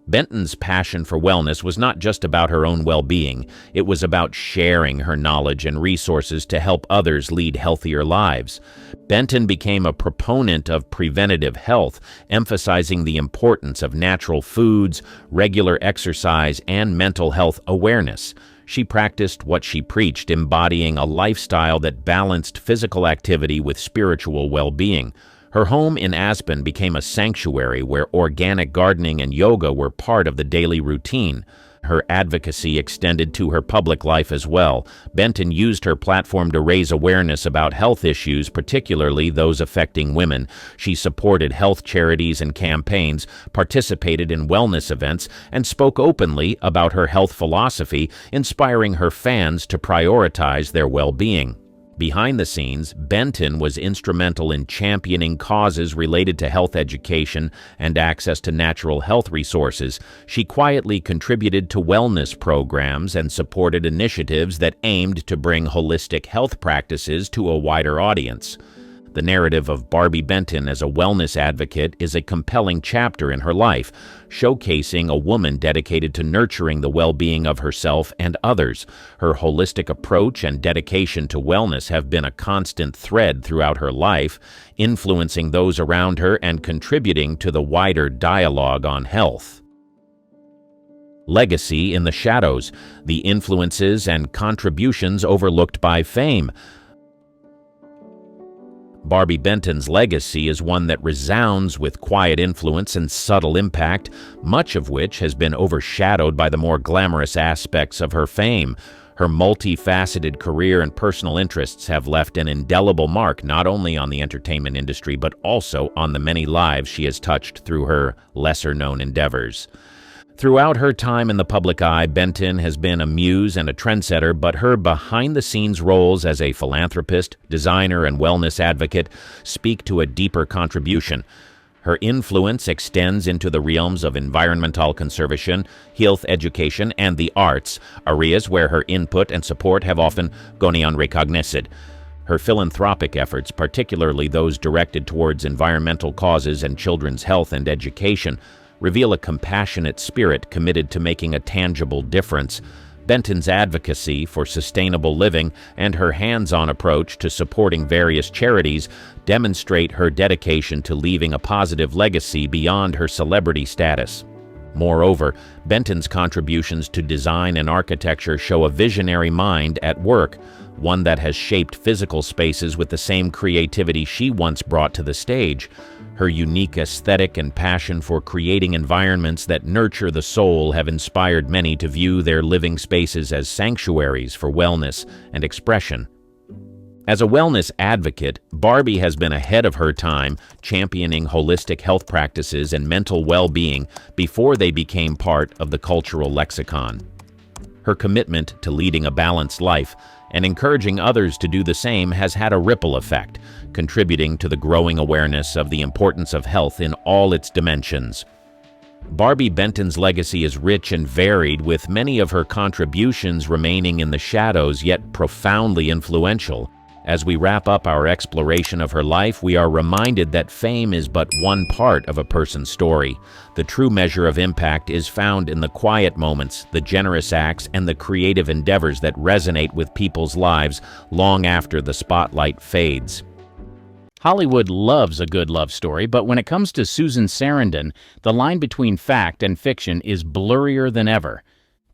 Benton's passion for wellness was not just about her own well-being, it was about sharing her knowledge and resources to help others lead healthier lives. Benton became a proponent of preventative health, emphasizing the importance of natural foods, regular exercise, and mental health awareness. She practiced what she preached, embodying a lifestyle that balanced physical activity with spiritual well-being. Her home in Aspen became a sanctuary where organic gardening and yoga were part of the daily routine. Her advocacy extended to her public life as well. Benton used her platform to raise awareness about health issues, particularly those affecting women. She supported health charities and campaigns, participated in wellness events, and spoke openly about her health philosophy, inspiring her fans to prioritize their well-being. Behind the scenes, Benton was instrumental in championing causes related to health education and access to natural health resources. She quietly contributed to wellness programs and supported initiatives that aimed to bring holistic health practices to a wider audience. The narrative of Barbie Benton as a wellness advocate is a compelling chapter in her life, showcasing a woman dedicated to nurturing the well-being of herself and others. Her holistic approach and dedication to wellness have been a constant thread throughout her life, influencing those around her and contributing to the wider dialogue on health. Legacy in the shadows: the influences and contributions overlooked by fame. Barbie Benton's legacy is one that resounds with quiet influence and subtle impact, much of which has been overshadowed by the more glamorous aspects of her fame. Her multifaceted career and personal interests have left an indelible mark not only on the entertainment industry but also on the many lives she has touched through her lesser-known endeavors. Throughout her time in the public eye, Benton has been a muse and a trendsetter, but her behind-the-scenes roles as a philanthropist, designer, and wellness advocate speak to a deeper contribution. Her influence extends into the realms of environmental conservation, health education, and the arts, areas where her input and support have often gone unrecognized. Her philanthropic efforts, particularly those directed towards environmental causes and children's health and education, reveal a compassionate spirit committed to making a tangible difference. Benton's advocacy for sustainable living and her hands-on approach to supporting various charities demonstrate her dedication to leaving a positive legacy beyond her celebrity status. Moreover, Benton's contributions to design and architecture show a visionary mind at work, one that has shaped physical spaces with the same creativity she once brought to the stage. Her unique aesthetic and passion for creating environments that nurture the soul have inspired many to view their living spaces as sanctuaries for wellness and expression. As a wellness advocate, Barbie has been ahead of her time, championing holistic health practices and mental well-being before they became part of the cultural lexicon. Her commitment to leading a balanced life and encouraging others to do the same has had a ripple effect, contributing to the growing awareness of the importance of health in all its dimensions. Barbie Benton's legacy is rich and varied, with many of her contributions remaining in the shadows yet profoundly influential. As we wrap up our exploration of her life, we are reminded that fame is but one part of a person's story. The true measure of impact is found in the quiet moments, the generous acts, and the creative endeavors that resonate with people's lives long after the spotlight fades. Hollywood loves a good love story, but when it comes to Susan Sarandon, the line between fact and fiction is blurrier than ever.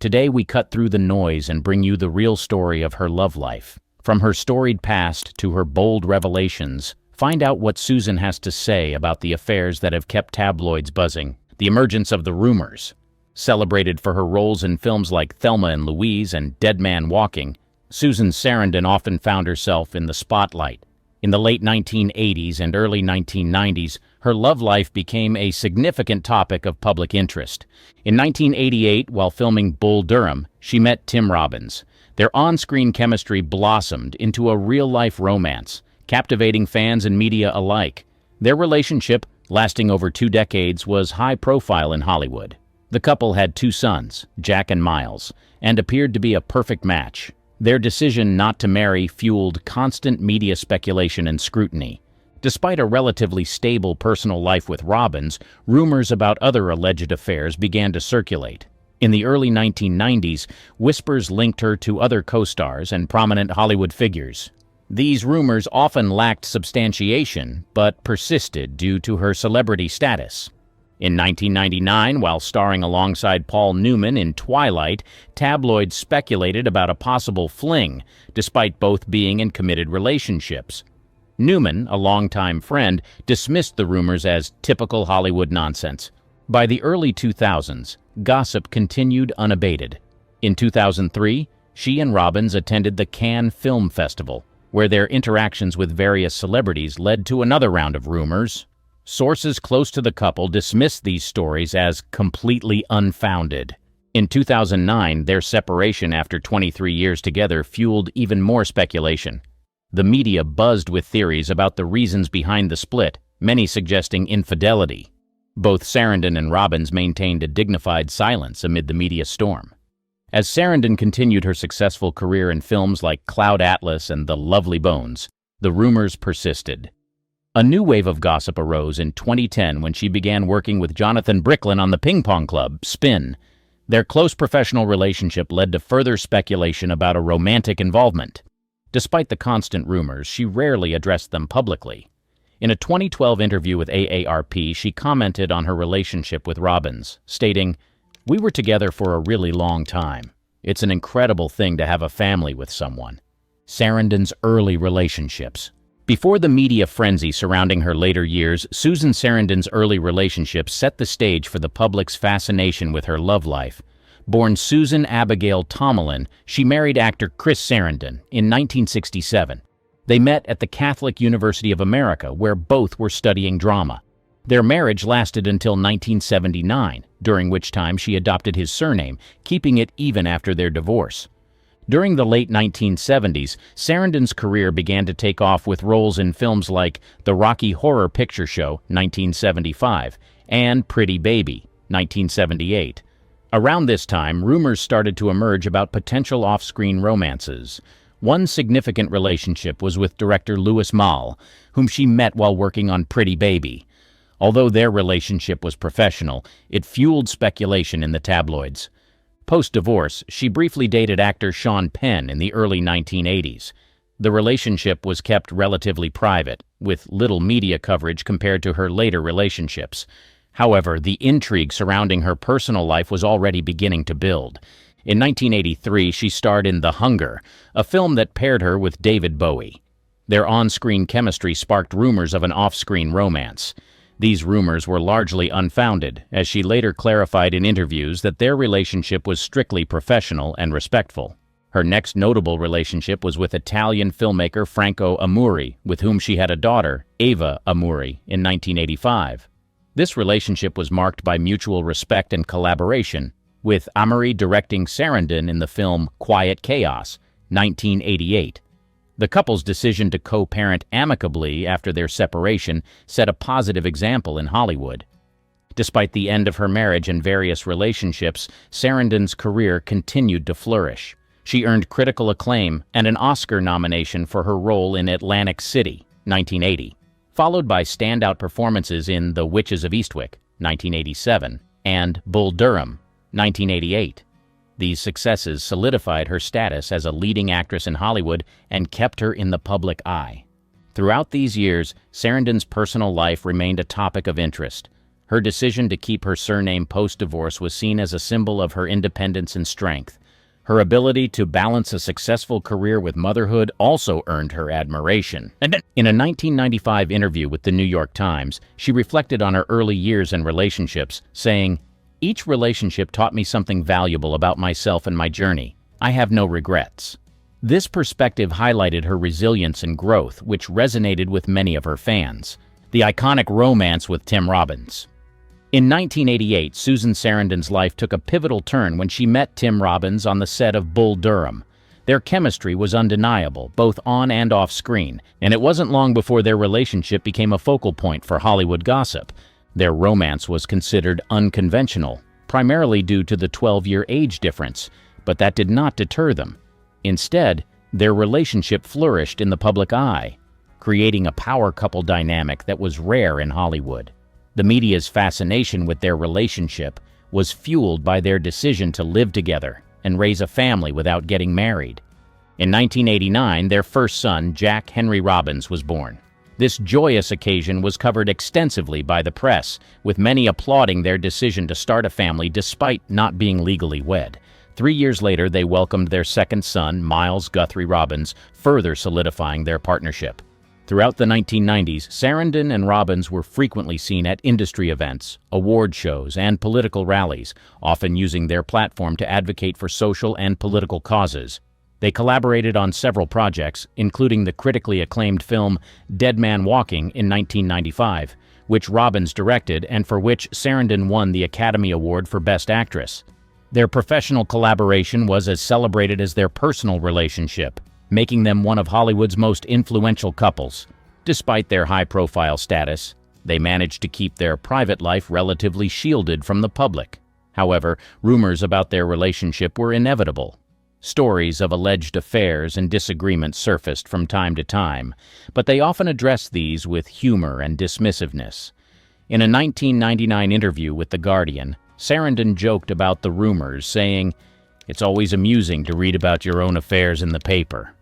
Today we cut through the noise and bring you the real story of her love life. From her storied past to her bold revelations, find out what Susan has to say about the affairs that have kept tabloids buzzing, the emergence of the rumors. Celebrated for her roles in films like Thelma and Louise and Dead Man Walking, Susan Sarandon often found herself in the spotlight. In the late 1980s and early 1990s, her love life became a significant topic of public interest. In 1988, while filming Bull Durham, she met Tim Robbins. Their on-screen chemistry blossomed into a real-life romance, captivating fans and media alike. Their relationship, lasting over 2 decades, was high profile in Hollywood. The couple had 2 sons, Jack and Miles, and appeared to be a perfect match. Their decision not to marry fueled constant media speculation and scrutiny. Despite a relatively stable personal life with Robbins, rumors about other alleged affairs began to circulate. In the early 1990s, whispers linked her to other co-stars and prominent Hollywood figures. These rumors often lacked substantiation, but persisted due to her celebrity status. In 1999, while starring alongside Paul Newman in Twilight, tabloids speculated about a possible fling, despite both being in committed relationships. Newman, a longtime friend, dismissed the rumors as typical Hollywood nonsense. By the early 2000s, gossip continued unabated. In 2003, she and Robbins attended the Cannes Film Festival, where their interactions with various celebrities led to another round of rumors. Sources close to the couple dismissed these stories as completely unfounded. In 2009, their separation after 23 years together fueled even more speculation. The media buzzed with theories about the reasons behind the split, many suggesting infidelity. Both Sarandon and Robbins maintained a dignified silence amid the media storm. As Sarandon continued her successful career in films like Cloud Atlas and The Lovely Bones, the rumors persisted. A new wave of gossip arose in 2010 when she began working with Jonathan Bricklin on the ping pong club, Spin. Their close professional relationship led to further speculation about a romantic involvement. Despite the constant rumors, she rarely addressed them publicly. In a 2012 interview with AARP, she commented on her relationship with Robbins, stating, "We were together for a really long time. It's an incredible thing to have a family with someone." Sarandon's early relationships. Before the media frenzy surrounding her later years, Susan Sarandon's early relationships set the stage for the public's fascination with her love life. Born Susan Abigail Tomlin, she married actor Chris Sarandon in 1967. They met at the Catholic University of America, where both were studying drama. Their marriage lasted until 1979, during which time she adopted his surname, keeping it even after their divorce. During the late 1970s, Sarandon's career began to take off with roles in films like The Rocky Horror Picture Show, 1975, and Pretty Baby, 1978. Around this time, rumors started to emerge about potential off-screen romances. One significant relationship was with director Louis Malle, whom she met while working on Pretty Baby. Although their relationship was professional, it fueled speculation in the tabloids. Post-divorce, she briefly dated actor Sean Penn in the early 1980s. The relationship was kept relatively private, with little media coverage compared to her later relationships. However, the intrigue surrounding her personal life was already beginning to build. In 1983, she starred in The Hunger, a film that paired her with David Bowie. Their on-screen chemistry sparked rumors of an off-screen romance. These rumors were largely unfounded, as she later clarified in interviews that their relationship was strictly professional and respectful. Her next notable relationship was with Italian filmmaker Franco Amuri, with whom she had a daughter, Ava Amuri, in 1985. This relationship was marked by mutual respect and collaboration, with Amuri directing Sarandon in the film Quiet Chaos, 1988. The couple's decision to co-parent amicably after their separation set a positive example in Hollywood. Despite the end of her marriage and various relationships, Sarandon's career continued to flourish. She earned critical acclaim and an Oscar nomination for her role in Atlantic City, 1980, followed by standout performances in The Witches of Eastwick, 1987, and Bull Durham, 1988. These successes solidified her status as a leading actress in Hollywood and kept her in the public eye. Throughout these years, Sarandon's personal life remained a topic of interest. Her decision to keep her surname post-divorce was seen as a symbol of her independence and strength. Her ability to balance a successful career with motherhood also earned her admiration. In a 1995 interview with the New York Times, she reflected on her early years and relationships, saying, "Each relationship taught me something valuable about myself and my journey. I have no regrets." This perspective highlighted her resilience and growth, which resonated with many of her fans. the iconic romance with Tim Robbins. In 1988, Susan Sarandon's life took a pivotal turn when she met Tim Robbins on the set of Bull Durham. Their chemistry was undeniable, both on and off screen, and it wasn't long before their relationship became a focal point for Hollywood gossip. Their romance was considered unconventional, primarily due to the 12-year age difference, but that did not deter them. Instead, their relationship flourished in the public eye, creating a power couple dynamic that was rare in Hollywood. The media's fascination with their relationship was fueled by their decision to live together and raise a family without getting married. In 1989, their first son, Jack Henry Robbins, was born. This joyous occasion was covered extensively by the press, with many applauding their decision to start a family despite not being legally wed. 3 years later, they welcomed their second son, Miles Guthrie Robbins, further solidifying their partnership. Throughout the 1990s, Sarandon and Robbins were frequently seen at industry events, award shows, and political rallies, often using their platform to advocate for social and political causes. They collaborated on several projects, including the critically acclaimed film Dead Man Walking in 1995, which Robbins directed and for which Sarandon won the Academy Award for Best Actress. Their professional collaboration was as celebrated as their personal relationship, making them one of Hollywood's most influential couples. Despite their high-profile status, they managed to keep their private life relatively shielded from the public. However, rumors about their relationship were inevitable. Stories of alleged affairs and disagreements surfaced from time to time, but they often addressed these with humor and dismissiveness. In a 1999 interview with The Guardian, Sarandon joked about the rumors, saying, "It's always amusing to read about your own affairs in the paper."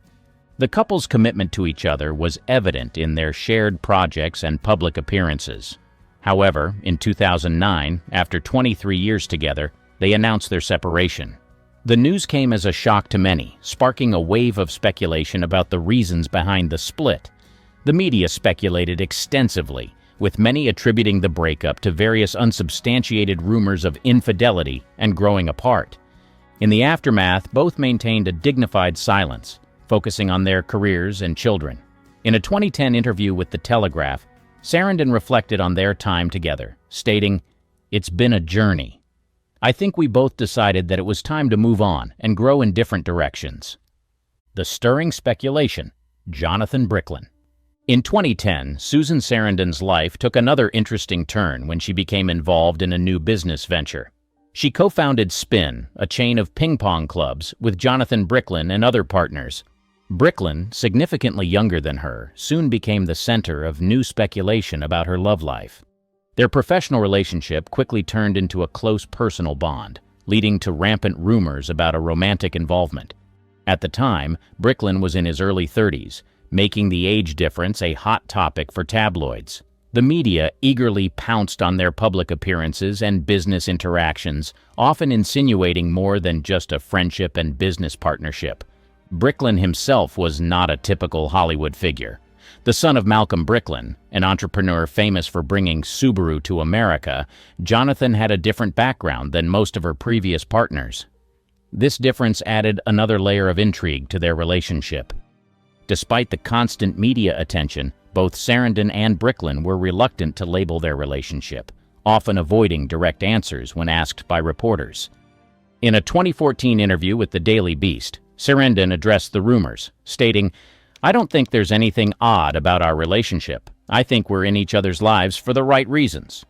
The couple's commitment to each other was evident in their shared projects and public appearances. However, in 2009, after 23 years together, they announced their separation. The news came as a shock to many, sparking a wave of speculation about the reasons behind the split. The media speculated extensively, with many attributing the breakup to various unsubstantiated rumors of infidelity and growing apart. In the aftermath, both maintained a dignified silence, focusing on their careers and children. In a 2010 interview with The Telegraph, Sarandon reflected on their time together, stating, "It's been a journey. I think we both decided that it was time to move on and grow in different directions." The stirring speculation, Jonathan Bricklin. In 2010, Susan Sarandon's life took another interesting turn when she became involved in a new business venture. She co-founded Spin, a chain of ping-pong clubs, with Jonathan Bricklin and other partners. Bricklin, significantly younger than her, soon became the center of new speculation about her love life. Their professional relationship quickly turned into a close personal bond, leading to rampant rumors about a romantic involvement. At the time, Bricklin was in his early 30s, making the age difference a hot topic for tabloids. The media eagerly pounced on their public appearances and business interactions, often insinuating more than just a friendship and business partnership. Bricklin himself was not a typical Hollywood figure. The son of Malcolm Bricklin, an entrepreneur famous for bringing Subaru to America, Jonathan had a different background than most of her previous partners. This difference added another layer of intrigue to their relationship. Despite the constant media attention, both Sarandon and Bricklin were reluctant to label their relationship, often avoiding direct answers when asked by reporters. In a 2014 interview with the Daily Beast, Sarandon addressed the rumors, stating, "I don't think there's anything odd about our relationship. I think we're in each other's lives for the right reasons."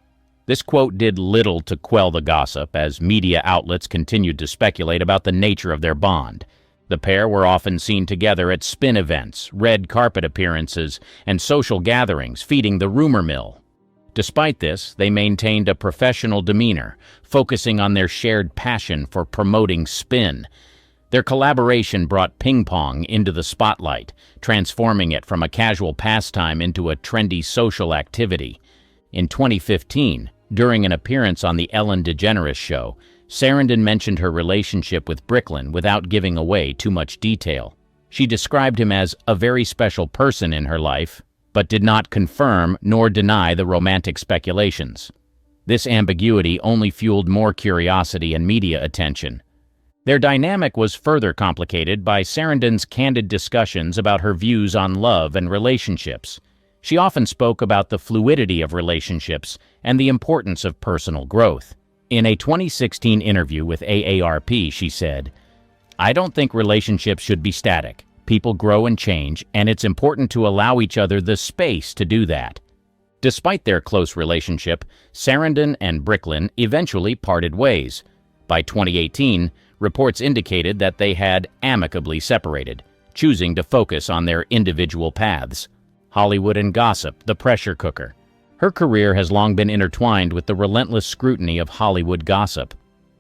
This quote did little to quell the gossip, as media outlets continued to speculate about the nature of their bond. The pair were often seen together at spin events, red carpet appearances, and social gatherings, feeding the rumor mill. Despite this, they maintained a professional demeanor, focusing on their shared passion for promoting spin. Their collaboration brought ping pong into the spotlight, transforming it from a casual pastime into a trendy social activity. In 2015, during an appearance on The Ellen DeGeneres Show, Sarandon mentioned her relationship with Bricklin without giving away too much detail. She described him as a very special person in her life, but did not confirm nor deny the romantic speculations. This ambiguity only fueled more curiosity and media attention. Their dynamic was further complicated by Sarandon's candid discussions about her views on love and relationships. She often spoke about the fluidity of relationships and the importance of personal growth. In a 2016 interview with AARP, she said, "I don't think relationships should be static. People grow and change, and it's important to allow each other the space to do that." Despite their close relationship, Sarandon and Bricklin eventually parted ways. By 2018, reports indicated that they had amicably separated, choosing to focus on their individual paths. Hollywood and gossip, the pressure cooker. Her career has long been intertwined with the relentless scrutiny of Hollywood gossip.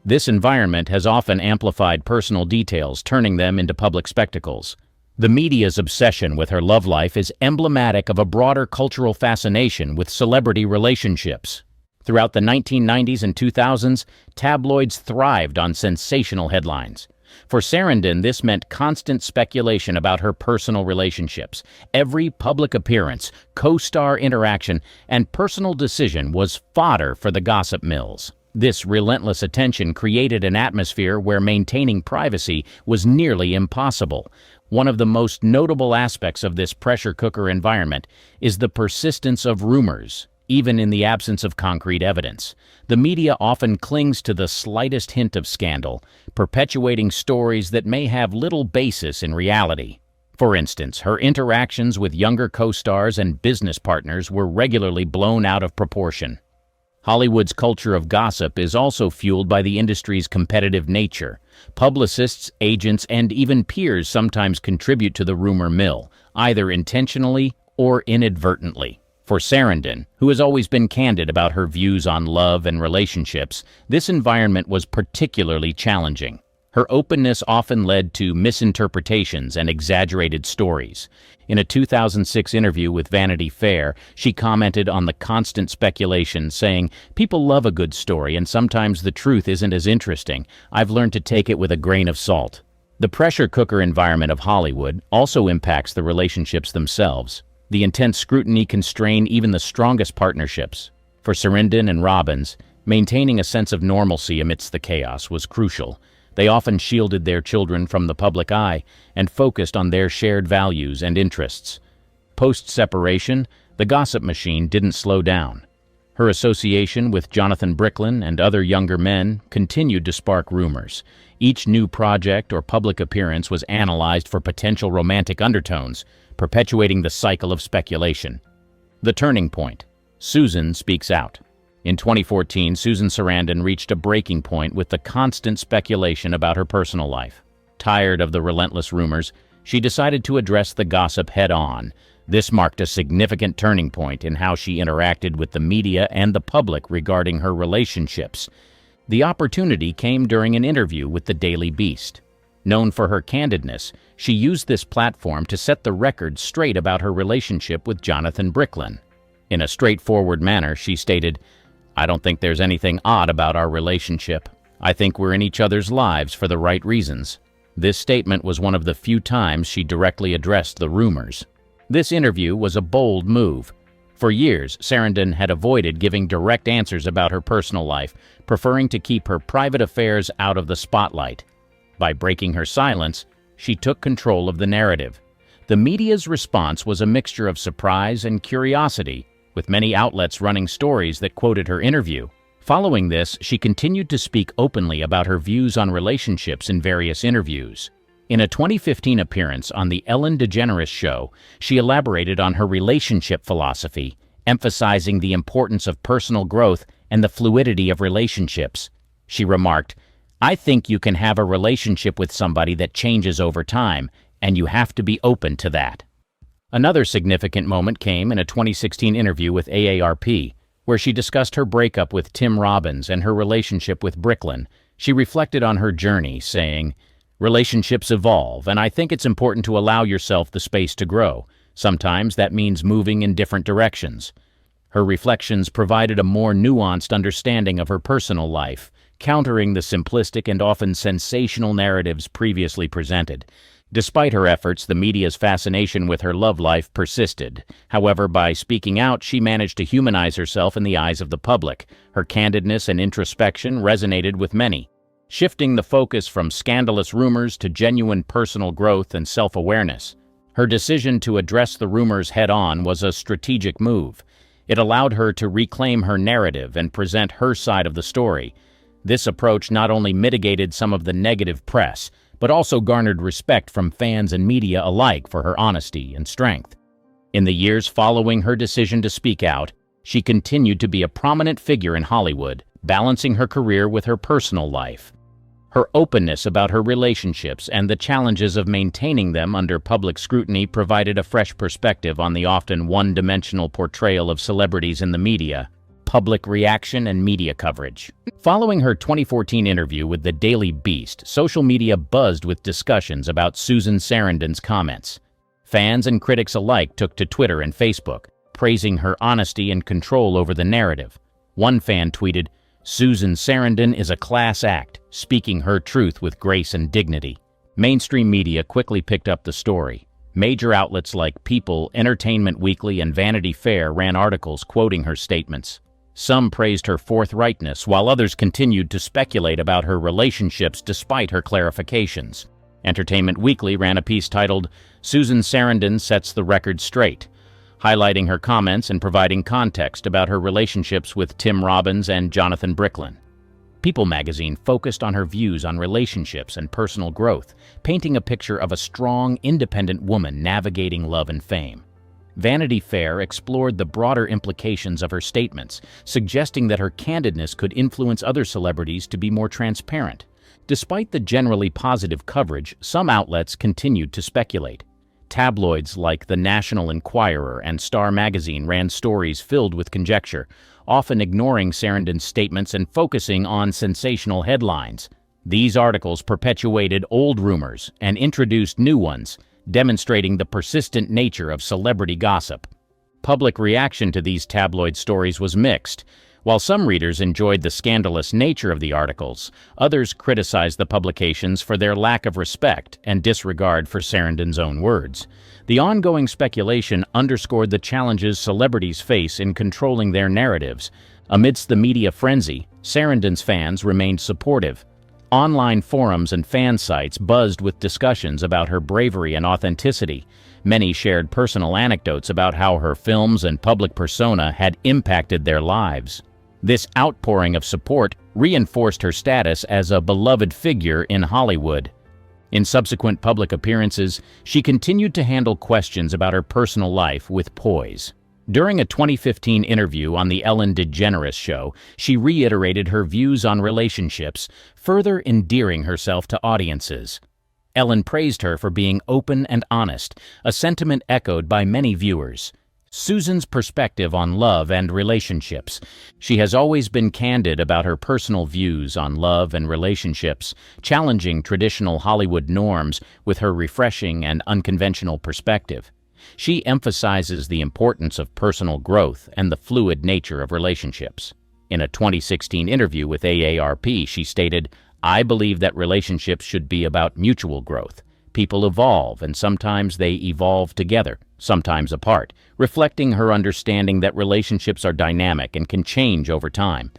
This environment has often amplified personal details, turning them into public spectacles. The media's obsession with her love life is emblematic of a broader cultural fascination with celebrity relationships. Throughout the 1990s and 2000s, tabloids thrived on sensational headlines. For Sarandon, this meant constant speculation about her personal relationships. Every public appearance, co-star interaction, and personal decision was fodder for the gossip mills. This relentless attention created an atmosphere where maintaining privacy was nearly impossible. One of the most notable aspects of this pressure cooker environment is the persistence of rumors, even in the absence of concrete evidence. The media often clings to the slightest hint of scandal, perpetuating stories that may have little basis in reality. For instance, her interactions with younger co-stars and business partners were regularly blown out of proportion. Hollywood's culture of gossip is also fueled by the industry's competitive nature. Publicists, agents, and even peers sometimes contribute to the rumor mill, either intentionally or inadvertently. For Sarandon, who has always been candid about her views on love and relationships, this environment was particularly challenging. Her openness often led to misinterpretations and exaggerated stories. In a 2006 interview with Vanity Fair, she commented on the constant speculation, saying, "People love a good story, and sometimes the truth isn't as interesting. I've learned to take it with a grain of salt." The pressure cooker environment of Hollywood also impacts the relationships themselves. The intense scrutiny constrain even the strongest partnerships. For Sarandon and Robbins, maintaining a sense of normalcy amidst the chaos was crucial. They often shielded their children from the public eye and focused on their shared values and interests. Post-separation, the gossip machine didn't slow down. Her association with Jonathan Bricklin and other younger men continued to spark rumors. Each new project or public appearance was analyzed for potential romantic undertones, perpetuating the cycle of speculation. The turning point. Susan speaks out. In 2014, Susan Sarandon reached a breaking point with the constant speculation about her personal life. Tired of the relentless rumors, she decided to address the gossip head-on. This marked a significant turning point in how she interacted with the media and the public regarding her relationships. The opportunity came during an interview with the Daily Beast. Known for her candidness, she used this platform to set the record straight about her relationship with Jonathan Bricklin. In a straightforward manner, she stated, "I don't think there's anything odd about our relationship. I think we're in each other's lives for the right reasons." This statement was one of the few times she directly addressed the rumors. This interview was a bold move. For years, Sarandon had avoided giving direct answers about her personal life, preferring to keep her private affairs out of the spotlight. By breaking her silence, she took control of the narrative. The media's response was a mixture of surprise and curiosity, with many outlets running stories that quoted her interview. Following this, she continued to speak openly about her views on relationships in various interviews. In a 2015 appearance on The Ellen DeGeneres Show, she elaborated on her relationship philosophy, emphasizing the importance of personal growth and the fluidity of relationships. She remarked, "I think you can have a relationship with somebody that changes over time, and you have to be open to that." Another significant moment came in a 2016 interview with AARP, where she discussed her breakup with Tim Robbins and her relationship with Bricklin. She reflected on her journey, saying, "Relationships evolve, and I think it's important to allow yourself the space to grow. Sometimes that means moving in different directions." Her reflections provided a more nuanced understanding of her personal life, countering the simplistic and often sensational narratives previously presented. Despite her efforts, the media's fascination with her love life persisted. However, by speaking out, she managed to humanize herself in the eyes of the public. Her candidness and introspection resonated with many, shifting the focus from scandalous rumors to genuine personal growth and self-awareness. Her decision to address the rumors head-on was a strategic move. It allowed her to reclaim her narrative and present her side of the story. This approach not only mitigated some of the negative press, but also garnered respect from fans and media alike for her honesty and strength. In the years following her decision to speak out, she continued to be a prominent figure in Hollywood, balancing her career with her personal life. Her openness about her relationships and the challenges of maintaining them under public scrutiny provided a fresh perspective on the often one-dimensional portrayal of celebrities in the media, public reaction, and media coverage. Following her 2014 interview with the Daily Beast, social media buzzed with discussions about Susan Sarandon's comments. Fans and critics alike took to Twitter and Facebook, praising her honesty and control over the narrative. One fan tweeted, "Susan Sarandon is a class act, speaking her truth with grace and dignity." Mainstream media quickly picked up the story. Major outlets like People, Entertainment Weekly, and Vanity Fair ran articles quoting her statements. Some praised her forthrightness, while others continued to speculate about her relationships despite her clarifications. Entertainment Weekly ran a piece titled, "Susan Sarandon Sets the Record Straight," highlighting her comments and providing context about her relationships with Tim Robbins and Jonathan Bricklin. People magazine focused on her views on relationships and personal growth, painting a picture of a strong, independent woman navigating love and fame. Vanity Fair explored the broader implications of her statements, suggesting that her candidness could influence other celebrities to be more transparent. Despite the generally positive coverage, some outlets continued to speculate. Tabloids like the National Enquirer and Star magazine ran stories filled with conjecture, often ignoring Sarandon's statements and focusing on sensational headlines. These articles perpetuated old rumors and introduced new ones, demonstrating the persistent nature of celebrity gossip. Public reaction to these tabloid stories was mixed. While some readers enjoyed the scandalous nature of the articles, others criticized the publications for their lack of respect and disregard for Sarandon's own words. The ongoing speculation underscored the challenges celebrities face in controlling their narratives. Amidst the media frenzy, Sarandon's fans remained supportive. Online forums and fan sites buzzed with discussions about her bravery and authenticity. Many shared personal anecdotes about how her films and public persona had impacted their lives. This outpouring of support reinforced her status as a beloved figure in Hollywood. In subsequent public appearances, she continued to handle questions about her personal life with poise. During a 2015 interview on The Ellen DeGeneres Show, she reiterated her views on relationships, further endearing herself to audiences. Ellen praised her for being open and honest, a sentiment echoed by many viewers. Susan's perspective on love and relationships. She has always been candid about her personal views on love and relationships, challenging traditional Hollywood norms with her refreshing and unconventional perspective. She emphasizes the importance of personal growth and the fluid nature of relationships. In a 2016 interview with AARP, she stated, "I believe that relationships should be about mutual growth. People evolve, and sometimes they evolve together, sometimes apart," reflecting her understanding that relationships are dynamic and can change over time.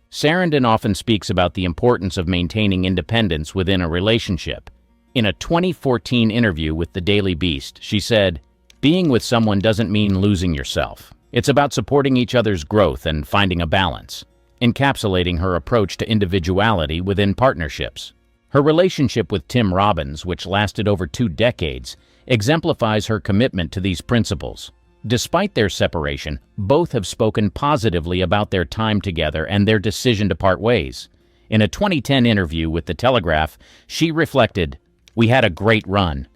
Sarandon often speaks about the importance of maintaining independence within a relationship. In a 2014 interview with the Daily Beast, she said, "Being with someone doesn't mean losing yourself. It's about supporting each other's growth and finding a balance," encapsulating her approach to individuality within partnerships. Her relationship with Tim Robbins, which lasted over 2 decades, exemplifies her commitment to these principles. Despite their separation, both have spoken positively about their time together and their decision to part ways. In a 2010 interview with The Telegraph, she reflected, "We had a great run.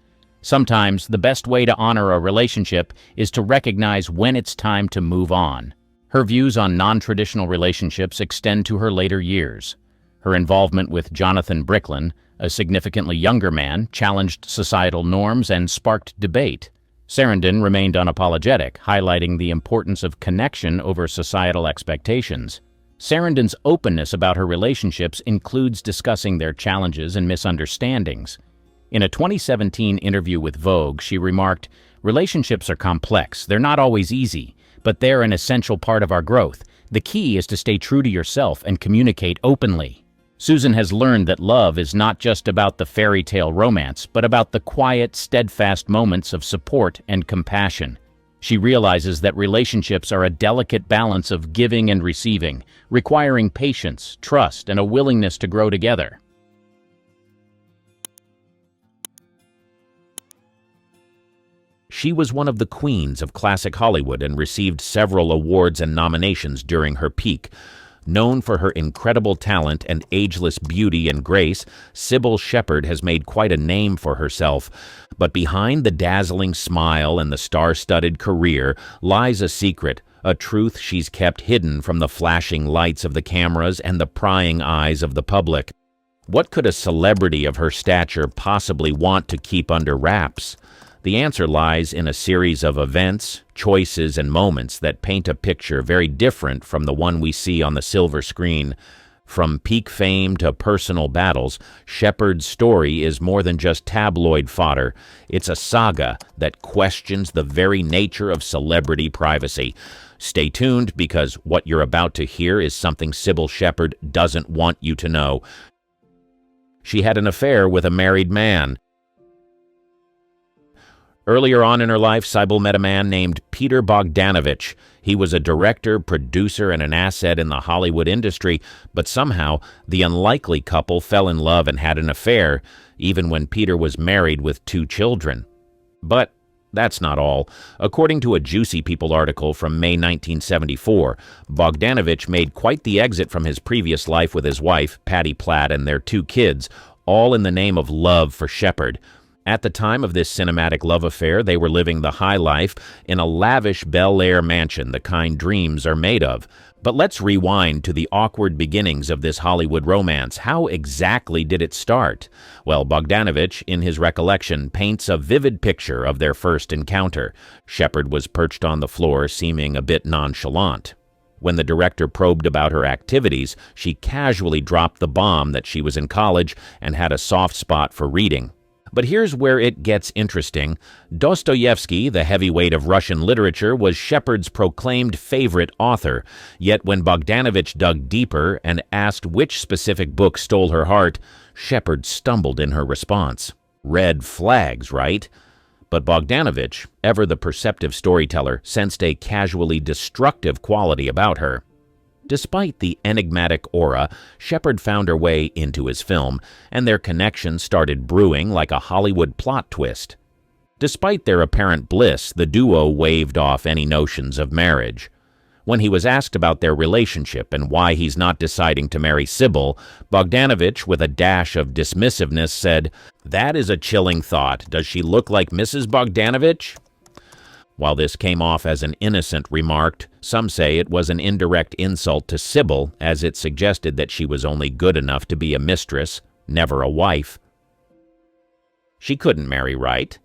Sometimes the best way to honor a relationship is to recognize when it's time to move on." Her views on non-traditional relationships extend to her later years. Her involvement with Jonathan Bricklin, a significantly younger man, challenged societal norms and sparked debate. Sarandon remained unapologetic, highlighting the importance of connection over societal expectations. Sarandon's openness about her relationships includes discussing their challenges and misunderstandings. In a 2017 interview with Vogue, she remarked, "Relationships are complex. They're not always easy, but they're an essential part of our growth. The key is to stay true to yourself and communicate openly." Susan has learned that love is not just about the fairy tale romance, but about the quiet, steadfast moments of support and compassion. She realizes that relationships are a delicate balance of giving and receiving, requiring patience, trust, and a willingness to grow together. She was one of the queens of classic Hollywood and received several awards and nominations during her peak. Known for her incredible talent and ageless beauty and grace, Cybill Shepherd has made quite a name for herself. But behind the dazzling smile and the star-studded career lies a secret, a truth she's kept hidden from the flashing lights of the cameras and the prying eyes of the public. What could a celebrity of her stature possibly want to keep under wraps? The answer lies in a series of events, choices, and moments that paint a picture very different from the one we see on the silver screen. From peak fame to personal battles, Shepherd's story is more than just tabloid fodder. It's a saga that questions the very nature of celebrity privacy. Stay tuned, because what you're about to hear is something Cybill Shepherd doesn't want you to know. She had an affair with a married man. Earlier on in her life, Cybill met a man named Peter Bogdanovich. He was a director, producer, and an asset in the Hollywood industry, but somehow the unlikely couple fell in love and had an affair, even when Peter was married with 2 children. But that's not all. According to a Juicy People article from May 1974, Bogdanovich made quite the exit from his previous life with his wife, Patty Platt, and their 2 kids, all in the name of love for Shepherd. At the time of this cinematic love affair, they were living the high life in a lavish Bel Air mansion, the kind dreams are made of. But let's rewind to the awkward beginnings of this Hollywood romance. How exactly did it start? Well, Bogdanovich, in his recollection, paints a vivid picture of their first encounter. Shepherd was perched on the floor, seeming a bit nonchalant. When the director probed about her activities, she casually dropped the bomb that she was in college and had a soft spot for reading. But here's where it gets interesting. Dostoevsky, the heavyweight of Russian literature, was Shepherd's proclaimed favorite author. Yet when Bogdanovich dug deeper and asked which specific book stole her heart, Shepherd stumbled in her response. Red flags, right? But Bogdanovich, ever the perceptive storyteller, sensed a casually destructive quality about her. Despite the enigmatic aura, Shepherd found her way into his film, and their connection started brewing like a Hollywood plot twist. Despite their apparent bliss, the duo waved off any notions of marriage. When he was asked about their relationship and why he's not deciding to marry Cybill, Bogdanovich, with a dash of dismissiveness, said, "That is a chilling thought. Does she look like Mrs. Bogdanovich?" While this came off as an innocent remark, some say it was an indirect insult to Cybill, as it suggested that she was only good enough to be a mistress, never a wife. She couldn't marry right.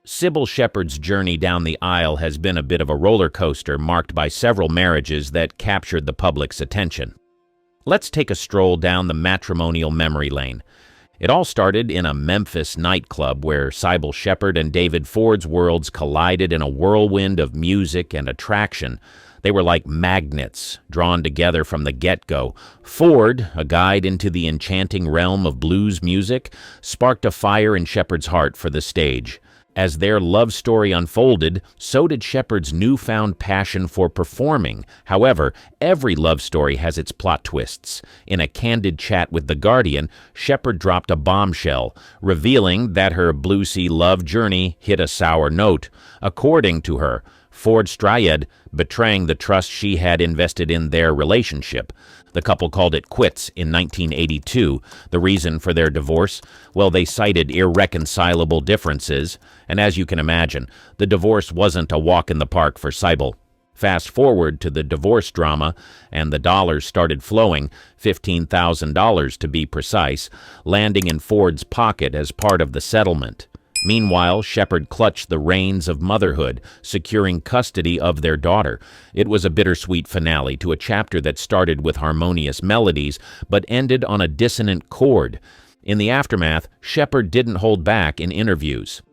Cybill Shepherd's journey down the aisle has been a bit of a roller coaster, marked by several marriages that captured the public's attention. Let's take a stroll down the matrimonial memory lane. It all started in a Memphis nightclub where Cybill Shepherd and David Ford's worlds collided in a whirlwind of music and attraction. They were like magnets, drawn together from the get-go. Ford, a guide into the enchanting realm of blues music, sparked a fire in Shepherd's heart for the stage. As their love story unfolded, so did Shepherd's newfound passion for performing. However, every love story has its plot twists. In a candid chat with The Guardian, Shepherd dropped a bombshell, revealing that her bluesy love journey hit a sour note. According to her, Ford Strayed, betraying the trust she had invested in their relationship. The couple called it quits in 1982. The reason for their divorce? Well, they cited irreconcilable differences, and as you can imagine, the divorce wasn't a walk in the park for Cybill. Fast forward to the divorce drama, and the dollars started flowing, $15,000 to be precise, landing in Ford's pocket as part of the settlement. Meanwhile, Shepherd clutched the reins of motherhood, securing custody of their daughter. It was a bittersweet finale to a chapter that started with harmonious melodies, but ended on a dissonant chord. In the aftermath, Shepherd didn't hold back in interviews.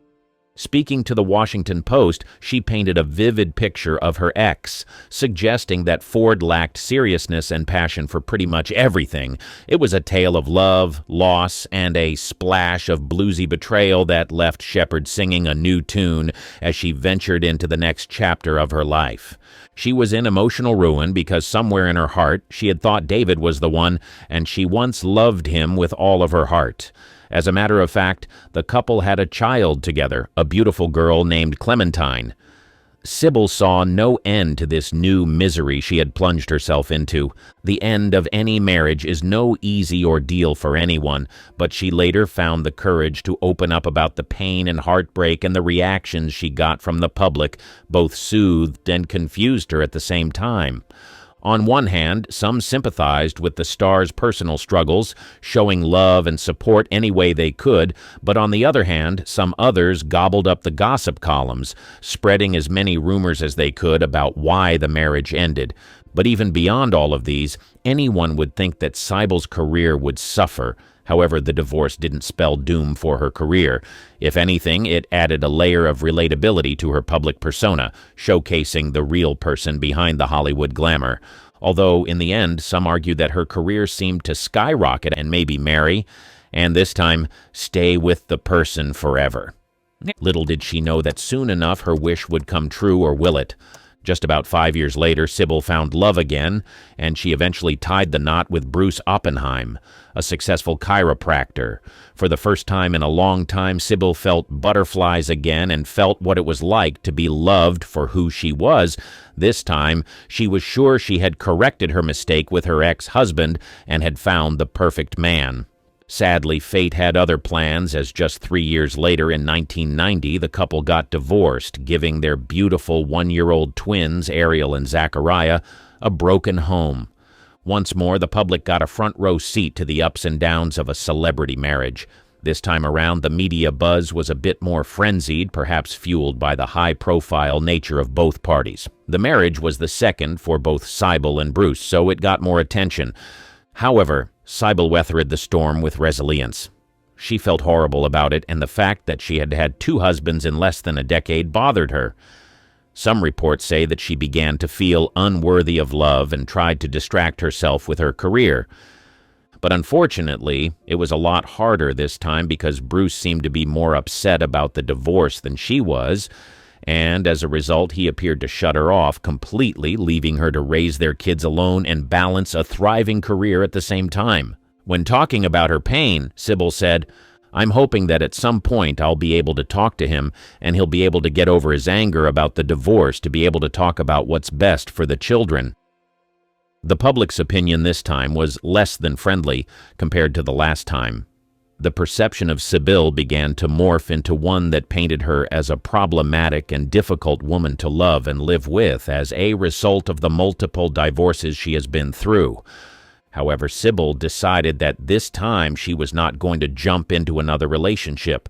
Speaking to the Washington Post, she painted a vivid picture of her ex, suggesting that Ford lacked seriousness and passion for pretty much everything. It was a tale of love, loss, and a splash of bluesy betrayal that left Shepard singing a new tune as she ventured into the next chapter of her life. She was in emotional ruin because somewhere in her heart she had thought David was the one, and she once loved him with all of her heart. As a matter of fact, the couple had a child together, a beautiful girl named Clementine. Sybil saw no end to this new misery she had plunged herself into. The end of any marriage is no easy ordeal for anyone, but she later found the courage to open up about the pain and heartbreak, and the reactions she got from the public both soothed and confused her at the same time. On one hand, some sympathized with the star's personal struggles, showing love and support any way they could, but on the other hand, some others gobbled up the gossip columns, spreading as many rumors as they could about why the marriage ended. But even beyond all of these, anyone would think that Sybil's career would suffer. However, the divorce didn't spell doom for her career. If anything, it added a layer of relatability to her public persona, showcasing the real person behind the Hollywood glamour. Although, in the end, some argued that her career seemed to skyrocket and maybe marry, and this time, stay with the person forever. Little did she know that soon enough her wish would come true, or will it? Just about 5 years later, Sybil found love again, and she eventually tied the knot with Bruce Oppenheim, a successful chiropractor. For the first time in a long time, Sybil felt butterflies again and felt what it was like to be loved for who she was. This time, she was sure she had corrected her mistake with her ex-husband and had found the perfect man. Sadly, fate had other plans, as just 3 years later, in 1990, the couple got divorced, giving their beautiful one-year-old twins, Ariel and Zachariah, a broken home. Once more, the public got a front-row seat to the ups and downs of a celebrity marriage. This time around, the media buzz was a bit more frenzied, perhaps fueled by the high-profile nature of both parties. The marriage was the second for both Sybil and Bruce, so it got more attention. However, Sybil weathered the storm with resilience. She felt horrible about it, and the fact that she had had 2 husbands in less than a decade bothered her. Some reports say that she began to feel unworthy of love and tried to distract herself with her career. But unfortunately, it was a lot harder this time because Bruce seemed to be more upset about the divorce than she was, and as a result, he appeared to shut her off completely, leaving her to raise their kids alone and balance a thriving career at the same time. When talking about her pain, Sybil said, "I'm hoping that at some point I'll be able to talk to him and he'll be able to get over his anger about the divorce, to be able to talk about what's best for the children." The public's opinion this time was less than friendly compared to the last time. The perception of Sybil began to morph into one that painted her as a problematic and difficult woman to love and live with as a result of the multiple divorces she has been through. However, Sybil decided that this time she was not going to jump into another relationship.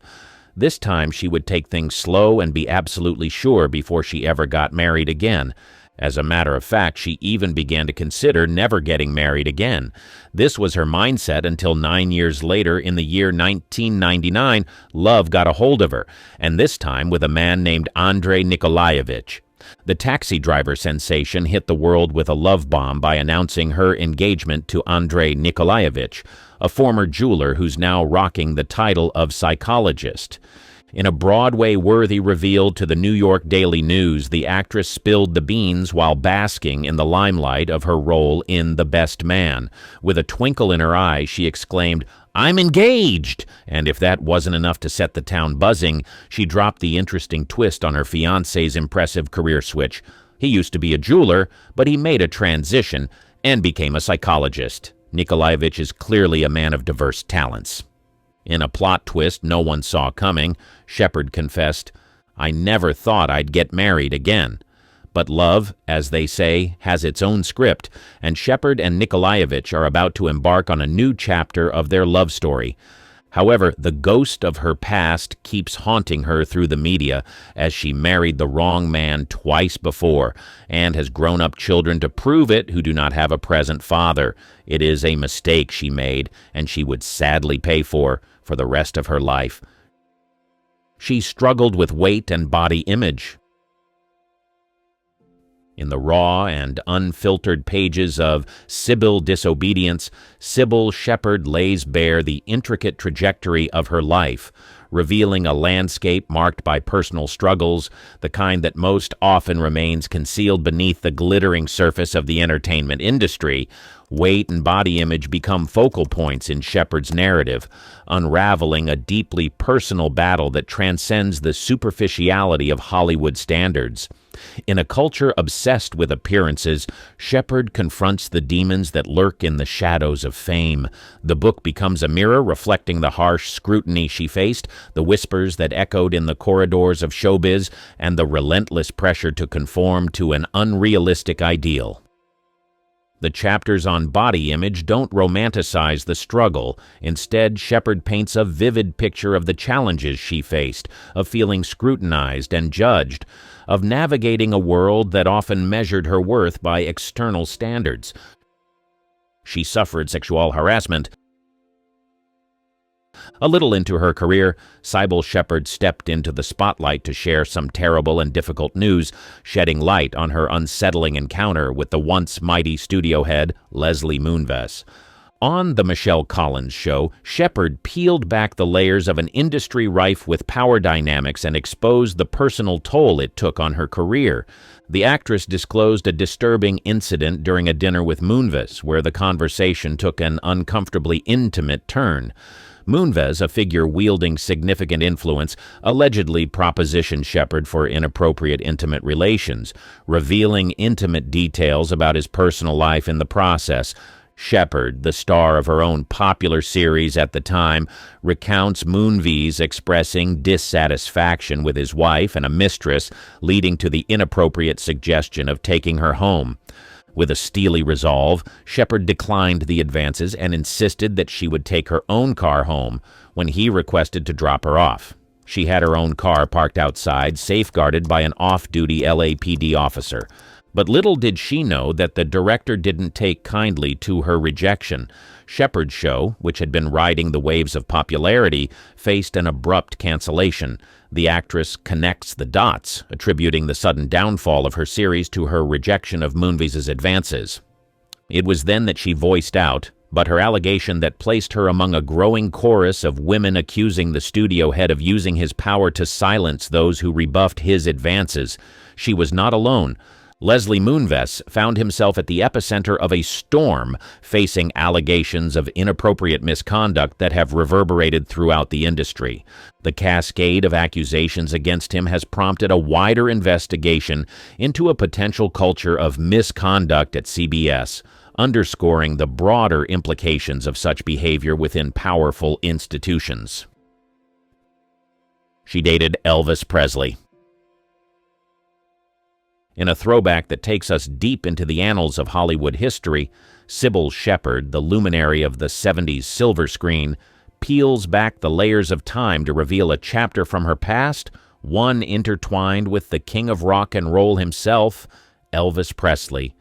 This time she would take things slow and be absolutely sure before she ever got married again. As a matter of fact, she even began to consider never getting married again. This was her mindset until 9 years later, in the year 1999, love got a hold of her, and this time with a man named Andrei Nikolaevich. The taxi driver sensation hit the world with a love bomb by announcing her engagement to Andrei Nikolaevich, a former jeweler who's now rocking the title of psychologist. In a Broadway-worthy reveal to the New York Daily News, the actress spilled the beans while basking in the limelight of her role in The Best Man. With a twinkle in her eye, she exclaimed, "I'm engaged!" And if that wasn't enough to set the town buzzing, she dropped the interesting twist on her fiancé's impressive career switch. He used to be a jeweler, but he made a transition and became a psychologist. Nikolaevich is clearly a man of diverse talents. In a plot twist no one saw coming, Shepard confessed, "I never thought I'd get married again." But love, as they say, has its own script, and Shepard and Nikolaevich are about to embark on a new chapter of their love story. However, the ghost of her past keeps haunting her through the media, as she married the wrong man twice before, and has grown-up children to prove it who do not have a present father. It is a mistake she made, and she would sadly pay for the rest of her life. She struggled with weight and body image. In the raw and unfiltered pages of Sybil Disobedience, Sybil Shepherd lays bare the intricate trajectory of her life, revealing a landscape marked by personal struggles, the kind that most often remains concealed beneath the glittering surface of the entertainment industry. Weight and body image become focal points in Shepherd's narrative, unraveling a deeply personal battle that transcends the superficiality of Hollywood standards. In a culture obsessed with appearances, Shepherd confronts the demons that lurk in the shadows of fame. The book becomes a mirror reflecting the harsh scrutiny she faced, the whispers that echoed in the corridors of showbiz, and the relentless pressure to conform to an unrealistic ideal. The chapters on body image don't romanticize the struggle. Instead, Shepherd paints a vivid picture of the challenges she faced, of feeling scrutinized and judged, of navigating a world that often measured her worth by external standards. She suffered sexual harassment. A little into her career, Sybil Shepherd stepped into the spotlight to share some terrible and difficult news, shedding light on her unsettling encounter with the once mighty studio head, Leslie Moonves. On The Michelle Collins Show, Shepherd peeled back the layers of an industry rife with power dynamics and exposed the personal toll it took on her career. The actress disclosed a disturbing incident during a dinner with Moonves, where the conversation took an uncomfortably intimate turn. Moonves, a figure wielding significant influence, allegedly propositioned Shepherd for inappropriate intimate relations, revealing intimate details about his personal life in the process. Shepherd, the star of her own popular series at the time, recounts Moonves expressing dissatisfaction with his wife and a mistress, leading to the inappropriate suggestion of taking her home. With a steely resolve, Shepherd declined the advances and insisted that she would take her own car home when he requested to drop her off. She had her own car parked outside, safeguarded by an off-duty LAPD officer. But little did she know that the director didn't take kindly to her rejection. Shepherd's show, which had been riding the waves of popularity, faced an abrupt cancellation. The actress connects the dots, attributing the sudden downfall of her series to her rejection of Moonves' advances. It was then that she voiced out, but her allegation that placed her among a growing chorus of women accusing the studio head of using his power to silence those who rebuffed his advances. She was not alone. Leslie Moonves found himself at the epicenter of a storm, facing allegations of inappropriate misconduct that have reverberated throughout the industry. The cascade of accusations against him has prompted a wider investigation into a potential culture of misconduct at CBS, underscoring the broader implications of such behavior within powerful institutions. She dated Elvis Presley. In a throwback that takes us deep into the annals of Hollywood history, Sybil Shepherd, the luminary of the 70s silver screen, peels back the layers of time to reveal a chapter from her past, one intertwined with the king of rock and roll himself, Elvis Presley.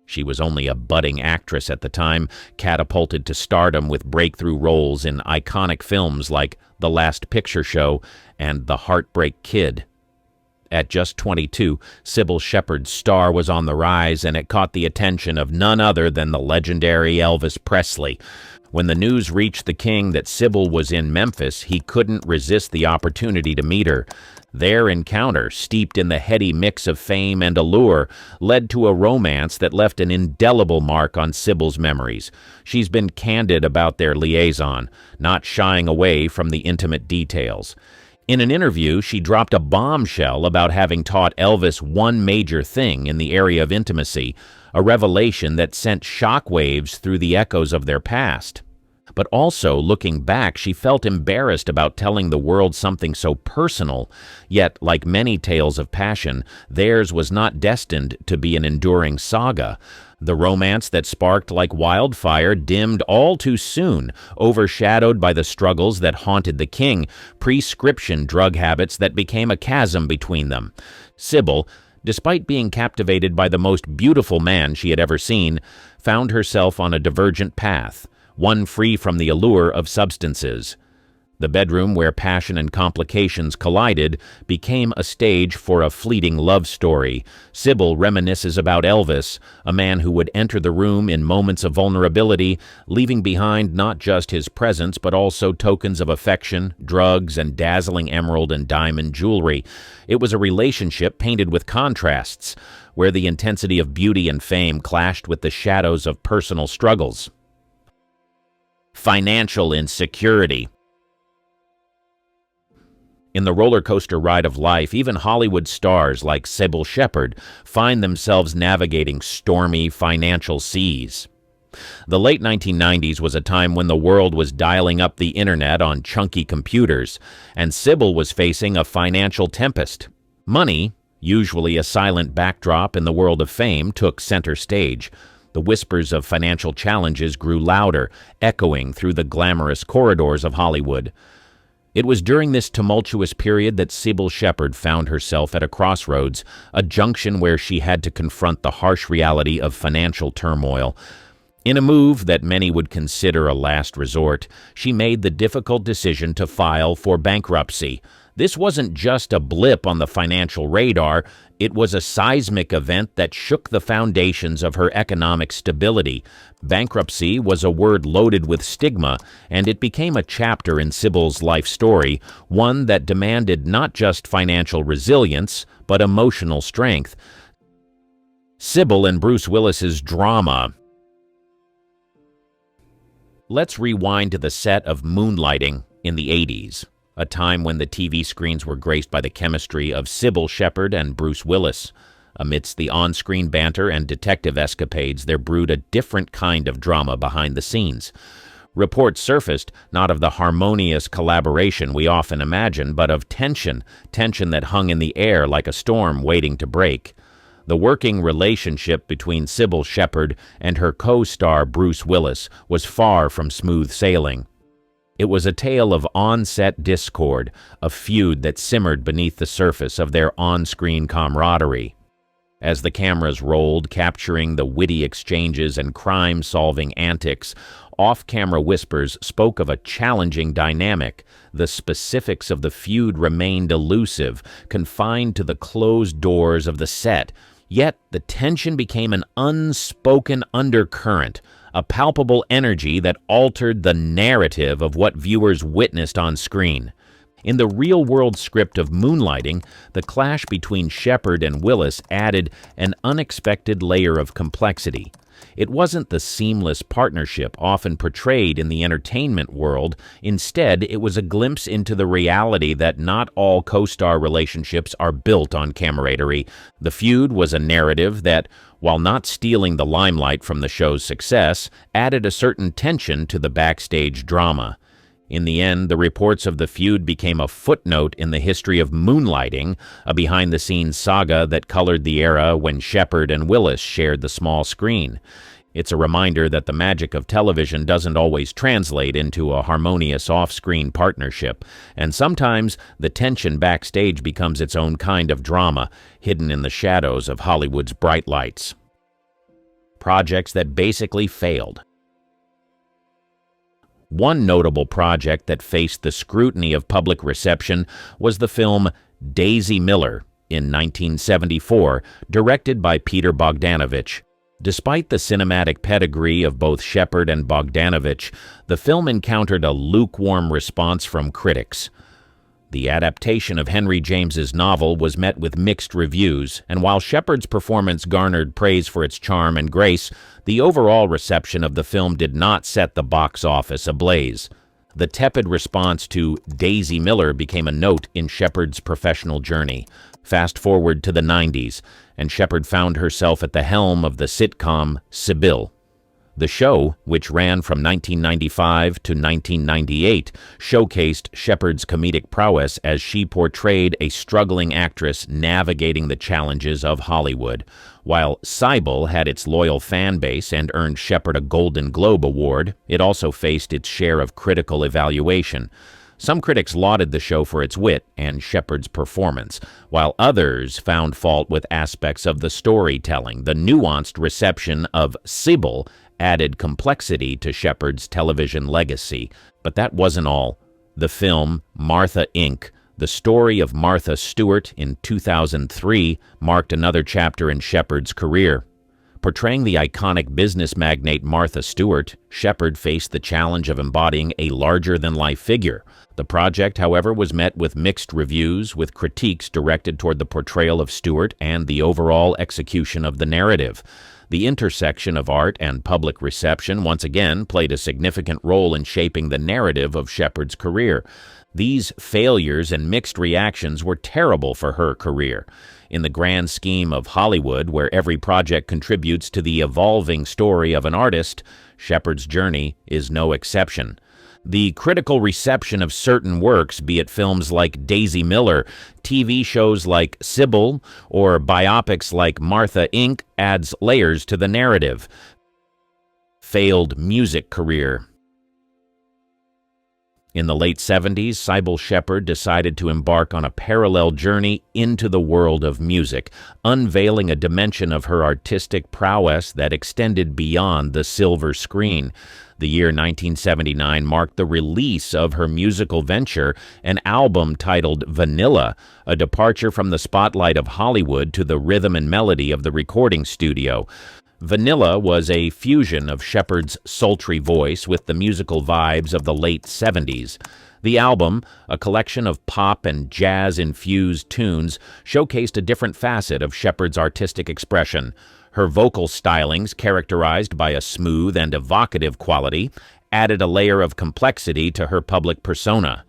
She was only a budding actress at the time, catapulted to stardom with breakthrough roles in iconic films like The Last Picture Show and The Heartbreak Kid. At just 22, Sybil Shepherd's star was on the rise, and it caught the attention of none other than the legendary Elvis Presley. When the news reached the king that Sybil was in Memphis, he couldn't resist the opportunity to meet her. Their encounter, steeped in the heady mix of fame and allure, led to a romance that left an indelible mark on Sybil's memories. She's been candid about their liaison, not shying away from the intimate details. In an interview, she dropped a bombshell about having taught Elvis one major thing in the area of intimacy, a revelation that sent shockwaves through the echoes of their past. But also, looking back, she felt embarrassed about telling the world something so personal. Yet, like many tales of passion, theirs was not destined to be an enduring saga. The romance that sparked like wildfire dimmed all too soon, overshadowed by the struggles that haunted the king, prescription drug habits that became a chasm between them. Sybil, despite being captivated by the most beautiful man she had ever seen, found herself on a divergent path, one free from the allure of substances. The bedroom where passion and complications collided became a stage for a fleeting love story. Sybil reminisces about Elvis, a man who would enter the room in moments of vulnerability, leaving behind not just his presence but also tokens of affection, drugs, and dazzling emerald and diamond jewelry. It was a relationship painted with contrasts, where the intensity of beauty and fame clashed with the shadows of personal struggles. Financial insecurity. In the roller coaster ride of life, even Hollywood stars like Sybil Shepherd find themselves navigating stormy financial seas. The late 1990s was a time when the world was dialing up the internet on chunky computers, and Sybil was facing a financial tempest. Money, usually a silent backdrop in the world of fame, took center stage. The whispers of financial challenges grew louder, echoing through the glamorous corridors of Hollywood. It was during this tumultuous period that Sybil Shepherd found herself at a crossroads, a junction where she had to confront the harsh reality of financial turmoil. In a move that many would consider a last resort, she made the difficult decision to file for bankruptcy. This wasn't just a blip on the financial radar, it was a seismic event that shook the foundations of her economic stability. Bankruptcy was a word loaded with stigma, and it became a chapter in Sybil's life story, one that demanded not just financial resilience, but emotional strength. Sybil and Bruce Willis's drama. Let's rewind to the set of Moonlighting in the 80s. A time when the TV screens were graced by the chemistry of Sybil Shepherd and Bruce Willis. Amidst the on-screen banter and detective escapades, there brewed a different kind of drama behind the scenes. Reports surfaced not of the harmonious collaboration we often imagine, but of tension that hung in the air like a storm waiting to break. The working relationship between Sybil Shepherd and her co-star Bruce Willis was far from smooth sailing. It was a tale of on-set discord, a feud that simmered beneath the surface of their on-screen camaraderie. As the cameras rolled, capturing the witty exchanges and crime-solving antics, off-camera whispers spoke of a challenging dynamic. The specifics of the feud remained elusive, confined to the closed doors of the set. Yet the tension became an unspoken undercurrent, a palpable energy that altered the narrative of what viewers witnessed on screen. In the real-world script of Moonlighting, the clash between Shepherd and Willis added an unexpected layer of complexity. It wasn't the seamless partnership often portrayed in the entertainment world. Instead, it was a glimpse into the reality that not all co-star relationships are built on camaraderie. The feud was a narrative that, while not stealing the limelight from the show's success, added a certain tension to the backstage drama. In the end, the reports of the feud became a footnote in the history of Moonlighting, a behind-the-scenes saga that colored the era when Shepherd and Willis shared the small screen. It's a reminder that the magic of television doesn't always translate into a harmonious off-screen partnership, and sometimes the tension backstage becomes its own kind of drama, hidden in the shadows of Hollywood's bright lights. Projects that basically failed. One notable project that faced the scrutiny of public reception was the film Daisy Miller in 1974, directed by Peter Bogdanovich. Despite the cinematic pedigree of both Shepherd and Bogdanovich, the film encountered a lukewarm response from critics. The adaptation of Henry James's novel was met with mixed reviews, and while Shepherd's performance garnered praise for its charm and grace, the overall reception of the film did not set the box office ablaze. The tepid response to Daisy Miller became a note in Shepherd's professional journey. Fast forward to the 90s, and Shepherd found herself at the helm of the sitcom Sybil. The show, which ran from 1995 to 1998, showcased Shepherd's comedic prowess as she portrayed a struggling actress navigating the challenges of Hollywood. While Sybil had its loyal fan base and earned Shepherd a Golden Globe Award, it also faced its share of critical evaluation. Some critics lauded the show for its wit and Shepherd's performance, while others found fault with aspects of the storytelling. The nuanced reception of Sybil added complexity to Shepherd's television legacy. But that wasn't all. The film Martha Inc., The Story of Martha Stewart in 2003 marked another chapter in Shepard's career. Portraying the iconic business magnate Martha Stewart, Shepard faced the challenge of embodying a larger-than-life figure. The project, however, was met with mixed reviews, with critiques directed toward the portrayal of Stewart and the overall execution of the narrative. The intersection of art and public reception once again played a significant role in shaping the narrative of Shepard's career. These failures and mixed reactions were terrible for her career. In the grand scheme of Hollywood, where every project contributes to the evolving story of an artist, Shepard's journey is no exception. The critical reception of certain works, be it films like Daisy Miller, TV shows like Sybil, or biopics like Martha Inc., adds layers to the narrative. Failed music career. In the late 70s, Sybil Shepherd decided to embark on a parallel journey into the world of music, unveiling a dimension of her artistic prowess that extended beyond the silver screen. The year 1979 marked the release of her musical venture, an album titled Vanilla, a departure from the spotlight of Hollywood to the rhythm and melody of the recording studio. Vanilla was a fusion of Shepard's sultry voice with the musical vibes of the late 70s. The album, a collection of pop and jazz-infused tunes, showcased a different facet of Shepard's artistic expression. Her vocal stylings, characterized by a smooth and evocative quality, added a layer of complexity to her public persona.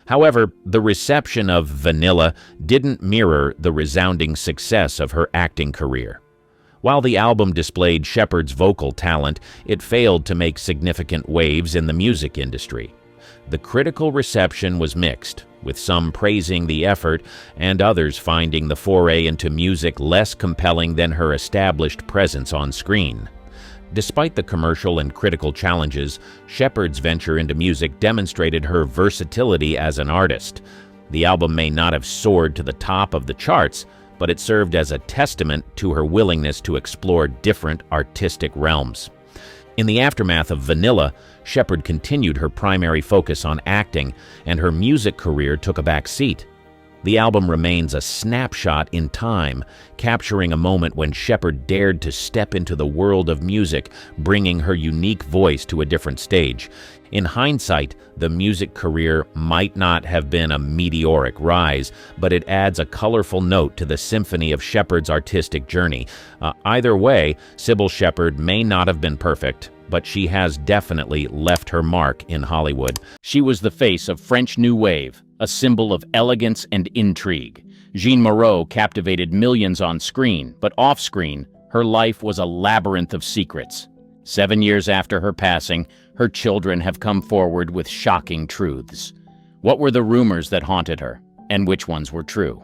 However, the reception of Vanilla didn't mirror the resounding success of her acting career. While the album displayed Shepard's vocal talent, it failed to make significant waves in the music industry. The critical reception was mixed, with some praising the effort and others finding the foray into music less compelling than her established presence on screen. Despite the commercial and critical challenges, Shepard's venture into music demonstrated her versatility as an artist. The album may not have soared to the top of the charts, but it served as a testament to her willingness to explore different artistic realms. In the aftermath of Vanilla, Shepard continued her primary focus on acting, and her music career took a back seat. The album remains a snapshot in time, capturing a moment when Shepard dared to step into the world of music, bringing her unique voice to a different stage. In hindsight, the music career might not have been a meteoric rise, but it adds a colorful note to the symphony of Shepard's artistic journey. Either way, Sybil Shepherd may not have been perfect, but she has definitely left her mark in Hollywood. She was the face of French New Wave, a symbol of elegance and intrigue. Jeanne Moreau captivated millions on screen, but off-screen, her life was a labyrinth of secrets. 7 years after her passing, her children have come forward with shocking truths. What were the rumors that haunted her, and which ones were true?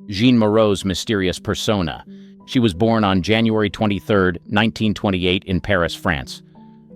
Jeanne Moreau's mysterious persona. She was born on January 23, 1928 in Paris, France.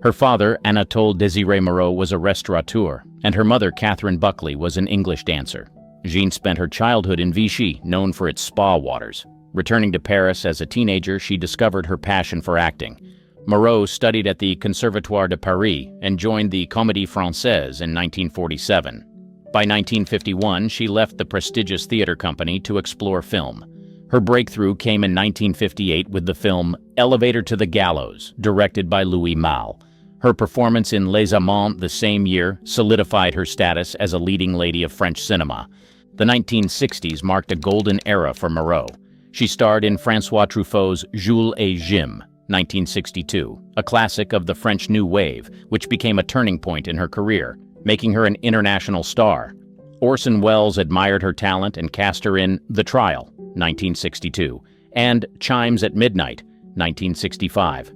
Her father, Anatole Désiré Moreau, was a restaurateur, and her mother, Catherine Buckley, was an English dancer. Jeanne spent her childhood in Vichy, known for its spa waters. Returning to Paris as a teenager, she discovered her passion for acting. Moreau studied at the Conservatoire de Paris and joined the Comédie Française in 1947. By 1951, she left the prestigious theater company to explore film. Her breakthrough came in 1958 with the film Elevator to the Gallows, directed by Louis Malle. Her performance in Les Amants the same year solidified her status as a leading lady of French cinema. The 1960s marked a golden era for Moreau. She starred in François Truffaut's Jules et Jim, 1962, a classic of the French New Wave, which became a turning point in her career, making her an international star. Orson Welles admired her talent and cast her in The Trial, 1962, and Chimes at Midnight, 1965.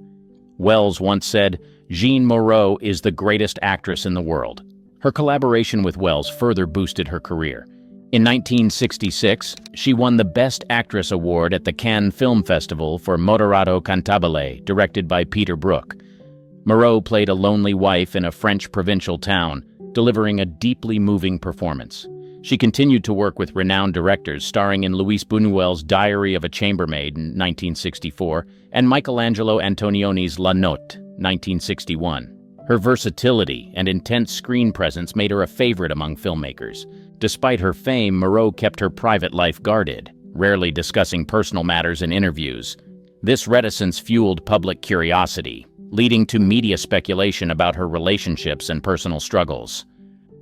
Welles once said, "Jeanne Moreau is the greatest actress in the world." Her collaboration with Welles further boosted her career. In 1966, she won the Best Actress Award at the Cannes Film Festival for Moderato Cantabile, directed by Peter Brook. Moreau played a lonely wife in a French provincial town, delivering a deeply moving performance. She continued to work with renowned directors, starring in Luis Buñuel's Diary of a Chambermaid in 1964 and Michelangelo Antonioni's La Notte, 1961. Her versatility and intense screen presence made her a favorite among filmmakers. Despite her fame, Moreau kept her private life guarded, rarely discussing personal matters in interviews. This reticence fueled public curiosity, leading to media speculation about her relationships and personal struggles.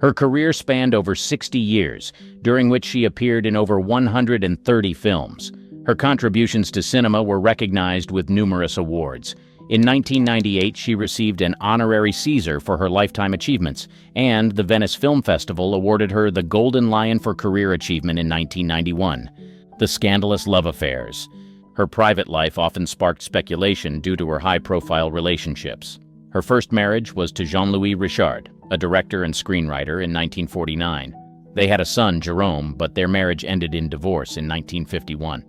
Her career spanned over 60 years, during which she appeared in over 130 films. Her contributions to cinema were recognized with numerous awards. In 1998, she received an honorary Caesar for her lifetime achievements, and the Venice Film Festival awarded her the Golden Lion for Career Achievement in 1991. The scandalous love affairs. Her private life often sparked speculation due to her high-profile relationships. Her first marriage was to Jean-Louis Richard, a director and screenwriter, in 1949. They had a son, Jerome, but their marriage ended in divorce in 1951.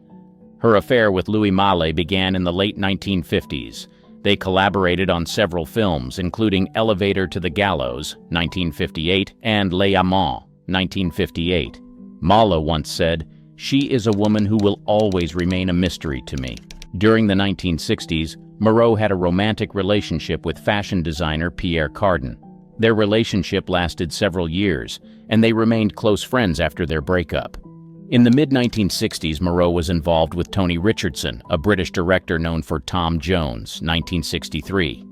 Her affair with Louis Malle began in the late 1950s. They collaborated on several films, including Elevator to the Gallows, 1958, and Les Amants, 1958. Malle once said, "She is a woman who will always remain a mystery to me." During the 1960s, Moreau had a romantic relationship with fashion designer Pierre Cardin. Their relationship lasted several years, and they remained close friends after their breakup. In the mid-1960s, Moreau was involved with Tony Richardson, a British director known for Tom Jones, 1963.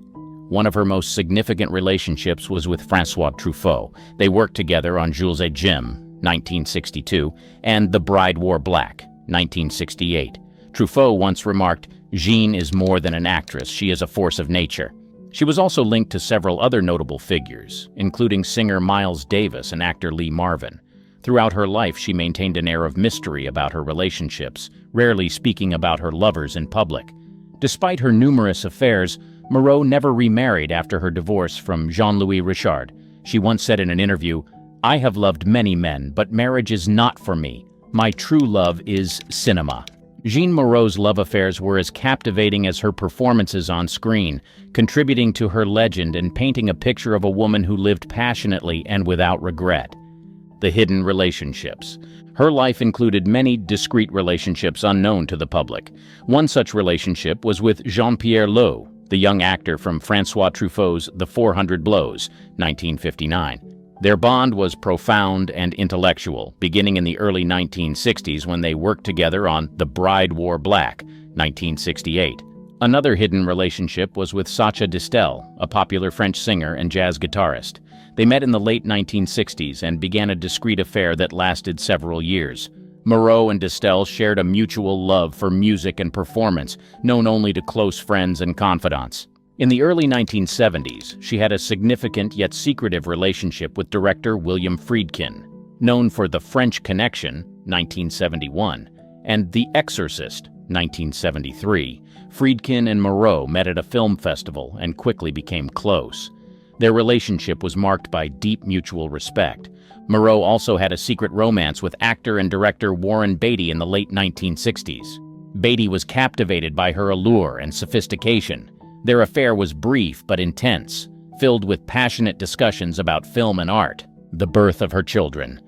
One of her most significant relationships was with François Truffaut. They worked together on Jules et Jim, 1962, and The Bride Wore Black, 1968. Truffaut once remarked, "Jeanne is more than an actress, she is a force of nature." She was also linked to several other notable figures, including singer Miles Davis and actor Lee Marvin. Throughout her life, she maintained an air of mystery about her relationships, rarely speaking about her lovers in public. Despite her numerous affairs, Moreau never remarried after her divorce from Jean-Louis Richard. She once said in an interview, "I have loved many men, but marriage is not for me. My true love is cinema." Jeanne Moreau's love affairs were as captivating as her performances on screen, contributing to her legend and painting a picture of a woman who lived passionately and without regret. The hidden relationships. Her life included many discreet relationships unknown to the public. One such relationship was with Jean-Pierre Léaud, the young actor from François Truffaut's The 400 Blows, 1959. Their bond was profound and intellectual, beginning in the early 1960s when they worked together on The Bride Wore Black, 1968. Another hidden relationship was with Sacha Distel, a popular French singer and jazz guitarist. They met in the late 1960s and began a discreet affair that lasted several years. Moreau and Distel shared a mutual love for music and performance, known only to close friends and confidants. In the early 1970s, she had a significant yet secretive relationship with director William Friedkin. Known for The French Connection, 1971, and The Exorcist, 1973, Friedkin and Moreau met at a film festival and quickly became close. Their relationship was marked by deep mutual respect. Moreau also had a secret romance with actor and director Warren Beatty in the late 1960s. Beatty was captivated by her allure and sophistication. Their affair was brief but intense, filled with passionate discussions about film and art. The birth of her children.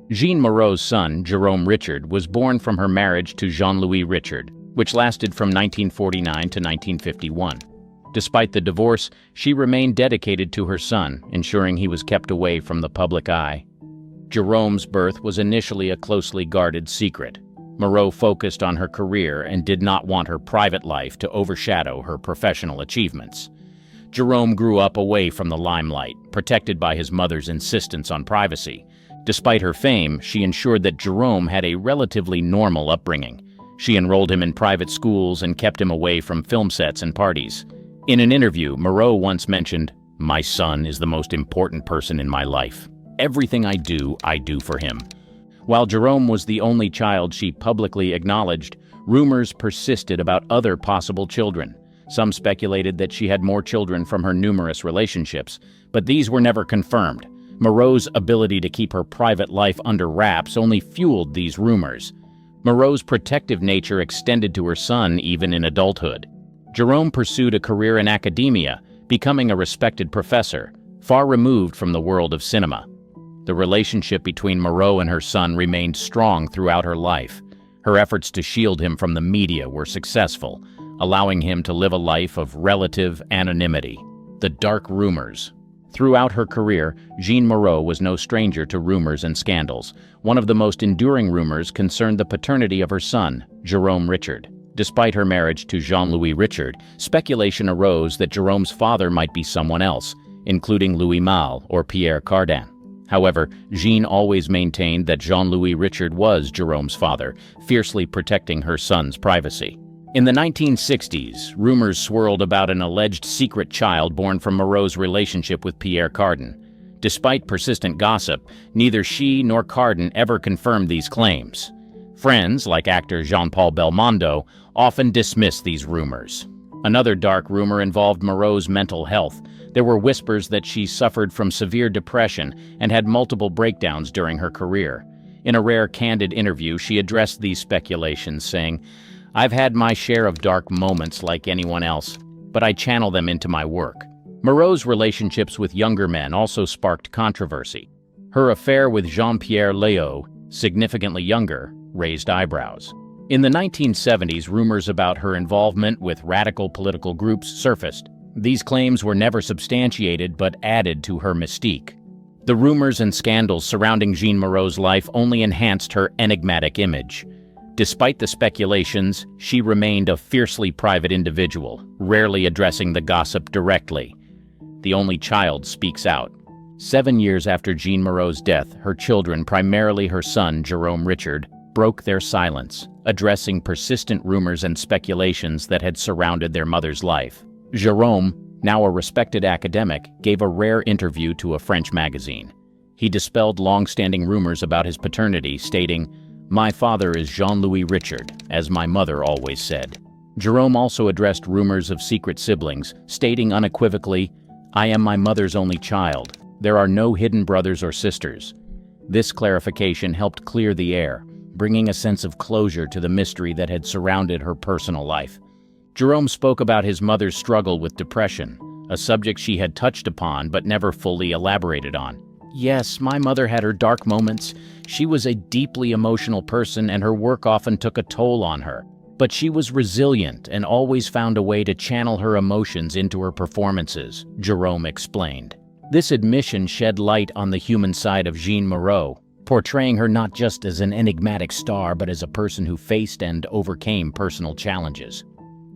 Jeanne Moreau's son, Jerome Richard, was born from her marriage to Jean-Louis Richard, which lasted from 1949 to 1951. Despite the divorce, she remained dedicated to her son, ensuring he was kept away from the public eye. Jerome's birth was initially a closely guarded secret. Moreau focused on her career and did not want her private life to overshadow her professional achievements. Jerome grew up away from the limelight, protected by his mother's insistence on privacy. Despite her fame, she ensured that Jerome had a relatively normal upbringing. She enrolled him in private schools and kept him away from film sets and parties. In an interview, Moreau once mentioned, "My son is the most important person in my life. Everything I do for him." While Jerome was the only child she publicly acknowledged, rumors persisted about other possible children. Some speculated that she had more children from her numerous relationships, but these were never confirmed. Moreau's ability to keep her private life under wraps only fueled these rumors. Moreau's protective nature extended to her son even in adulthood. Jerome pursued a career in academia, becoming a respected professor, far removed from the world of cinema. The relationship between Moreau and her son remained strong throughout her life. Her efforts to shield him from the media were successful, allowing him to live a life of relative anonymity. The dark rumors. Throughout her career, Jeanne Moreau was no stranger to rumors and scandals. One of the most enduring rumors concerned the paternity of her son, Jerome Richard. Despite her marriage to Jean-Louis Richard, speculation arose that Jerome's father might be someone else, including Louis Malle or Pierre Cardin. However, Jeanne always maintained that Jean-Louis Richard was Jerome's father, fiercely protecting her son's privacy. In the 1960s, rumors swirled about an alleged secret child born from Moreau's relationship with Pierre Cardin. Despite persistent gossip, neither she nor Cardin ever confirmed these claims. Friends, like actor Jean-Paul Belmondo, often dismissed these rumors. Another dark rumor involved Moreau's mental health. There were whispers that she suffered from severe depression and had multiple breakdowns during her career. In a rare candid interview, she addressed these speculations, saying, "I've had my share of dark moments like anyone else, but I channel them into my work." Moreau's relationships with younger men also sparked controversy. Her affair with Jean-Pierre Léaud, significantly younger, raised eyebrows. In the 1970s, rumors about her involvement with radical political groups surfaced. These claims were never substantiated but added to her mystique. The rumors and scandals surrounding Jeanne Moreau's life only enhanced her enigmatic image. Despite the speculations, she remained a fiercely private individual, rarely addressing the gossip directly. The only child speaks out. 7 years after Jeanne Moreau's death, her children, primarily her son, Jerome Richard, broke their silence, addressing persistent rumors and speculations that had surrounded their mother's life. Jerome, now a respected academic, gave a rare interview to a French magazine. He dispelled long-standing rumors about his paternity, stating, "My father is Jean-Louis Richard, as my mother always said." Jerome also addressed rumors of secret siblings, stating unequivocally, "I am my mother's only child. There are no hidden brothers or sisters." This clarification helped clear the air, bringing a sense of closure to the mystery that had surrounded her personal life. Jerome spoke about his mother's struggle with depression, a subject she had touched upon but never fully elaborated on. "Yes, my mother had her dark moments. She was a deeply emotional person and her work often took a toll on her. But she was resilient and always found a way to channel her emotions into her performances," Jerome explained. This admission shed light on the human side of Jeanne Moreau, portraying her not just as an enigmatic star but as a person who faced and overcame personal challenges.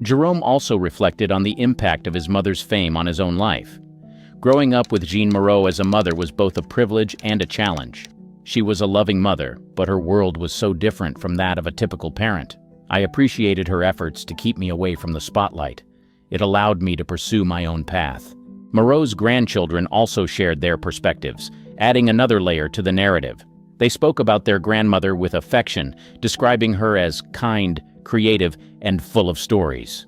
Jerome also reflected on the impact of his mother's fame on his own life. Growing up with Jeanne Moreau as a mother was both a privilege and a challenge. She was a loving mother, but her world was so different from that of a typical parent. I appreciated her efforts to keep me away from the spotlight. It allowed me to pursue my own path. Moreau's grandchildren also shared their perspectives, adding another layer to the narrative. They spoke about their grandmother with affection, describing her as kind, creative, and full of stories.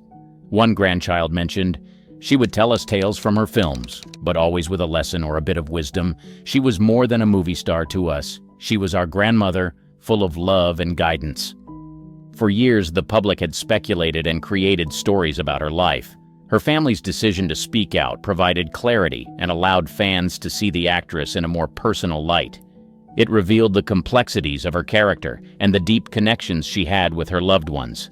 One grandchild mentioned, "She would tell us tales from her films, but always with a lesson or a bit of wisdom. She was more than a movie star to us. She was our grandmother, full of love and guidance." For years, the public had speculated and created stories about her life. Her family's decision to speak out provided clarity and allowed fans to see the actress in a more personal light. It revealed the complexities of her character and the deep connections she had with her loved ones.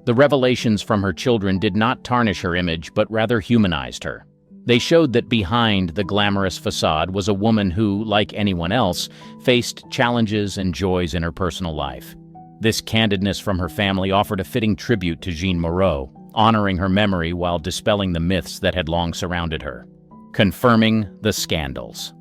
The revelations from her children did not tarnish her image, but rather humanized her. They showed that behind the glamorous facade was a woman who, like anyone else, faced challenges and joys in her personal life. This candidness from her family offered a fitting tribute to Jeanne Moreau, honoring her memory while dispelling the myths that had long surrounded her. Confirming the scandals.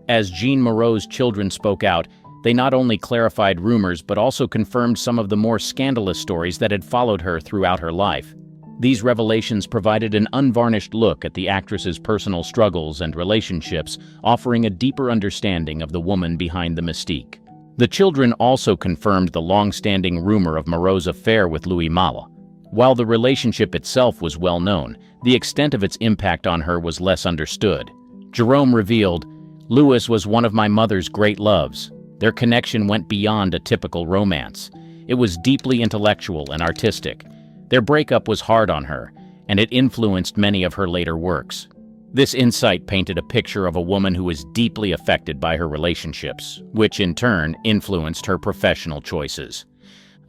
As Jeanne Moreau's children spoke out, they not only clarified rumors but also confirmed some of the more scandalous stories that had followed her throughout her life. These revelations provided an unvarnished look at the actress's personal struggles and relationships, offering a deeper understanding of the woman behind the mystique. The children also confirmed the long-standing rumor of Moreau's affair with Louis Malle. While the relationship itself was well known, the extent of its impact on her was less understood. Jerome revealed, "Louis was one of my mother's great loves. Their connection went beyond a typical romance. It was deeply intellectual and artistic. Their breakup was hard on her, and it influenced many of her later works." This insight painted a picture of a woman who was deeply affected by her relationships, which in turn influenced her professional choices.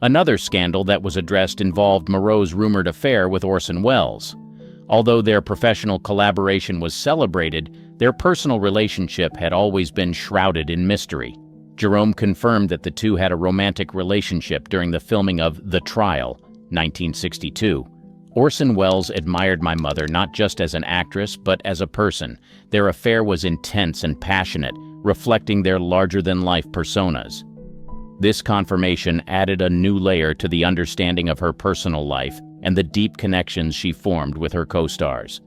Another scandal that was addressed involved Moreau's rumored affair with Orson Welles. Although their professional collaboration was celebrated, their personal relationship had always been shrouded in mystery. Jerome confirmed that the two had a romantic relationship during the filming of The Trial, 1962. Orson Welles admired my mother not just as an actress, but as a person. Their affair was intense and passionate, reflecting their larger-than-life personas. This confirmation added a new layer to the understanding of her personal life and the deep connections she formed with her co-stars.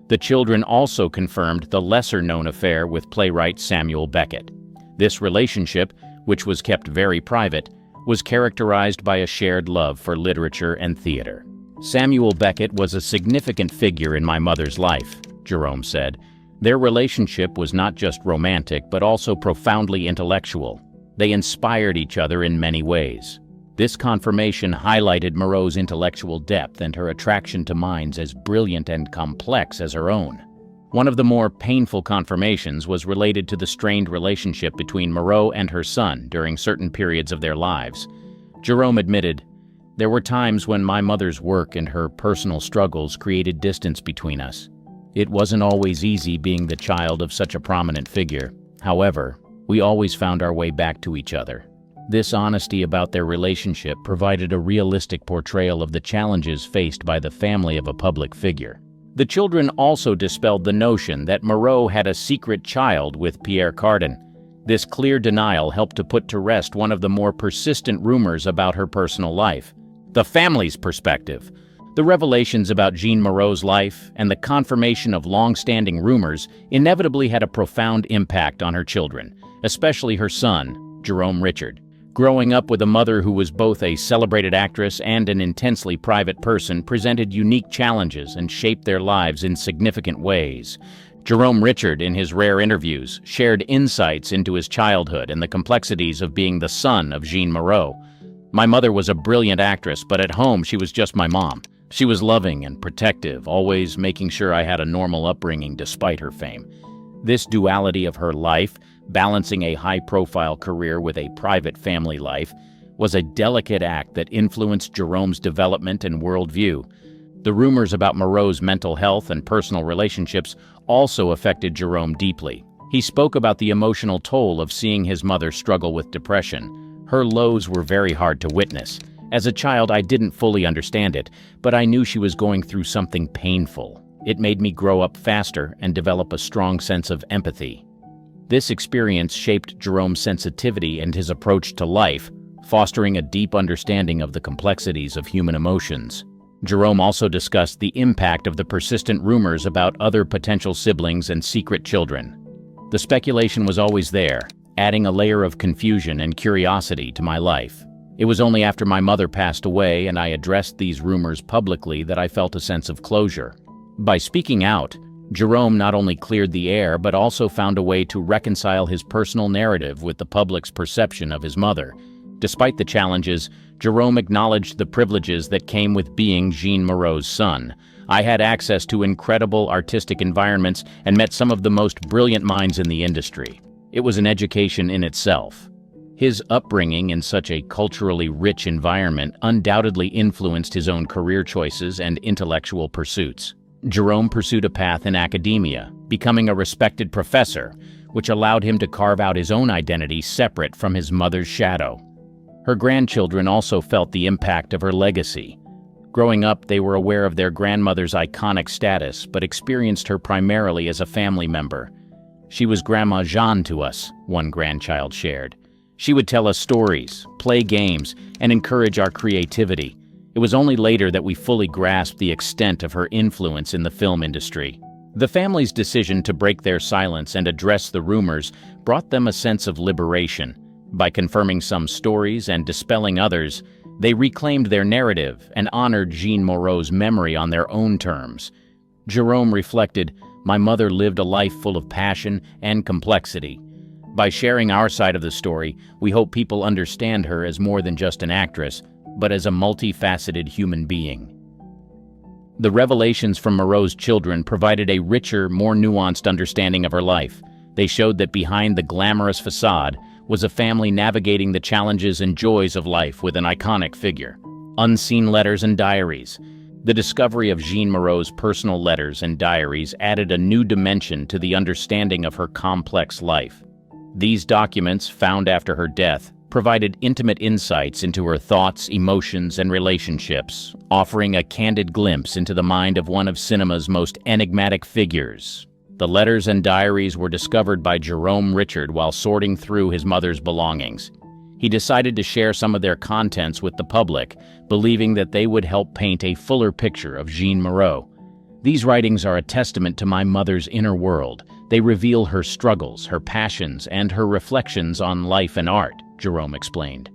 The children also confirmed the lesser-known affair with playwright Samuel Beckett. This relationship, which was kept very private, was characterized by a shared love for literature and theater. Samuel Beckett was a significant figure in my mother's life, Jerome said. Their relationship was not just romantic, but also profoundly intellectual. They inspired each other in many ways. This confirmation highlighted Moreau's intellectual depth and her attraction to minds as brilliant and complex as her own. One of the more painful confirmations was related to the strained relationship between Moreau and her son during certain periods of their lives. Jerome admitted, "There were times when my mother's work and her personal struggles created distance between us. It wasn't always easy being the child of such a prominent figure. However, we always found our way back to each other." This honesty about their relationship provided a realistic portrayal of the challenges faced by the family of a public figure. The children also dispelled the notion that Moreau had a secret child with Pierre Cardin. This clear denial helped to put to rest one of the more persistent rumors about her personal life. The family's perspective. The revelations about Jeanne Moreau's life and the confirmation of long-standing rumors inevitably had a profound impact on her children, especially her son, Jerome Richard. Growing up with a mother who was both a celebrated actress and an intensely private person presented unique challenges and shaped their lives in significant ways. Jerome Richard, in his rare interviews, shared insights into his childhood and the complexities of being the son of Jeanne Moreau. "My mother was a brilliant actress, but at home she was just my mom. She was loving and protective, always making sure I had a normal upbringing despite her fame." This duality of her life, balancing a high-profile career with a private family life, was a delicate act that influenced Jerome's development and worldview. The rumors about Moreau's mental health and personal relationships also affected Jerome deeply. He spoke about the emotional toll of seeing his mother struggle with depression. Her lows were very hard to witness. As a child, I didn't fully understand it, but I knew she was going through something painful. It made me grow up faster and develop a strong sense of empathy. This experience shaped Jerome's sensitivity and his approach to life, fostering a deep understanding of the complexities of human emotions. Jerome also discussed the impact of the persistent rumors about other potential siblings and secret children. The speculation was always there, adding a layer of confusion and curiosity to my life. It was only after my mother passed away and I addressed these rumors publicly that I felt a sense of closure. By speaking out, Jerome not only cleared the air but also found a way to reconcile his personal narrative with the public's perception of his mother. Despite the challenges, Jerome acknowledged the privileges that came with being Jeanne Moreau's son. "I had access to incredible artistic environments and met some of the most brilliant minds in the industry. It was an education in itself." His upbringing in such a culturally rich environment undoubtedly influenced his own career choices and intellectual pursuits. Jerome pursued a path in academia, becoming a respected professor, which allowed him to carve out his own identity separate from his mother's shadow. Her grandchildren also felt the impact of her legacy. Growing up, they were aware of their grandmother's iconic status, but experienced her primarily as a family member. "She was Grandma Jeanne to us," one grandchild shared. "She would tell us stories, play games, and encourage our creativity. It was only later that we fully grasped the extent of her influence in the film industry." The family's decision to break their silence and address the rumors brought them a sense of liberation. By confirming some stories and dispelling others, they reclaimed their narrative and honored Jeanne Moreau's memory on their own terms. Jerome reflected, "My mother lived a life full of passion and complexity. By sharing our side of the story, we hope people understand her as more than just an actress, but as a multifaceted human being." The revelations from Moreau's children provided a richer, more nuanced understanding of her life. They showed that behind the glamorous facade was a family navigating the challenges and joys of life with an iconic figure. Unseen letters and diaries, The discovery of Jeanne Moreau's personal letters and diaries added a new dimension to the understanding of her complex life. These documents, found after her death, provided intimate insights into her thoughts, emotions, and relationships, offering a candid glimpse into the mind of one of cinema's most enigmatic figures. The letters and diaries were discovered by Jerome Richard while sorting through his mother's belongings. He decided to share some of their contents with the public, believing that they would help paint a fuller picture of Jeanne Moreau. These writings are a testament to my mother's inner world. They reveal her struggles, her passions, and her reflections on life and art, Jerome explained.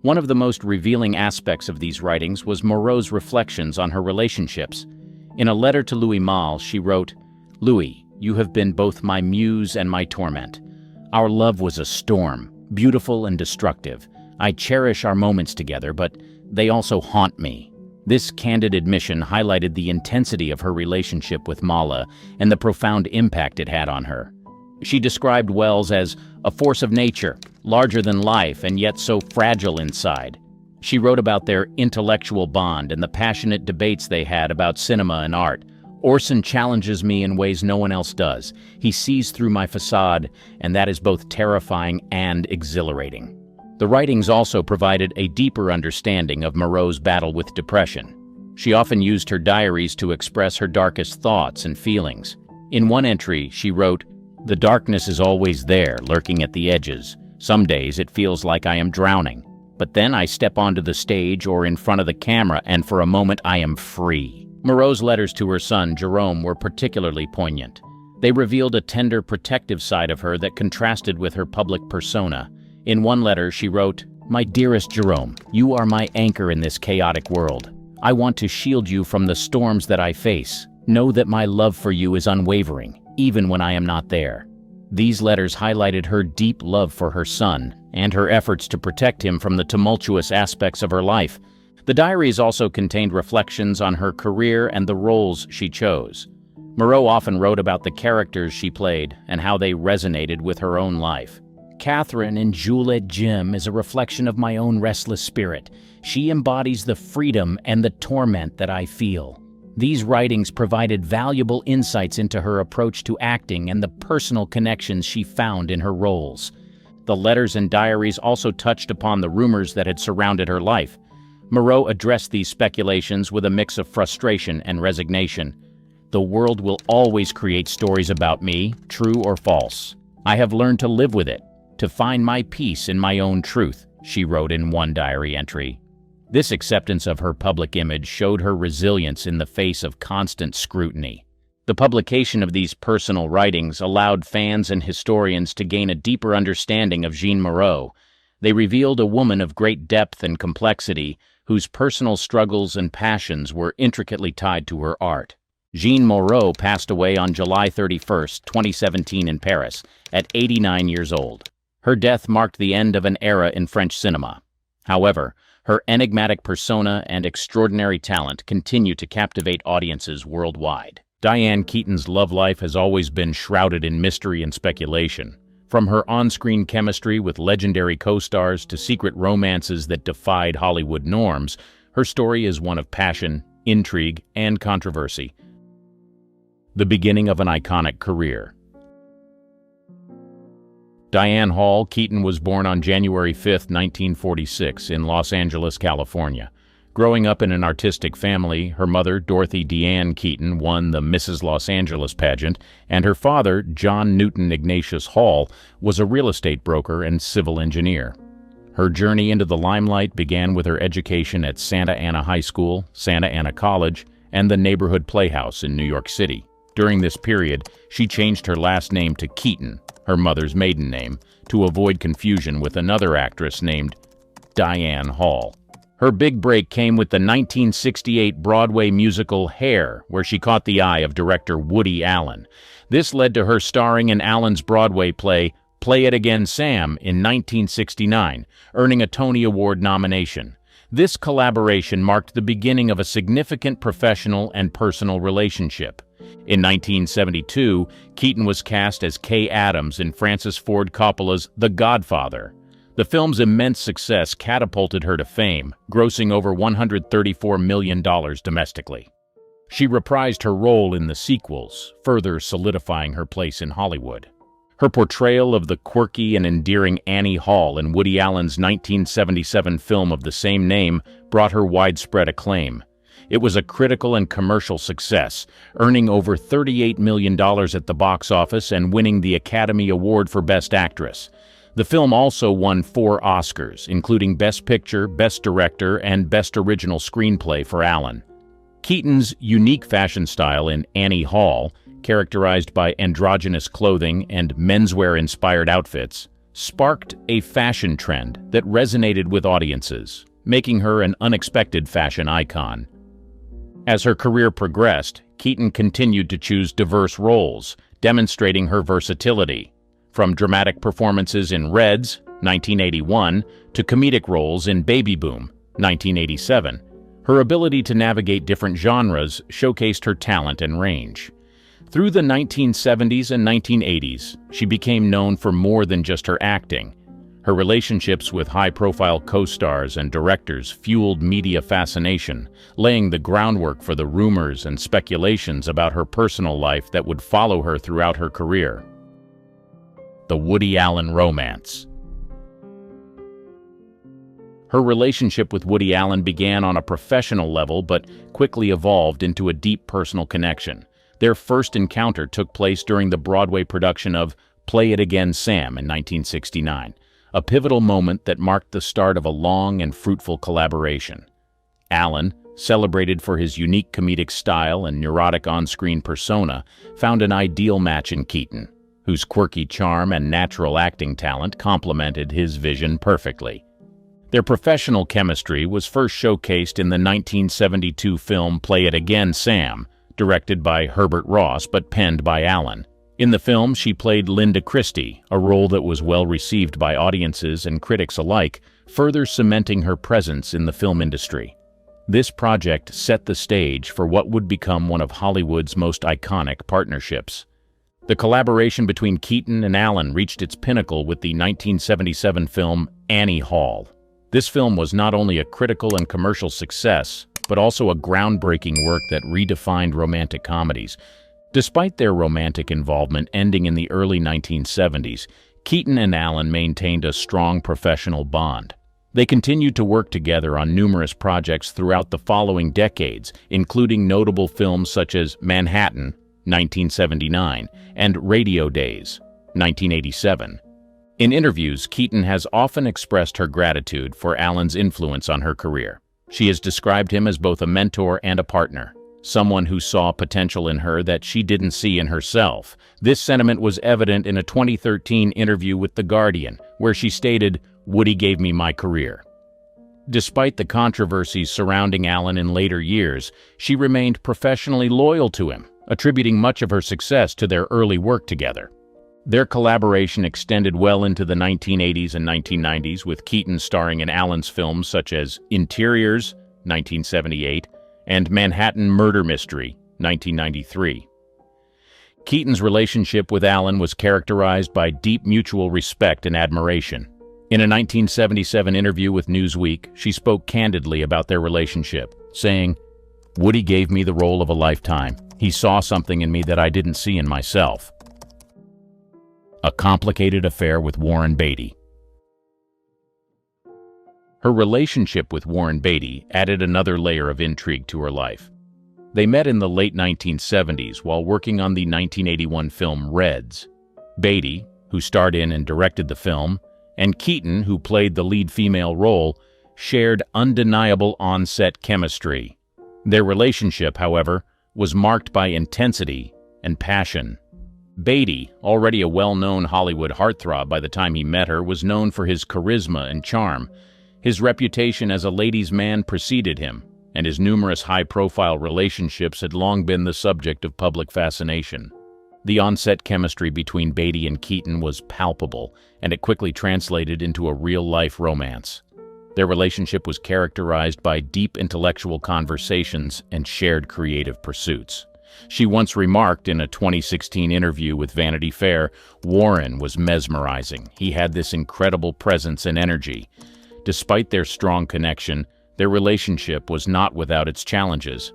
One of the most revealing aspects of these writings was Moreau's reflections on her relationships. In a letter to Louis Malle, she wrote, "Louis, you have been both my muse and my torment. Our love was a storm, beautiful and destructive. I cherish our moments together, but they also haunt me." This candid admission highlighted the intensity of her relationship with Malle and the profound impact it had on her. She described Wells as a force of nature, larger than life and yet so fragile inside. She wrote about their intellectual bond and the passionate debates they had about cinema and art. "Orson challenges me in ways no one else does. He sees through my facade, and that is both terrifying and exhilarating." The writings also provided a deeper understanding of Moreau's battle with depression. She often used her diaries to express her darkest thoughts and feelings. In one entry, she wrote, "The darkness is always there, lurking at the edges. Some days it feels like I am drowning. But then I step onto the stage or in front of the camera, and for a moment I am free." Moreau's letters to her son, Jerome, were particularly poignant. They revealed a tender, protective side of her that contrasted with her public persona. In one letter, she wrote, "My dearest Jerome, you are my anchor in this chaotic world. I want to shield you from the storms that I face. Know that my love for you is unwavering, even when I am not there." These letters highlighted her deep love for her son and her efforts to protect him from the tumultuous aspects of her life. The diaries also contained reflections on her career and the roles she chose. Moreau often wrote about the characters she played and how they resonated with her own life. "Catherine in Juliet Jim is a reflection of my own restless spirit. She embodies the freedom and the torment that I feel." These writings provided valuable insights into her approach to acting and the personal connections she found in her roles. The letters and diaries also touched upon the rumors that had surrounded her life. Moreau addressed these speculations with a mix of frustration and resignation. "The world will always create stories about me, true or false. I have learned to live with it, to find my peace in my own truth," she wrote in one diary entry. This acceptance of her public image showed her resilience in the face of constant scrutiny. The publication of these personal writings allowed fans and historians to gain a deeper understanding of Jeanne Moreau. They revealed a woman of great depth and complexity, whose personal struggles and passions were intricately tied to her art. Jeanne Moreau passed away on July 31, 2017 in Paris, at 89 years old. Her death marked the end of an era in French cinema. However, her enigmatic persona and extraordinary talent continue to captivate audiences worldwide. Diane Keaton's love life has always been shrouded in mystery and speculation. From her on-screen chemistry with legendary co-stars to secret romances that defied Hollywood norms, her story is one of passion, intrigue, and controversy. The beginning of an iconic career. Diane Hall Keaton was born on January 5, 1946, in Los Angeles, California. Growing up in an artistic family, her mother, Dorothy Deanne Keaton, won the Mrs. Los Angeles pageant, and her father, John Newton Ignatius Hall, was a real estate broker and civil engineer. Her journey into the limelight began with her education at Santa Ana High School, Santa Ana College, and the Neighborhood Playhouse in New York City. During this period, she changed her last name to Keaton, her mother's maiden name, to avoid confusion with another actress named Diane Hall. Her big break came with the 1968 Broadway musical Hair, where she caught the eye of director Woody Allen. This led to her starring in Allen's Broadway play Play It Again, Sam in 1969, earning a Tony Award nomination. This collaboration marked the beginning of a significant professional and personal relationship. In 1972, Keaton was cast as Kay Adams in Francis Ford Coppola's The Godfather. The film's immense success catapulted her to fame, grossing over $134 million domestically. She reprised her role in the sequels, further solidifying her place in Hollywood. Her portrayal of the quirky and endearing Annie Hall in Woody Allen's 1977 film of the same name brought her widespread acclaim. It was a critical and commercial success, earning over $38 million at the box office and winning the Academy Award for Best Actress. The film also won 4 Oscars, including Best Picture, Best Director, and Best Original Screenplay for Allen. Keaton's unique fashion style in Annie Hall, characterized by androgynous clothing and menswear-inspired outfits, sparked a fashion trend that resonated with audiences, making her an unexpected fashion icon. As her career progressed, Keaton continued to choose diverse roles, demonstrating her versatility. From dramatic performances in Reds, 1981, to comedic roles in Baby Boom, 1987, her ability to navigate different genres showcased her talent and range. Through the 1970s and 1980s, she became known for more than just her acting. Her relationships with high-profile co-stars and directors fueled media fascination, laying the groundwork for the rumors and speculations about her personal life that would follow her throughout her career. The Woody Allen romance. Her relationship with Woody Allen began on a professional level but quickly evolved into a deep personal connection. Their first encounter took place during the Broadway production of Play It Again, Sam in 1969, a pivotal moment that marked the start of a long and fruitful collaboration. Allen, celebrated for his unique comedic style and neurotic on-screen persona, found an ideal match in Keaton, whose quirky charm and natural acting talent complemented his vision perfectly. Their professional chemistry was first showcased in the 1972 film Play It Again, Sam, directed by Herbert Ross but penned by Allen. In the film, she played Linda Christie, a role that was well received by audiences and critics alike, further cementing her presence in the film industry. This project set the stage for what would become one of Hollywood's most iconic partnerships. The collaboration between Keaton and Allen reached its pinnacle with the 1977 film Annie Hall. This film was not only a critical and commercial success, but also a groundbreaking work that redefined romantic comedies. Despite their romantic involvement ending in the early 1970s, Keaton and Allen maintained a strong professional bond. They continued to work together on numerous projects throughout the following decades, including notable films such as Manhattan, 1979, and Radio Days, 1987. In interviews, Keaton has often expressed her gratitude for Allen's influence on her career. She has described him as both a mentor and a partner, someone who saw potential in her that she didn't see in herself. This sentiment was evident in a 2013 interview with The Guardian, where she stated, "Woody gave me my career." Despite the controversies surrounding Allen in later years, she remained professionally loyal to him, attributing much of her success to their early work together. Their collaboration extended well into the 1980s and 1990s, with Keaton starring in Allen's films such as Interiors, 1978, and Manhattan Murder Mystery, 1993. Keaton's relationship with Allen was characterized by deep mutual respect and admiration. In a 1977 interview with Newsweek, she spoke candidly about their relationship, saying, "Woody gave me the role of a lifetime. He saw something in me that I didn't see in myself." A complicated affair with Warren Beatty. Her relationship with Warren Beatty added another layer of intrigue to her life. They met in the late 1970s while working on the 1981 film Reds. Beatty, who starred in and directed the film, and Keaton, who played the lead female role, shared undeniable on-set chemistry. Their relationship, however, was marked by intensity and passion. Beatty, already a well-known Hollywood heartthrob by the time he met her, was known for his charisma and charm. His reputation as a ladies' man preceded him, and his numerous high-profile relationships had long been the subject of public fascination. The on-set chemistry between Beatty and Keaton was palpable, and it quickly translated into a real-life romance. Their relationship was characterized by deep intellectual conversations and shared creative pursuits. She once remarked in a 2016 interview with Vanity Fair, "Warren was mesmerizing. He had this incredible presence and energy." Despite their strong connection, their relationship was not without its challenges.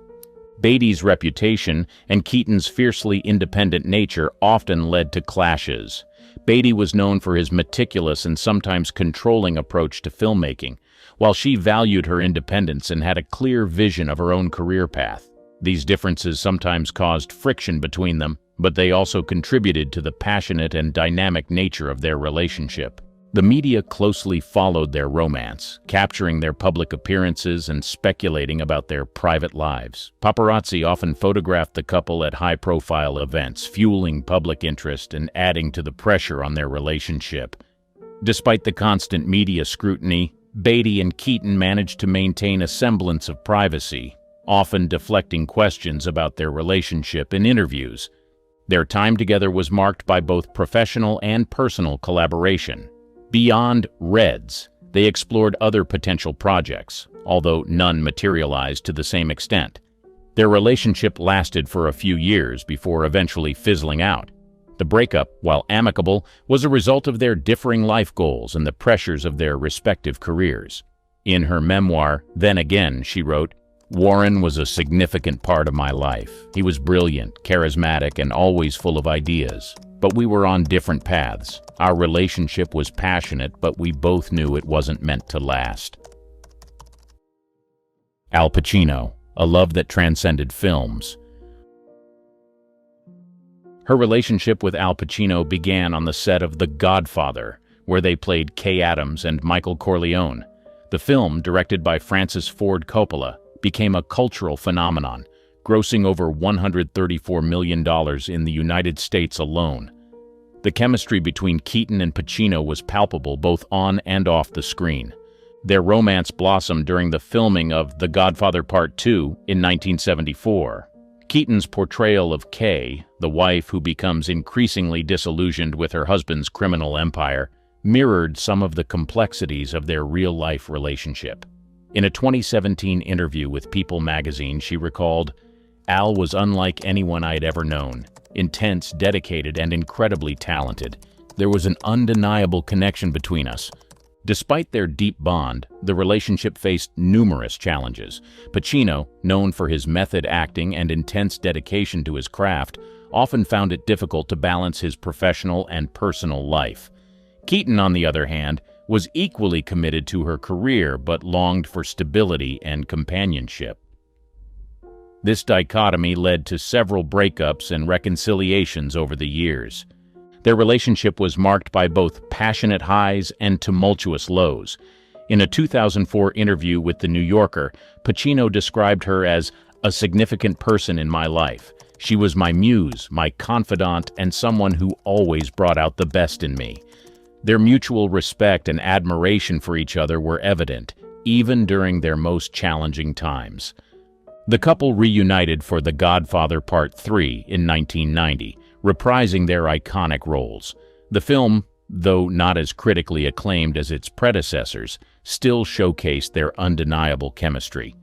Beatty's reputation and Keaton's fiercely independent nature often led to clashes. Beatty was known for his meticulous and sometimes controlling approach to filmmaking, while she valued her independence and had a clear vision of her own career path. These differences sometimes caused friction between them, but they also contributed to the passionate and dynamic nature of their relationship. The media closely followed their romance, capturing their public appearances and speculating about their private lives. Paparazzi often photographed the couple at high-profile events, fueling public interest and adding to the pressure on their relationship. Despite the constant media scrutiny, Beatty and Keaton managed to maintain a semblance of privacy, often deflecting questions about their relationship in interviews. Their time together was marked by both professional and personal collaboration. Beyond Reds, they explored other potential projects, although none materialized to the same extent. Their relationship lasted for a few years before eventually fizzling out. The breakup, while amicable, was a result of their differing life goals and the pressures of their respective careers. In her memoir, Then Again, she wrote, "Warren was a significant part of my life. He was brilliant, charismatic, and always full of ideas. But we were on different paths. Our relationship was passionate, but we both knew it wasn't meant to last." Al Pacino, a love that transcended films. Her relationship with Al Pacino began on the set of The Godfather, where they played Kay Adams and Michael Corleone. The film, directed by Francis Ford Coppola, became a cultural phenomenon, grossing over $134 million in the United States alone. The chemistry between Keaton and Pacino was palpable both on and off the screen. Their romance blossomed during the filming of The Godfather Part II in 1974. Keaton's portrayal of Kay, the wife who becomes increasingly disillusioned with her husband's criminal empire, mirrored some of the complexities of their real-life relationship. In a 2017 interview with People magazine, she recalled, "Al was unlike anyone I had ever known. Intense, dedicated, and incredibly talented. There was an undeniable connection between us." Despite their deep bond, the relationship faced numerous challenges. Pacino, known for his method acting and intense dedication to his craft, often found it difficult to balance his professional and personal life. Keaton, on the other hand, was equally committed to her career but longed for stability and companionship. This dichotomy led to several breakups and reconciliations over the years. Their relationship was marked by both passionate highs and tumultuous lows. In a 2004 interview with The New Yorker, Pacino described her as a significant person in my life. She was my muse, my confidant, and someone who always brought out the best in me. Their mutual respect and admiration for each other were evident, even during their most challenging times. The couple reunited for The Godfather Part III in 1990, reprising their iconic roles. The film, though not as critically acclaimed as its predecessors, still showcased their undeniable chemistry.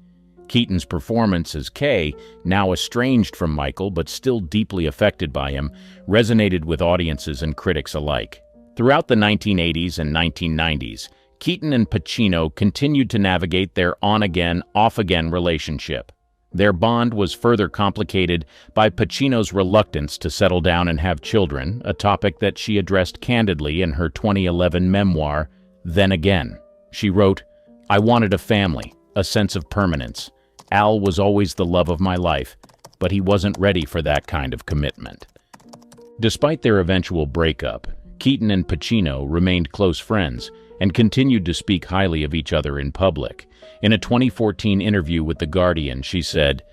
Keaton's performance as Kay, now estranged from Michael but still deeply affected by him, resonated with audiences and critics alike. Throughout the 1980s and 1990s, Keaton and Pacino continued to navigate their on-again, off-again relationship. Their bond was further complicated by Pacino's reluctance to settle down and have children, a topic that she addressed candidly in her 2011 memoir, Then Again. She wrote, "I wanted a family, a sense of permanence. Al was always the love of my life, but he wasn't ready for that kind of commitment." Despite their eventual breakup, Keaton and Pacino remained close friends and continued to speak highly of each other in public. In a 2014 interview with The Guardian, she said,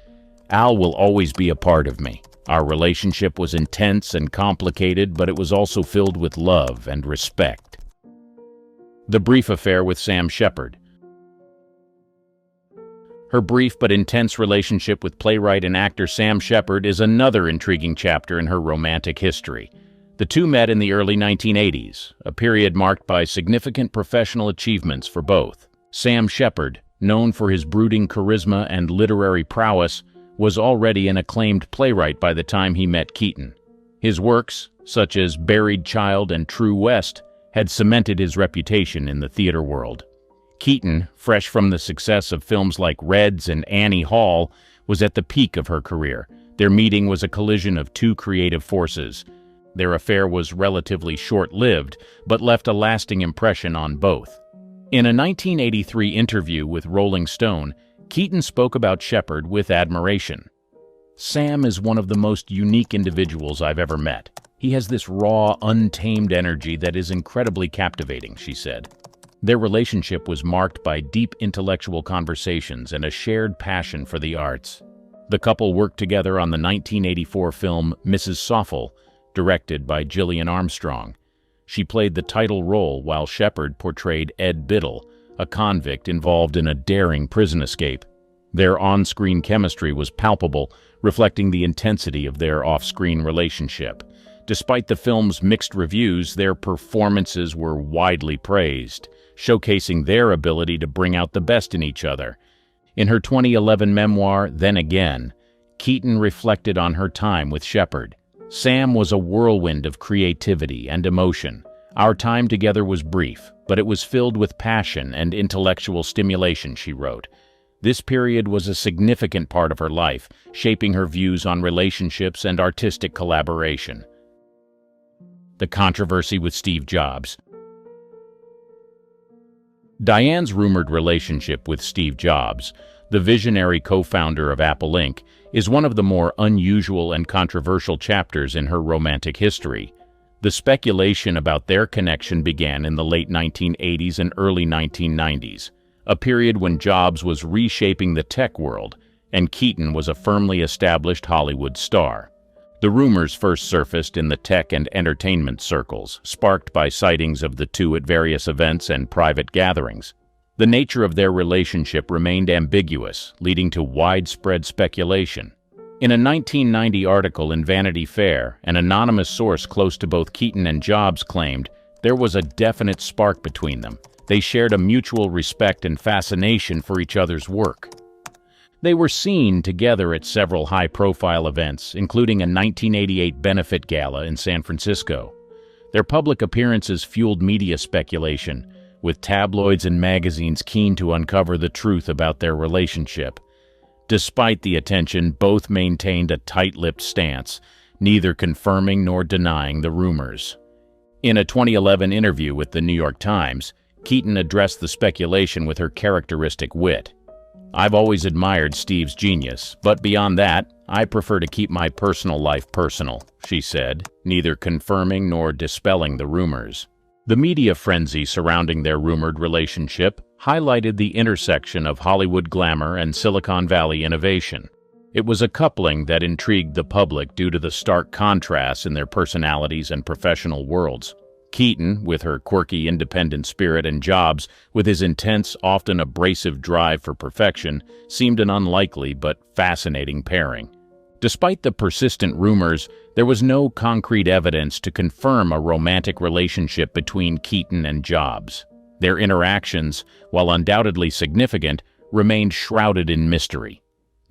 "Al will always be a part of me. Our relationship was intense and complicated, but it was also filled with love and respect." The brief affair with Sam Shepard. Her brief but intense relationship with playwright and actor Sam Shepard is another intriguing chapter in her romantic history. The two met in the early 1980s, a period marked by significant professional achievements for both. Sam Shepard, known for his brooding charisma and literary prowess, was already an acclaimed playwright by the time he met Keaton. His works, such as Buried Child and True West, had cemented his reputation in the theater world. Keaton, fresh from the success of films like Reds and Annie Hall, was at the peak of her career. Their meeting was a collision of two creative forces. Their affair was relatively short-lived, but left a lasting impression on both. In a 1983 interview with Rolling Stone, Keaton spoke about Shepard with admiration. "Sam is one of the most unique individuals I've ever met. He has this raw, untamed energy that is incredibly captivating," she said. Their relationship was marked by deep intellectual conversations and a shared passion for the arts. The couple worked together on the 1984 film Mrs. Soffel, directed by Gillian Armstrong. She played the title role while Shepard portrayed Ed Biddle, a convict involved in a daring prison escape. Their on-screen chemistry was palpable, reflecting the intensity of their off-screen relationship. Despite the film's mixed reviews, their performances were widely praised, showcasing their ability to bring out the best in each other. In her 2011 memoir, Then Again, Keaton reflected on her time with Shepard. "Sam was a whirlwind of creativity and emotion. Our time together was brief, but it was filled with passion and intellectual stimulation," she wrote. This period was a significant part of her life, shaping her views on relationships and artistic collaboration. The controversy with Steve Jobs. Diane's rumored relationship with Steve Jobs, the visionary co-founder of Apple Inc., is one of the more unusual and controversial chapters in her romantic history. The speculation about their connection began in the late 1980s and early 1990s, a period when Jobs was reshaping the tech world, and Keaton was a firmly established Hollywood star. The rumors first surfaced in the tech and entertainment circles, sparked by sightings of the two at various events and private gatherings. The nature of their relationship remained ambiguous, leading to widespread speculation. In a 1990 article in Vanity Fair, an anonymous source close to both Keaton and Jobs claimed there was a definite spark between them. They shared a mutual respect and fascination for each other's work. They were seen together at several high-profile events, including a 1988 benefit gala in San Francisco. Their public appearances fueled media speculation, with tabloids and magazines keen to uncover the truth about their relationship. Despite the attention, both maintained a tight-lipped stance, neither confirming nor denying the rumors. In a 2011 interview with the New York Times, Keaton addressed the speculation with her characteristic wit. "I've always admired Steve's genius, but beyond that, I prefer to keep my personal life personal," she said, neither confirming nor dispelling the rumors. The media frenzy surrounding their rumored relationship highlighted the intersection of Hollywood glamour and Silicon Valley innovation. It was a coupling that intrigued the public due to the stark contrasts in their personalities and professional worlds. Keaton, with her quirky independent spirit, and Jobs, with his intense, often abrasive drive for perfection, seemed an unlikely but fascinating pairing. Despite the persistent rumors, there was no concrete evidence to confirm a romantic relationship between Keaton and Jobs. Their interactions, while undoubtedly significant, remained shrouded in mystery.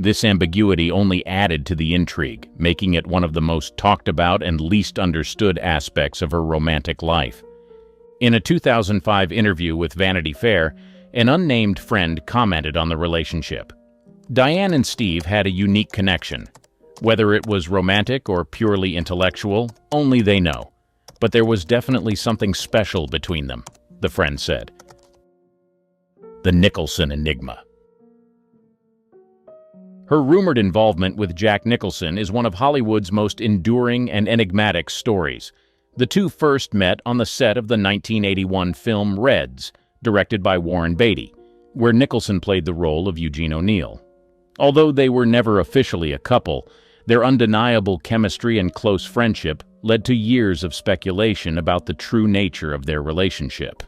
This ambiguity only added to the intrigue, making it one of the most talked about and least understood aspects of her romantic life. In a 2005 interview with Vanity Fair, an unnamed friend commented on the relationship. "Diane and Steve had a unique connection. Whether it was romantic or purely intellectual, only they know. But there was definitely something special between them," the friend said. The Nicholson enigma. Her rumored involvement with Jack Nicholson is one of Hollywood's most enduring and enigmatic stories. The two first met on the set of the 1981 film Reds, directed by Warren Beatty, where Nicholson played the role of Eugene O'Neill. Although they were never officially a couple, their undeniable chemistry and close friendship led to years of speculation about the true nature of their relationship.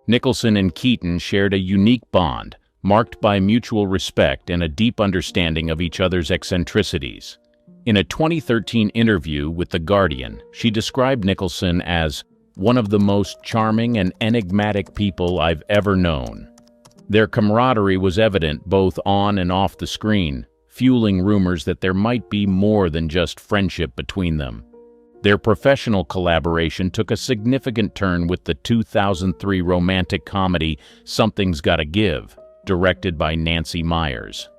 Nicholson and Keaton shared a unique bond, marked by mutual respect and a deep understanding of each other's eccentricities. In a 2013 interview with The Guardian, she described Nicholson as one of the most charming and enigmatic people I've ever known. Their camaraderie was evident both on and off the screen, fueling rumors that there might be more than just friendship between them. Their professional collaboration took a significant turn with the 2003 romantic comedy Something's Gotta Give, directed by Nancy Meyers.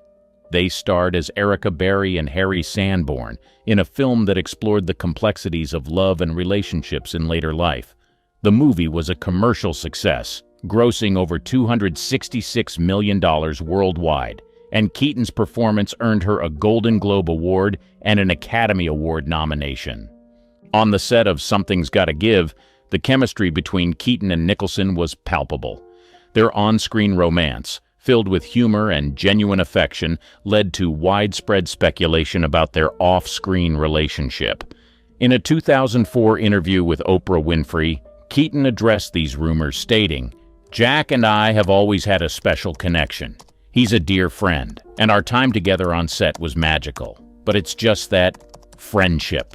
They starred as Erica Berry and Harry Sanborn in a film that explored the complexities of love and relationships in later life. The movie was a commercial success, grossing over $266 million worldwide, and Keaton's performance earned her a Golden Globe Award and an Academy Award nomination. On the set of Something's Gotta Give, the chemistry between Keaton and Nicholson was palpable. Their on-screen romance, filled with humor and genuine affection, led to widespread speculation about their off-screen relationship. In a 2004 interview with Oprah Winfrey, Keaton addressed these rumors, stating, "Jack and I have always had a special connection. He's a dear friend, and our time together on set was magical. But it's just that friendship."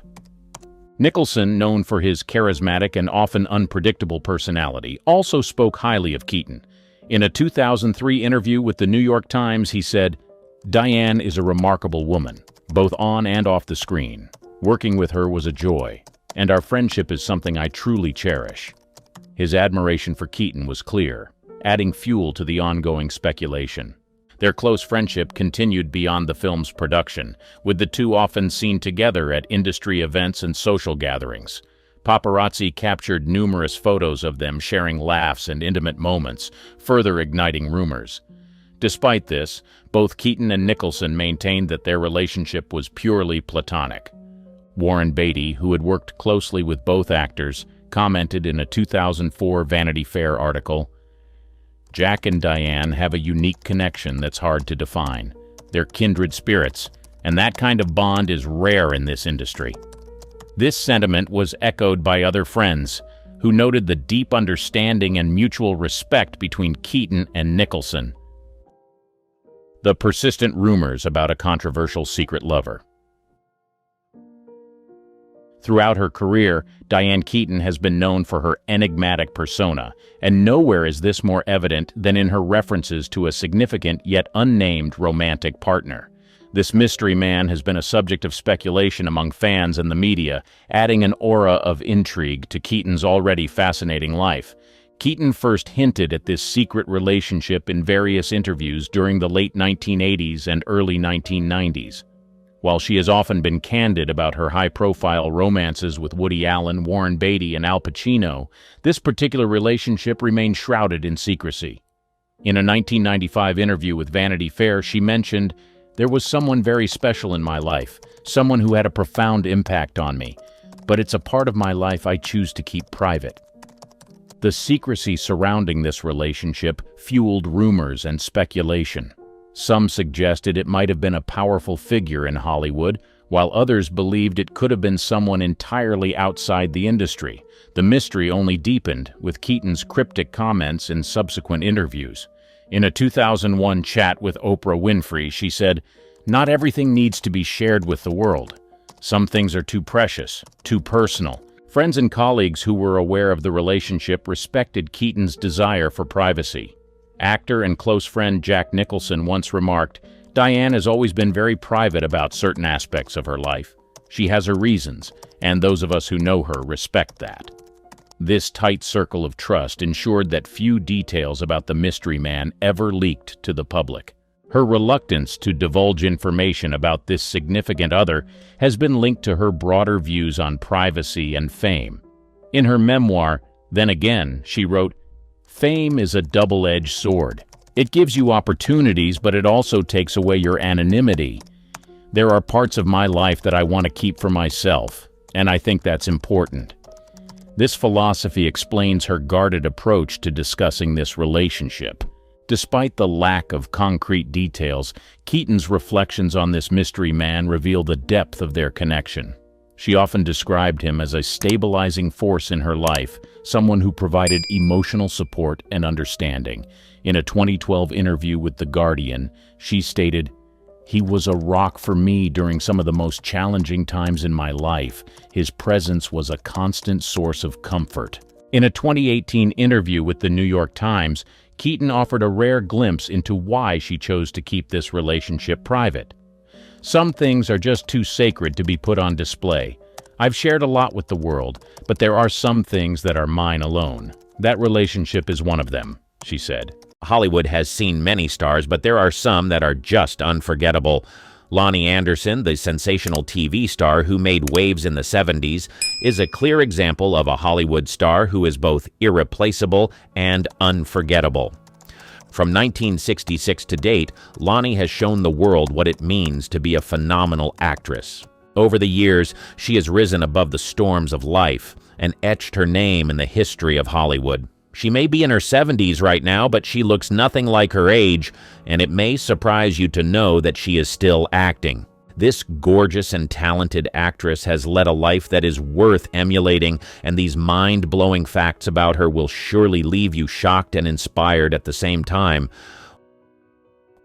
Nicholson, known for his charismatic and often unpredictable personality, also spoke highly of Keaton. In a 2003 interview with the New York Times, he said, "Diane is a remarkable woman, both on and off the screen. Working with her was a joy, and our friendship is something I truly cherish." His admiration for Keaton was clear, adding fuel to the ongoing speculation. Their close friendship continued beyond the film's production, with the two often seen together at industry events and social gatherings. Paparazzi captured numerous photos of them sharing laughs and intimate moments, further igniting rumors. Despite this, both Keaton and Nicholson maintained that their relationship was purely platonic. Warren Beatty, who had worked closely with both actors, commented in a 2004 Vanity Fair article, "Jack and Diane have a unique connection that's hard to define. They're kindred spirits, and that kind of bond is rare in this industry." This sentiment was echoed by other friends, who noted the deep understanding and mutual respect between Keaton and Nicholson. The persistent rumors about a controversial secret lover. Throughout her career, Diane Keaton has been known for her enigmatic persona, and nowhere is this more evident than in her references to a significant yet unnamed romantic partner. This mystery man has been a subject of speculation among fans and the media, adding an aura of intrigue to Keaton's already fascinating life. Keaton first hinted at this secret relationship in various interviews during the late 1980s and early 1990s. While she has often been candid about her high-profile romances with Woody Allen, Warren Beatty, and Al Pacino, this particular relationship remained shrouded in secrecy. In a 1995 interview with Vanity Fair, she mentioned, "There was someone very special in my life, someone who had a profound impact on me, but it's a part of my life I choose to keep private." The secrecy surrounding this relationship fueled rumors and speculation. Some suggested it might have been a powerful figure in Hollywood, while others believed it could have been someone entirely outside the industry. The mystery only deepened with Keaton's cryptic comments in subsequent interviews. In a 2001 chat with Oprah Winfrey, she said, "Not everything needs to be shared with the world. Some things are too precious, too personal." Friends and colleagues who were aware of the relationship respected Keaton's desire for privacy. Actor and close friend Jack Nicholson once remarked, "Diane has always been very private about certain aspects of her life. She has her reasons, and those of us who know her respect that." This tight circle of trust ensured that few details about the mystery man ever leaked to the public. Her reluctance to divulge information about this significant other has been linked to her broader views on privacy and fame. In her memoir, Then Again, she wrote, "Fame is a double-edged sword. It gives you opportunities, but it also takes away your anonymity. There are parts of my life that I want to keep for myself, and I think that's important." This philosophy explains her guarded approach to discussing this relationship. Despite the lack of concrete details, Keaton's reflections on this mystery man reveal the depth of their connection. She often described him as a stabilizing force in her life, someone who provided emotional support and understanding. In a 2012 interview with The Guardian, she stated, "He was a rock for me during some of the most challenging times in my life. His presence was a constant source of comfort." In a 2018 interview with the New York Times, Keaton offered a rare glimpse into why she chose to keep this relationship private. Some things are just too sacred to be put on display. I've shared a lot with the world, but there are some things that are mine alone. That relationship is one of them, she said. Hollywood has seen many stars, but there are some that are just unforgettable. Lonnie Anderson, the sensational TV star who made waves in the 70s, is a clear example of a Hollywood star who is both irreplaceable and unforgettable. From 1966 to date, Lonnie has shown the world what it means to be a phenomenal actress. Over the years, she has risen above the storms of life and etched her name in the history of Hollywood. She may be in her 70s right now, but she looks nothing like her age, and it may surprise you to know that she is still acting. This gorgeous and talented actress has led a life that is worth emulating, and these mind-blowing facts about her will surely leave you shocked and inspired at the same time.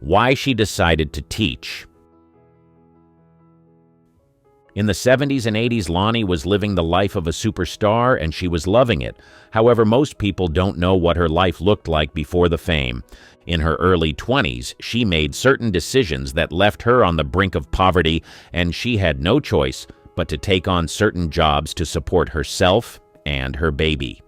Why she decided to teach. In the 70s and 80s, Lonnie was living the life of a superstar, and she was loving it. However, most people don't know what her life looked like before the fame. In her early 20s, she made certain decisions that left her on the brink of poverty, and she had no choice but to take on certain jobs to support herself and her baby.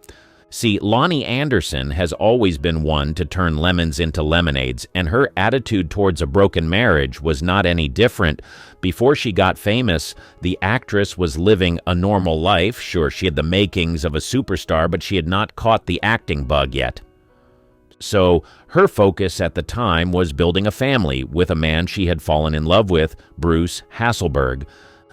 See, Lonnie Anderson has always been one to turn lemons into lemonades, and her attitude towards a broken marriage was not any different. Before she got famous, the actress was living a normal life. Sure, she had the makings of a superstar, but she had not caught the acting bug yet. So her focus at the time was building a family with a man she had fallen in love with, Bruce Hasselberg.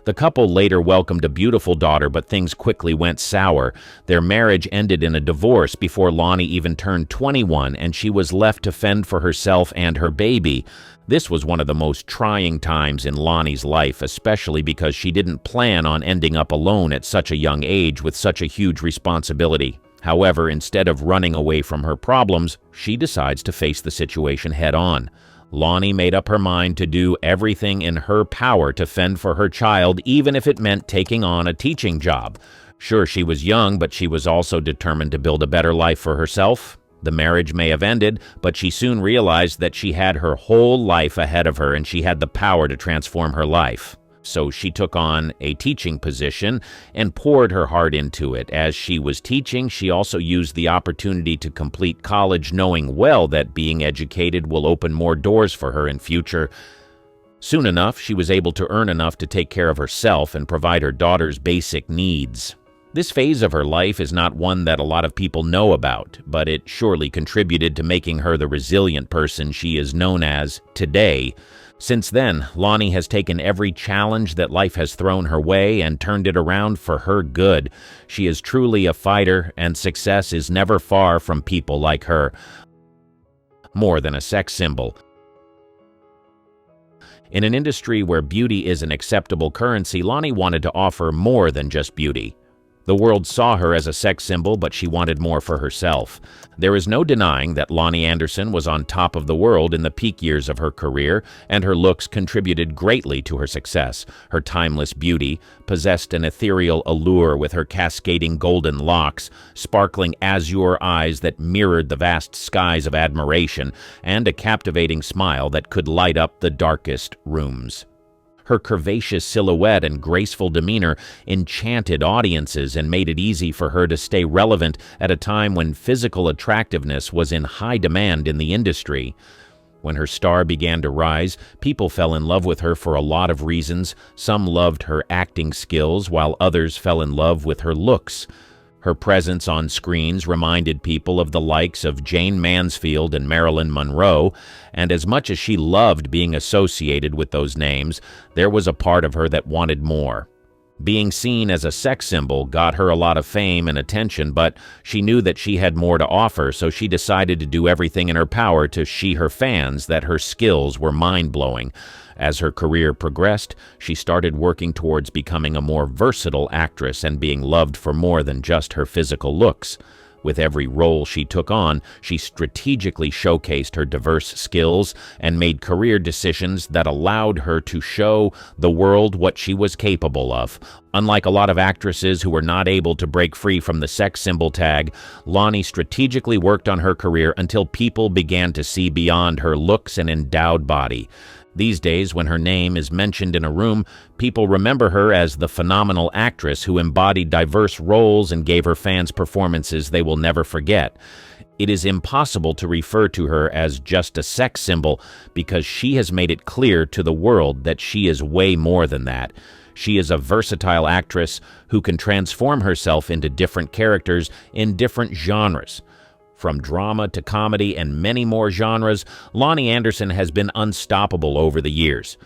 The couple later welcomed a beautiful daughter, but things quickly went sour. Their marriage ended in a divorce before Lonnie even turned 21, and she was left to fend for herself and her baby. This was one of the most trying times in Lonnie's life, especially because she didn't plan on ending up alone at such a young age with such a huge responsibility. However, instead of running away from her problems, she decides to face the situation head-on. Lonnie made up her mind to do everything in her power to fend for her child, even if it meant taking on a teaching job. Sure, she was young, but she was also determined to build a better life for herself. The marriage may have ended, but she soon realized that she had her whole life ahead of her and she had the power to transform her life. So she took on a teaching position and poured her heart into it. As she was teaching, she also used the opportunity to complete college, knowing well that being educated will open more doors for her in future. Soon enough, she was able to earn enough to take care of herself and provide her daughter's basic needs. This phase of her life is not one that a lot of people know about, but it surely contributed to making her the resilient person she is known as today. Since then, Lonnie has taken every challenge that life has thrown her way and turned it around for her good. She is truly a fighter, and success is never far from people like her. More than a sex symbol. In an industry where beauty is an acceptable currency, Lonnie wanted to offer more than just beauty. The world saw her as a sex symbol, but she wanted more for herself. There is no denying that Lonnie Anderson was on top of the world in the peak years of her career, and her looks contributed greatly to her success. Her timeless beauty possessed an ethereal allure with her cascading golden locks, sparkling azure eyes that mirrored the vast skies of admiration, and a captivating smile that could light up the darkest rooms. Her curvaceous silhouette and graceful demeanor enchanted audiences and made it easy for her to stay relevant at a time when physical attractiveness was in high demand in the industry. When her star began to rise, people fell in love with her for a lot of reasons. Some loved her acting skills, while others fell in love with her looks. Her presence on screens reminded people of the likes of Jane Mansfield and Marilyn Monroe, and as much as she loved being associated with those names, there was a part of her that wanted more. Being seen as a sex symbol got her a lot of fame and attention, but she knew that she had more to offer, so she decided to do everything in her power to show her fans that her skills were mind-blowing. As her career progressed, she started working towards becoming a more versatile actress and being loved for more than just her physical looks. With every role she took on, she strategically showcased her diverse skills and made career decisions that allowed her to show the world what she was capable of. Unlike a lot of actresses who were not able to break free from the sex symbol tag, Lonnie strategically worked on her career until people began to see beyond her looks and endowed body. These days, when her name is mentioned in a room, people remember her as the phenomenal actress who embodied diverse roles and gave her fans performances they will never forget. It is impossible to refer to her as just a sex symbol because she has made it clear to the world that she is way more than that. She is a versatile actress who can transform herself into different characters in different genres. From drama to comedy and many more genres, Lonnie Anderson has been unstoppable over the years.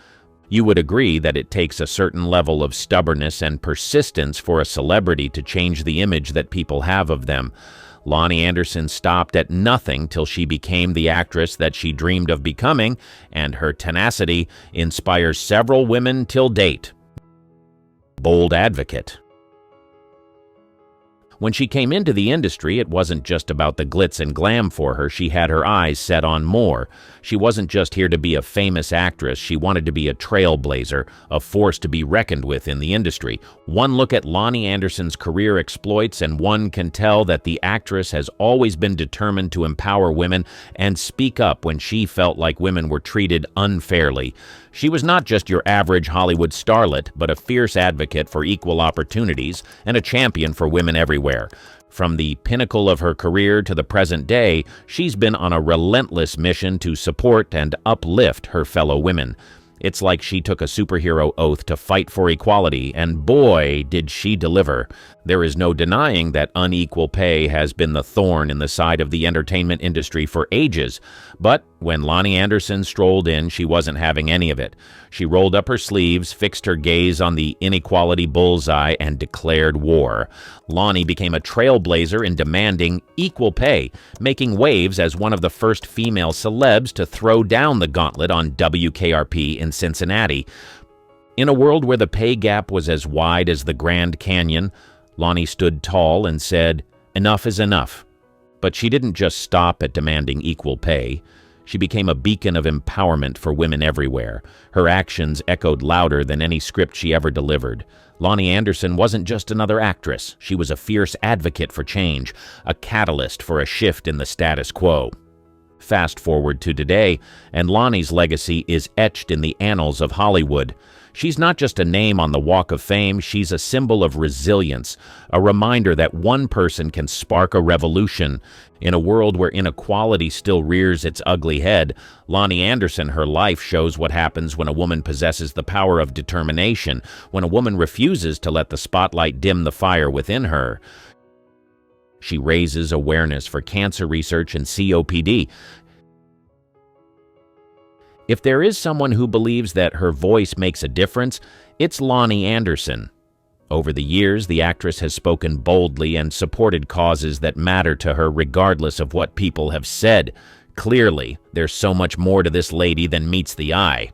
You would agree that it takes a certain level of stubbornness and persistence for a celebrity to change the image that people have of them. Lonnie Anderson stopped at nothing till she became the actress that she dreamed of becoming, and her tenacity inspires several women till date. Bold advocate. When she came into the industry, it wasn't just about the glitz and glam for her. She had her eyes set on more. She wasn't just here to be a famous actress. She wanted to be a trailblazer, a force to be reckoned with in the industry. One look at Lonnie Anderson's career exploits, and one can tell that the actress has always been determined to empower women and speak up when she felt like women were treated unfairly. She was not just your average Hollywood starlet, but a fierce advocate for equal opportunities and a champion for women everywhere. From the pinnacle of her career to the present day, she's been on a relentless mission to support and uplift her fellow women. It's like she took a superhero oath to fight for equality, and boy, did she deliver. There is no denying that unequal pay has been the thorn in the side of the entertainment industry for ages. But when Lonnie Anderson strolled in, she wasn't having any of it. She rolled up her sleeves, fixed her gaze on the inequality bullseye, and declared war. Lonnie became a trailblazer in demanding equal pay, making waves as one of the first female celebs to throw down the gauntlet on WKRP in Cincinnati. In a world where the pay gap was as wide as the Grand Canyon, Lonnie stood tall and said, "Enough is enough." But she didn't just stop at demanding equal pay. She became a beacon of empowerment for women everywhere. Her actions echoed louder than any script she ever delivered. Lonnie Anderson wasn't just another actress. She was a fierce advocate for change, a catalyst for a shift in the status quo. Fast forward to today, and Lonnie's legacy is etched in the annals of Hollywood. She's not just a name on the Walk of Fame, she's a symbol of resilience, a reminder that one person can spark a revolution. In a world where inequality still rears its ugly head, Lonnie Anderson, her life shows what happens when a woman possesses the power of determination, when a woman refuses to let the spotlight dim the fire within her. She raises awareness for cancer research and COPD. If there is someone who believes that her voice makes a difference, it's Lonnie Anderson. Over the years, the actress has spoken boldly and supported causes that matter to her regardless of what people have said. Clearly, there's so much more to this lady than meets the eye.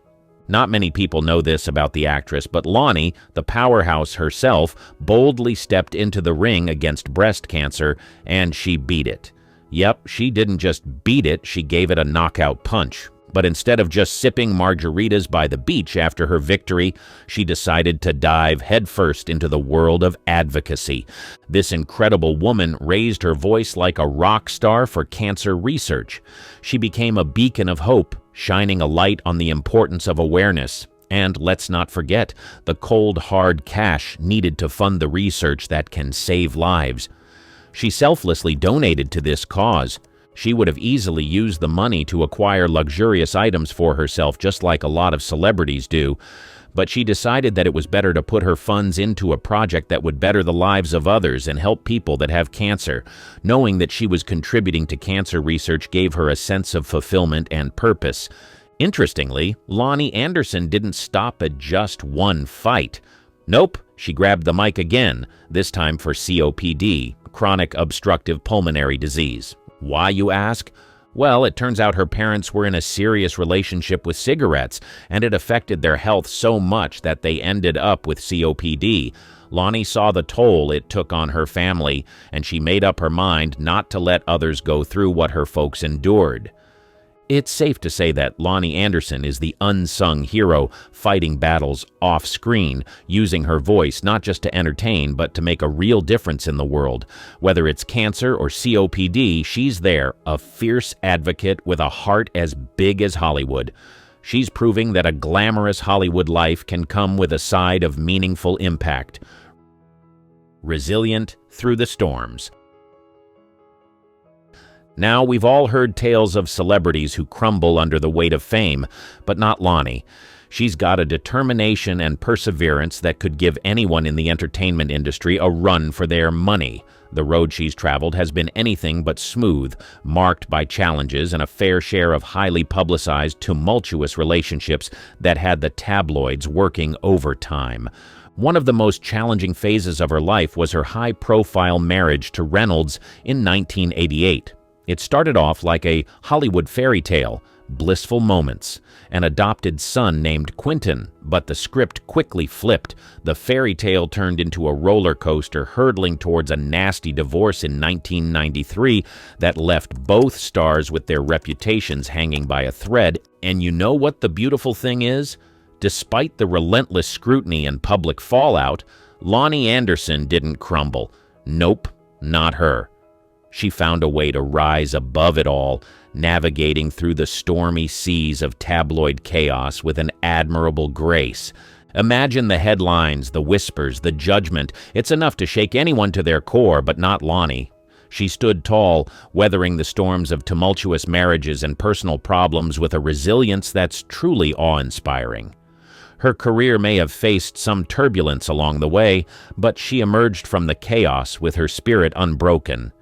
Not many people know this about the actress, but Lonnie, the powerhouse herself, boldly stepped into the ring against breast cancer, and she beat it. Yep, she didn't just beat it, she gave it a knockout punch. But instead of just sipping margaritas by the beach after her victory, she decided to dive headfirst into the world of advocacy. This incredible woman raised her voice like a rock star for cancer research. She became a beacon of hope, shining a light on the importance of awareness. And let's not forget the cold, hard cash needed to fund the research that can save lives. She selflessly donated to this cause. She would have easily used the money to acquire luxurious items for herself, just like a lot of celebrities do. But she decided that it was better to put her funds into a project that would better the lives of others and help people that have cancer. Knowing that she was contributing to cancer research gave her a sense of fulfillment and purpose. Interestingly, Lonnie Anderson didn't stop at just one fight. Nope, she grabbed the mic again, this time for COPD, chronic obstructive pulmonary disease. Why, you ask? Well, it turns out her parents were in a serious relationship with cigarettes, and it affected their health so much that they ended up with COPD. Lonnie saw the toll it took on her family, and she made up her mind not to let others go through what her folks endured. It's safe to say that Lonnie Anderson is the unsung hero, fighting battles off-screen, using her voice not just to entertain, but to make a real difference in the world. Whether it's cancer or COPD, she's there, a fierce advocate with a heart as big as Hollywood. She's proving that a glamorous Hollywood life can come with a side of meaningful impact. Resilient through the storms. Now, we've all heard tales of celebrities who crumble under the weight of fame, but not Lonnie. She's got a determination and perseverance that could give anyone in the entertainment industry a run for their money. The road she's traveled has been anything but smooth, marked by challenges and a fair share of highly publicized, tumultuous relationships that had the tabloids working overtime. One of the most challenging phases of her life was her high-profile marriage to Reynolds in 1988. It started off like a Hollywood fairy tale, blissful moments, an adopted son named Quentin, but the script quickly flipped. The fairy tale turned into a roller coaster hurtling towards a nasty divorce in 1993 that left both stars with their reputations hanging by a thread. And you know what the beautiful thing is? Despite the relentless scrutiny and public fallout, Lonnie Anderson didn't crumble. Nope, not her. She found a way to rise above it all, navigating through the stormy seas of tabloid chaos with an admirable grace. Imagine the headlines, the whispers, the judgment. It's enough to shake anyone to their core, but not Lonnie. She stood tall, weathering the storms of tumultuous marriages and personal problems with a resilience that's truly awe-inspiring. Her career may have faced some turbulence along the way, but she emerged from the chaos with her spirit unbroken.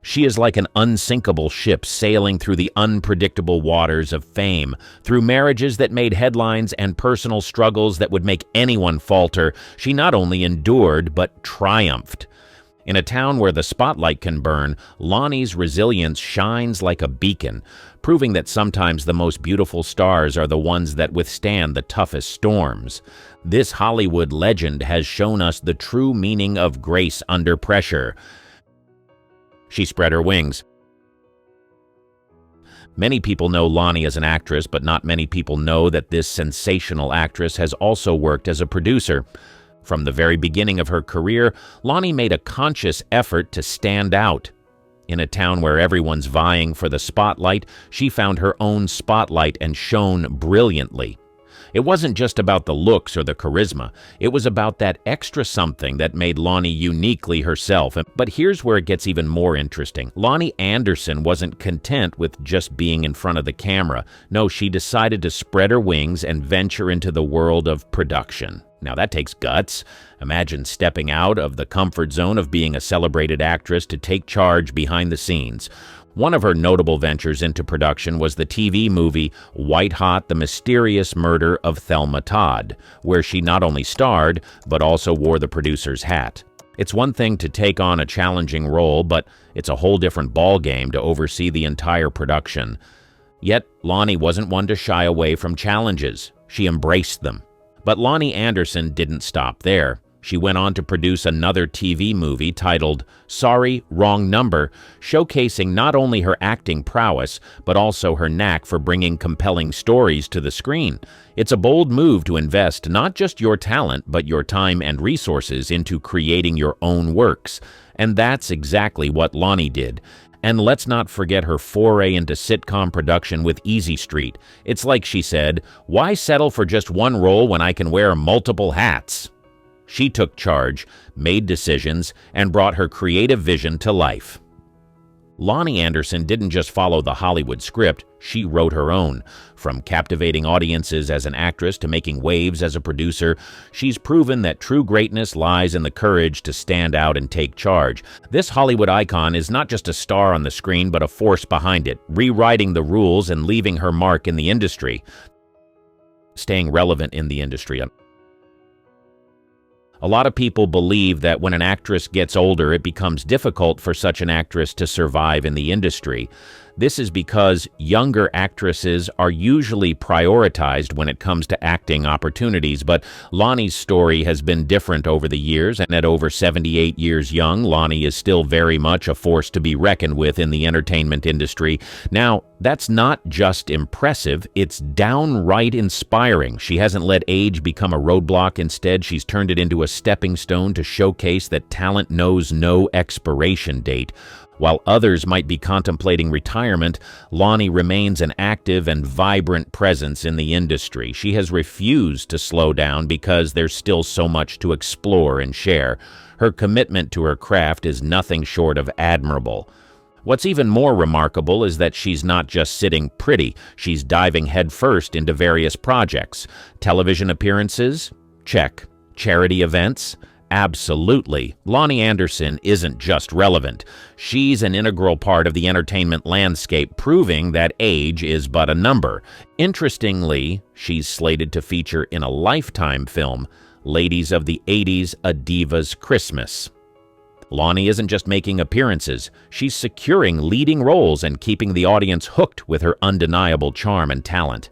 She is like an unsinkable ship sailing through the unpredictable waters of fame. Through marriages that made headlines and personal struggles that would make anyone falter, she not only endured, but triumphed. In a town where the spotlight can burn, Lonnie's resilience shines like a beacon, proving that sometimes the most beautiful stars are the ones that withstand the toughest storms. This Hollywood legend has shown us the true meaning of grace under pressure. She spread her wings. Many people know Lonnie as an actress, but not many people know that this sensational actress has also worked as a producer. From the very beginning of her career, Lonnie made a conscious effort to stand out. In a town where everyone's vying for the spotlight, she found her own spotlight and shone brilliantly. It wasn't just about the looks or the charisma. It was about that extra something that made Lonnie uniquely herself. But here's where it gets even more interesting. Lonnie Anderson wasn't content with just being in front of the camera. No, she decided to spread her wings and venture into the world of production. Now that takes guts. Imagine stepping out of the comfort zone of being a celebrated actress to take charge behind the scenes. One of her notable ventures into production was the TV movie White Hot: The Mysterious Murder of Thelma Todd, where she not only starred, but also wore the producer's hat. It's one thing to take on a challenging role, but it's a whole different ballgame to oversee the entire production. Yet, Lonnie wasn't one to shy away from challenges. She embraced them. But Lonnie Anderson didn't stop there. She went on to produce another TV movie titled Sorry, Wrong Number, showcasing not only her acting prowess, but also her knack for bringing compelling stories to the screen. It's a bold move to invest not just your talent, but your time and resources into creating your own works. And that's exactly what Lonnie did. And let's not forget her foray into sitcom production with Easy Street. It's like she said, "Why settle for just one role when I can wear multiple hats?" She took charge, made decisions, and brought her creative vision to life. Lonnie Anderson didn't just follow the Hollywood script, she wrote her own. From captivating audiences as an actress to making waves as a producer, she's proven that true greatness lies in the courage to stand out and take charge. This Hollywood icon is not just a star on the screen, but a force behind it, rewriting the rules and leaving her mark in the industry. Staying relevant in the industry. A lot of people believe that when an actress gets older, it becomes difficult for such an actress to survive in the industry. This is because younger actresses are usually prioritized when it comes to acting opportunities, but Lonnie's story has been different over the years, and at over 78 years young, Lonnie is still very much a force to be reckoned with in the entertainment industry. Now, that's not just impressive, it's downright inspiring. She hasn't let age become a roadblock. Instead, she's turned it into a stepping stone to showcase that talent knows no expiration date. While others might be contemplating retirement, Lonnie remains an active and vibrant presence in the industry. She has refused to slow down because there's still so much to explore and share. Her commitment to her craft is nothing short of admirable. What's even more remarkable is that she's not just sitting pretty, she's diving headfirst into various projects. Television appearances? Check. Charity events? Absolutely. Lonnie Anderson isn't just relevant. She's an integral part of the entertainment landscape, proving that age is but a number. Interestingly, she's slated to feature in a Lifetime film, Ladies of the 80s, A Diva's Christmas. Lonnie isn't just making appearances, she's securing leading roles and keeping the audience hooked with her undeniable charm and talent.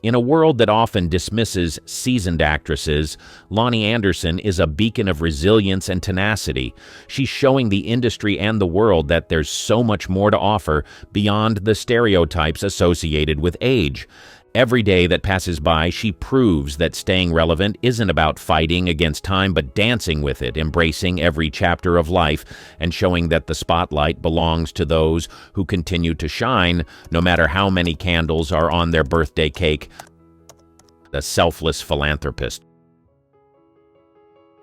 In a world that often dismisses seasoned actresses, Lonnie Anderson is a beacon of resilience and tenacity. She's showing the industry and the world that there's so much more to offer beyond the stereotypes associated with age. Every day that passes by, she proves that staying relevant isn't about fighting against time, but dancing with it, embracing every chapter of life, and showing that the spotlight belongs to those who continue to shine, no matter how many candles are on their birthday cake. The selfless philanthropist.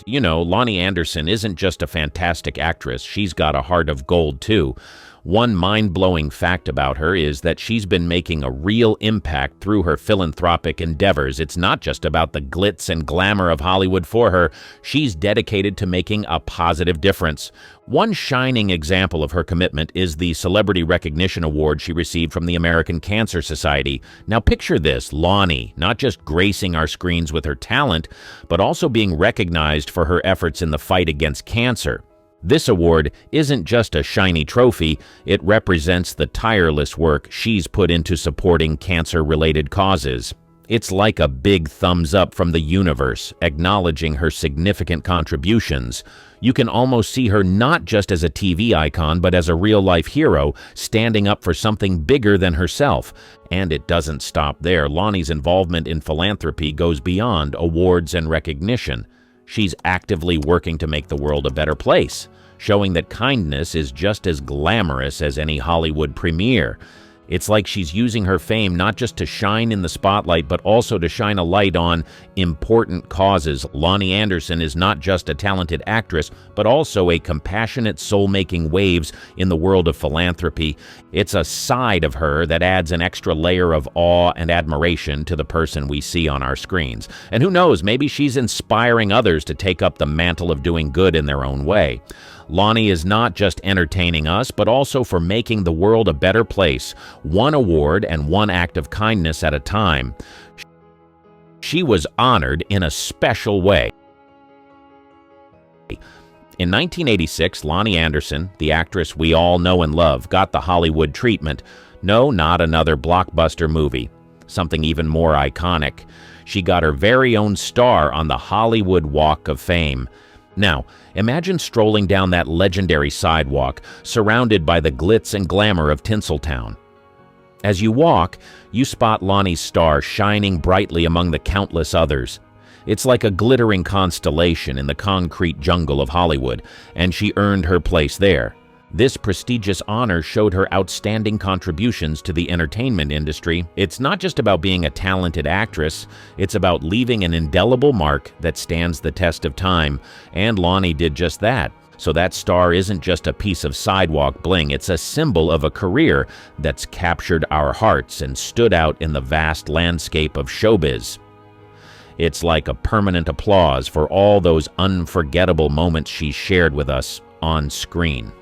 You know, Lonnie Anderson isn't just a fantastic actress, she's got a heart of gold too. One mind-blowing fact about her is that she's been making a real impact through her philanthropic endeavors. It's not just about the glitz and glamour of Hollywood for her. She's dedicated to making a positive difference. One shining example of her commitment is the Celebrity Recognition Award she received from the American Cancer Society. Now picture this, Lonnie, not just gracing our screens with her talent, but also being recognized for her efforts in the fight against cancer. This award isn't just a shiny trophy, it represents the tireless work she's put into supporting cancer-related causes. It's like a big thumbs up from the universe, acknowledging her significant contributions. You can almost see her not just as a TV icon, but as a real-life hero, standing up for something bigger than herself. And it doesn't stop there. Lonnie's involvement in philanthropy goes beyond awards and recognition. She's actively working to make the world a better place, showing that kindness is just as glamorous as any Hollywood premiere. It's like she's using her fame not just to shine in the spotlight, but also to shine a light on important causes. Lonnie Anderson is not just a talented actress, but also a compassionate soul making waves in the world of philanthropy. It's a side of her that adds an extra layer of awe and admiration to the person we see on our screens. And who knows, maybe she's inspiring others to take up the mantle of doing good in their own way. Lonnie is not just entertaining us, but also for making the world a better place, one award and one act of kindness at a time. She was honored in a special way. In 1986, Lonnie Anderson, the actress we all know and love, got the Hollywood treatment. No, not another blockbuster movie. Something even more iconic. She got her very own star on the Hollywood Walk of Fame. Now, imagine strolling down that legendary sidewalk, surrounded by the glitz and glamour of Tinseltown. As you walk, you spot Lonnie's star shining brightly among the countless others. It's like a glittering constellation in the concrete jungle of Hollywood, and she earned her place there. This prestigious honor showed her outstanding contributions to the entertainment industry. It's not just about being a talented actress, it's about leaving an indelible mark that stands the test of time, and Lonnie did just that. So that star isn't just a piece of sidewalk bling, it's a symbol of a career that's captured our hearts and stood out in the vast landscape of showbiz. It's like a permanent applause for all those unforgettable moments she shared with us on screen.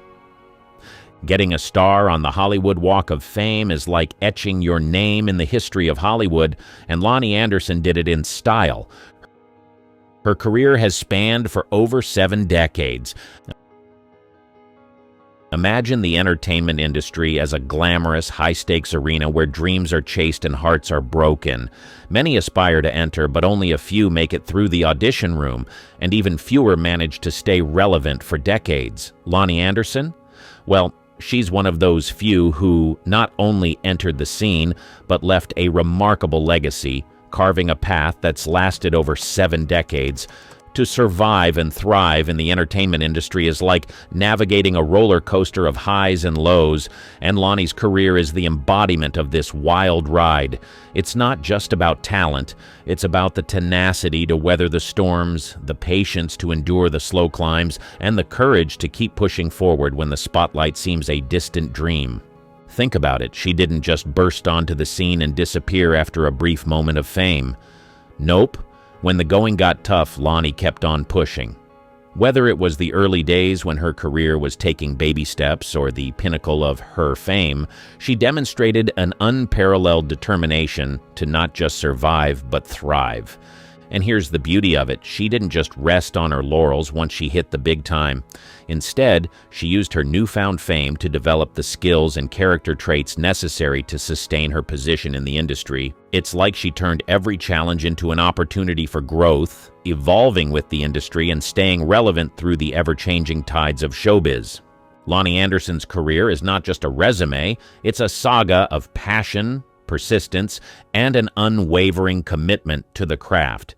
Getting a star on the Hollywood Walk of Fame is like etching your name in the history of Hollywood, and Lonnie Anderson did it in style. Her career has spanned for over 7 decades. Imagine the entertainment industry as a glamorous, high-stakes arena where dreams are chased and hearts are broken. Many aspire to enter, but only a few make it through the audition room, and even fewer manage to stay relevant for decades. Lonnie Anderson? Well, she's one of those few who not only entered the scene, but left a remarkable legacy, carving a path that's lasted over 7 decades. To survive and thrive in the entertainment industry is like navigating a roller coaster of highs and lows, and Lonnie's career is the embodiment of this wild ride. It's not just about talent, it's about the tenacity to weather the storms, the patience to endure the slow climbs, and the courage to keep pushing forward when the spotlight seems a distant dream. Think about it, she didn't just burst onto the scene and disappear after a brief moment of fame. Nope. When the going got tough, Lonnie kept on pushing. Whether it was the early days when her career was taking baby steps or the pinnacle of her fame, she demonstrated an unparalleled determination to not just survive but thrive. And here's the beauty of it, she didn't just rest on her laurels once she hit the big time. Instead, she used her newfound fame to develop the skills and character traits necessary to sustain her position in the industry. It's like she turned every challenge into an opportunity for growth, evolving with the industry and staying relevant through the ever-changing tides of showbiz. Lonnie Anderson's career is not just a resume, it's a saga of passion, persistence, and an unwavering commitment to the craft.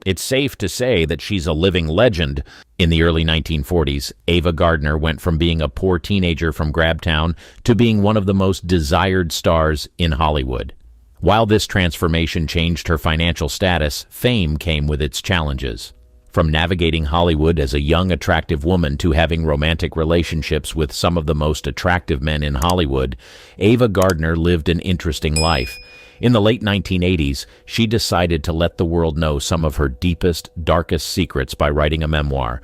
It's safe to say that she's a living legend. In the early 1940s, Ava Gardner went from being a poor teenager from Grabtown to being one of the most desired stars in Hollywood. While this transformation changed her financial status, fame came with its challenges. From navigating Hollywood as a young, attractive woman to having romantic relationships with some of the most attractive men in Hollywood, Ava Gardner lived an interesting life. In the late 1980s, she decided to let the world know some of her deepest, darkest secrets by writing a memoir.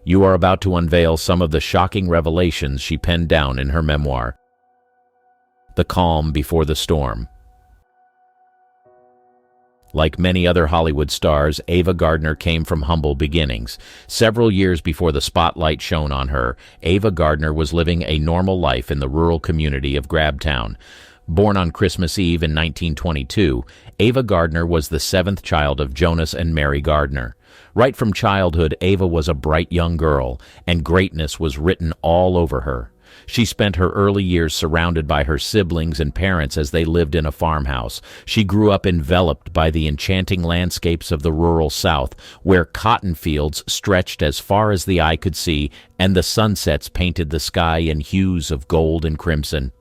You are about to unveil some of the shocking revelations she penned down in her memoir. The Calm Before the Storm. Like many other Hollywood stars, Ava Gardner came from humble beginnings. Several years before the spotlight shone on her, Ava Gardner was living a normal life in the rural community of Grabtown. Born on Christmas Eve in 1922, Ava Gardner was the seventh child of Jonas and Mary Gardner. Right from childhood, Ava was a bright young girl, and greatness was written all over her. She spent her early years surrounded by her siblings and parents as they lived in a farmhouse. She grew up enveloped by the enchanting landscapes of the rural South, where cotton fields stretched as far as the eye could see, and the sunsets painted the sky in hues of gold and crimson.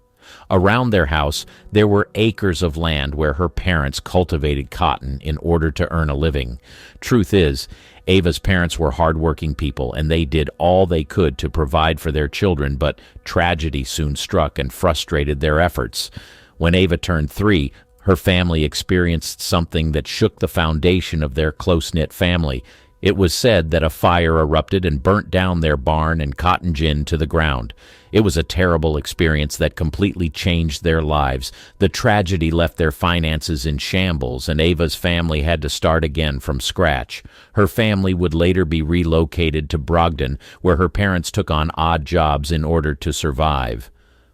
Around their house, there were acres of land where her parents cultivated cotton in order to earn a living. Truth is, Ava's parents were hardworking people, and they did all they could to provide for their children, but tragedy soon struck and frustrated their efforts. When Ava turned 3, her family experienced something that shook the foundation of their close-knit family. It was said that a fire erupted and burnt down their barn and cotton gin to the ground. It was a terrible experience that completely changed their lives. The tragedy left their finances in shambles, and Ava's family had to start again from scratch. Her family would later be relocated to Brogden, where her parents took on odd jobs in order to survive.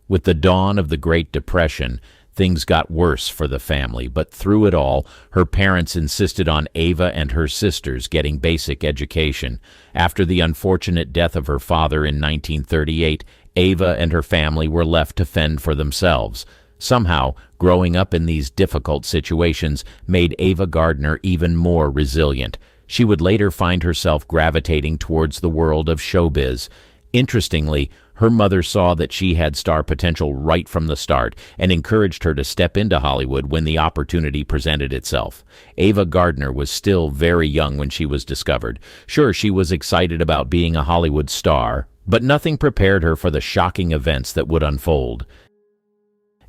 With the dawn of the Great Depression, things got worse for the family, but through it all, her parents insisted on Ava and her sisters getting basic education. After the unfortunate death of her father in 1938, Ava and her family were left to fend for themselves. Somehow, growing up in these difficult situations made Ava Gardner even more resilient. She would later find herself gravitating towards the world of showbiz. Interestingly, her mother saw that she had star potential right from the start and encouraged her to step into Hollywood when the opportunity presented itself. Ava Gardner was still very young when she was discovered. Sure, she was excited about being a Hollywood star, but nothing prepared her for the shocking events that would unfold.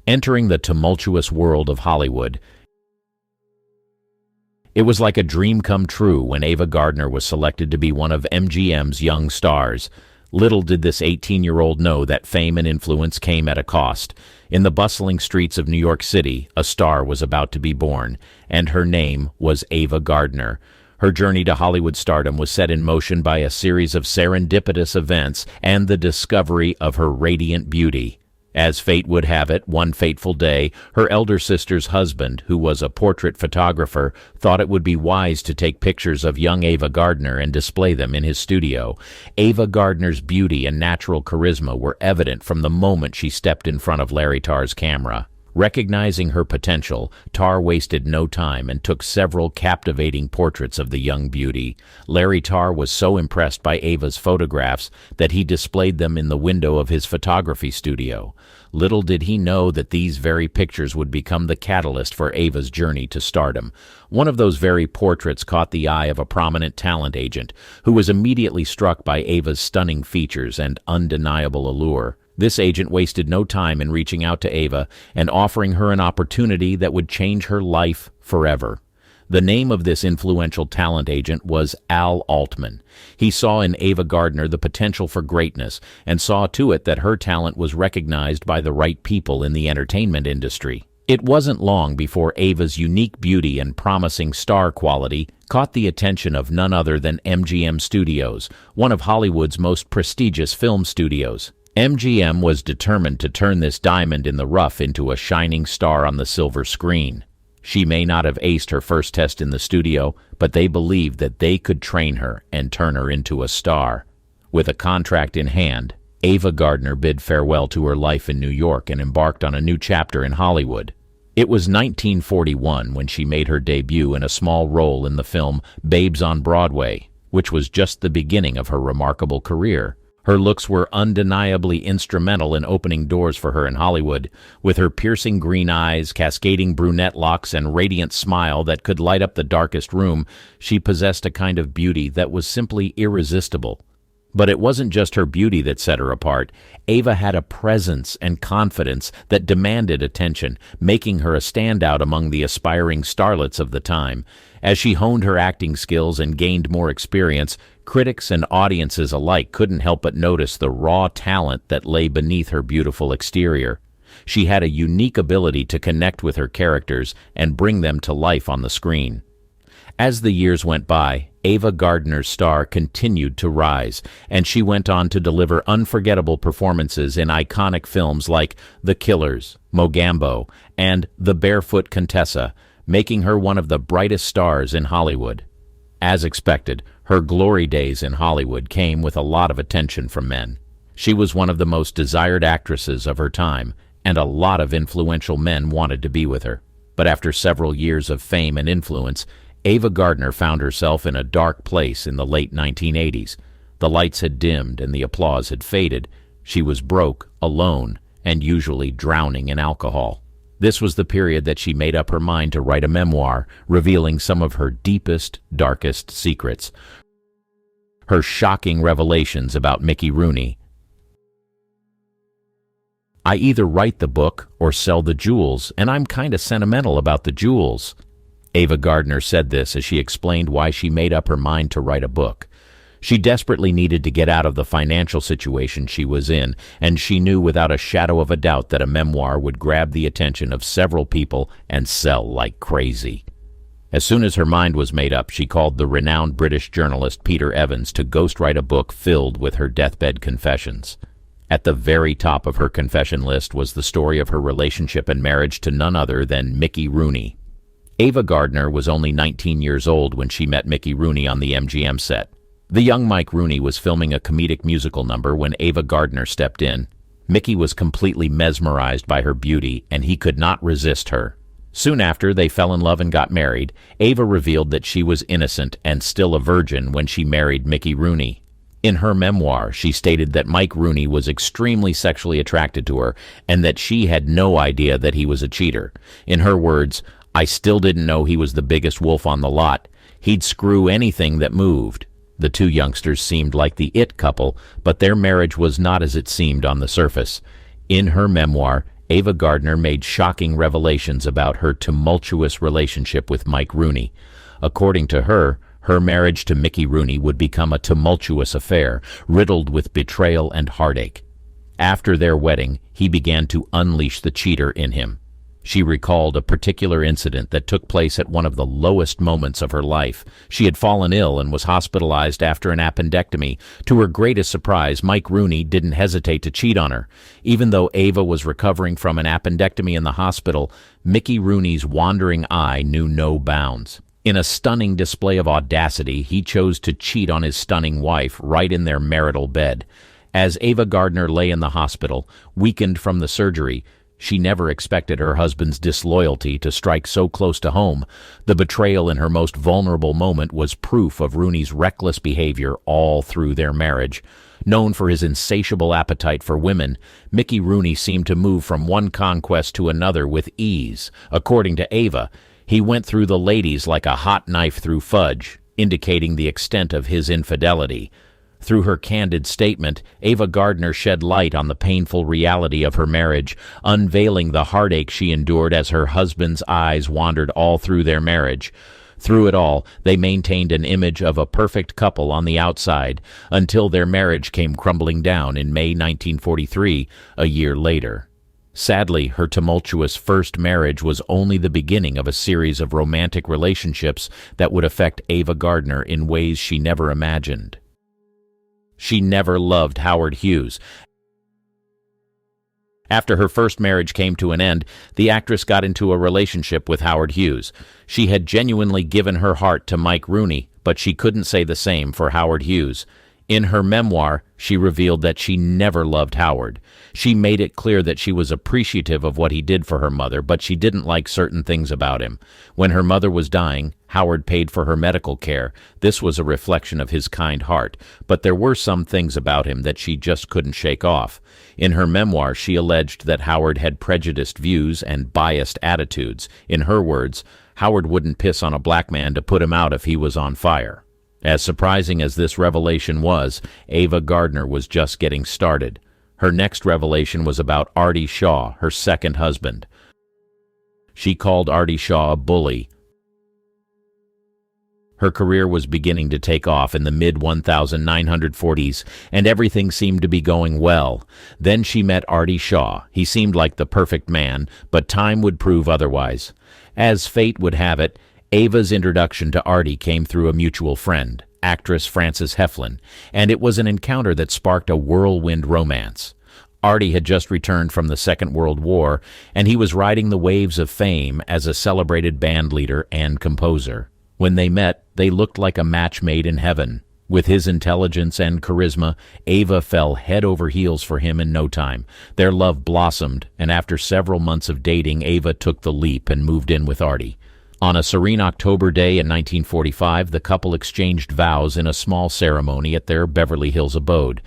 Entering the tumultuous world of Hollywood, it was like a dream come true when Ava Gardner was selected to be one of MGM's young stars. Little did this 18-year-old know that fame and influence came at a cost. In the bustling streets of New York City, a star was about to be born, and her name was Ava Gardner. Her journey to Hollywood stardom was set in motion by a series of serendipitous events and the discovery of her radiant beauty. As fate would have it, one fateful day, her elder sister's husband, who was a portrait photographer, thought it would be wise to take pictures of young Ava Gardner and display them in his studio. Ava Gardner's beauty and natural charisma were evident from the moment she stepped in front of Larry Tarr's camera. Recognizing her potential, Tarr wasted no time and took several captivating portraits of the young beauty. Larry Tarr was so impressed by Ava's photographs that he displayed them in the window of his photography studio. Little did he know that these very pictures would become the catalyst for Ava's journey to stardom. One of those very portraits caught the eye of a prominent talent agent, who was immediately struck by Ava's stunning features and undeniable allure. This agent wasted no time in reaching out to Ava and offering her an opportunity that would change her life forever. The name of this influential talent agent was Al Altman. He saw in Ava Gardner the potential for greatness and saw to it that her talent was recognized by the right people in the entertainment industry. It wasn't long before Ava's unique beauty and promising star quality caught the attention of none other than MGM Studios, one of Hollywood's most prestigious film studios. MGM was determined to turn this diamond in the rough into a shining star on the silver screen. She may not have aced her first test in the studio, but they believed that they could train her and turn her into a star. With a contract in hand, Ava Gardner bid farewell to her life in New York and embarked on a new chapter in Hollywood. It was 1941 when she made her debut in a small role in the film Babes on Broadway, which was just the beginning of her remarkable career. Her looks were undeniably instrumental in opening doors for her in Hollywood. With her piercing green eyes, cascading brunette locks, and radiant smile that could light up the darkest room, she possessed a kind of beauty that was simply irresistible. But it wasn't just her beauty that set her apart. Ava had a presence and confidence that demanded attention, making her a standout among the aspiring starlets of the time. As she honed her acting skills and gained more experience, critics and audiences alike couldn't help but notice the raw talent that lay beneath her beautiful exterior. She had a unique ability to connect with her characters and bring them to life on the screen. As the years went by, Ava Gardner's star continued to rise, and she went on to deliver unforgettable performances in iconic films like The Killers, Mogambo, and The Barefoot Contessa, making her one of the brightest stars in Hollywood. As expected, her glory days in Hollywood came with a lot of attention from men. She was one of the most desired actresses of her time, and a lot of influential men wanted to be with her. But after several years of fame and influence, Ava Gardner found herself in a dark place in the late 1980s. The lights had dimmed and the applause had faded. She was broke, alone, and usually drowning in alcohol. This was the period that she made up her mind to write a memoir, revealing some of her deepest, darkest secrets. Her shocking revelations about Mickey Rooney. "I either write the book or sell the jewels, and I'm kinda sentimental about the jewels." Ava Gardner said this as she explained why she made up her mind to write a book. She desperately needed to get out of the financial situation she was in, and she knew without a shadow of a doubt that a memoir would grab the attention of several people and sell like crazy. As soon as her mind was made up, she called the renowned British journalist Peter Evans to ghostwrite a book filled with her deathbed confessions. At the very top of her confession list was the story of her relationship and marriage to none other than Mickey Rooney. Ava Gardner was only 19 years old when she met Mickey Rooney on the MGM set. The young Mike Rooney was filming a comedic musical number when Ava Gardner stepped in. Mickey was completely mesmerized by her beauty, and he could not resist her. Soon after, they fell in love and got married. Ava revealed that she was innocent and still a virgin when she married Mickey Rooney. In her memoir, she stated that Mike Rooney was extremely sexually attracted to her and that she had no idea that he was a cheater. In her words, "I still didn't know he was the biggest wolf on the lot. He'd screw anything that moved." The two youngsters seemed like the it couple, but their marriage was not as it seemed on the surface. In her memoir, Ava Gardner made shocking revelations about her tumultuous relationship with Mike Rooney. According to her, her marriage to Mickey Rooney would become a tumultuous affair, riddled with betrayal and heartache. After their wedding, he began to unleash the cheater in him. She recalled a particular incident that took place at one of the lowest moments of her life. She had fallen ill and was hospitalized after an appendectomy. To her greatest surprise, Mike Rooney didn't hesitate to cheat on her. Even though Ava was recovering from an appendectomy in the hospital, Mickey Rooney's wandering eye knew no bounds. In a stunning display of audacity, he chose to cheat on his stunning wife right in their marital bed. As Ava Gardner lay in the hospital, weakened from the surgery, She never expected her husband's disloyalty to strike so close to home. The betrayal in her most vulnerable moment was proof of Rooney's reckless behavior all through their marriage. Known for his insatiable appetite for women, Mickey Rooney seemed to move from one conquest to another with ease. According to Ava, he went through the ladies like a hot knife through fudge, indicating the extent of his infidelity. Through her candid statement, Ava Gardner shed light on the painful reality of her marriage, unveiling the heartache she endured as her husband's eyes wandered all through their marriage. Through it all, they maintained an image of a perfect couple on the outside, until their marriage came crumbling down in May 1943, a year later. Sadly, her tumultuous first marriage was only the beginning of a series of romantic relationships that would affect Ava Gardner in ways she never imagined. She never loved Howard Hughes. After her first marriage came to an end, the actress got into a relationship with Howard Hughes. She had genuinely given her heart to Mike Rooney, but she couldn't say the same for Howard Hughes. In her memoir, she revealed that she never loved Howard. She made it clear that she was appreciative of what he did for her mother, but she didn't like certain things about him. When her mother was dying, Howard paid for her medical care. This was a reflection of his kind heart, but there were some things about him that she just couldn't shake off. In her memoir, she alleged that Howard had prejudiced views and biased attitudes. In her words, Howard wouldn't piss on a black man to put him out if he was on fire. As surprising as this revelation was, Ava Gardner was just getting started. Her next revelation was about Artie Shaw, her second husband. She called Artie Shaw a bully. Her career was beginning to take off in the mid-1940s, and everything seemed to be going well. Then she met Artie Shaw. He seemed like the perfect man, but time would prove otherwise. As fate would have it, Ava's introduction to Artie came through a mutual friend, actress Frances Heflin, and it was an encounter that sparked a whirlwind romance. Artie had just returned from the Second World War, and he was riding the waves of fame as a celebrated band leader and composer. When they met, they looked like a match made in heaven. With his intelligence and charisma, Ava fell head over heels for him in no time. Their love blossomed, and after several months of dating, Ava took the leap and moved in with Artie. On a serene October day in 1945, the couple exchanged vows in a small ceremony at their Beverly Hills abode.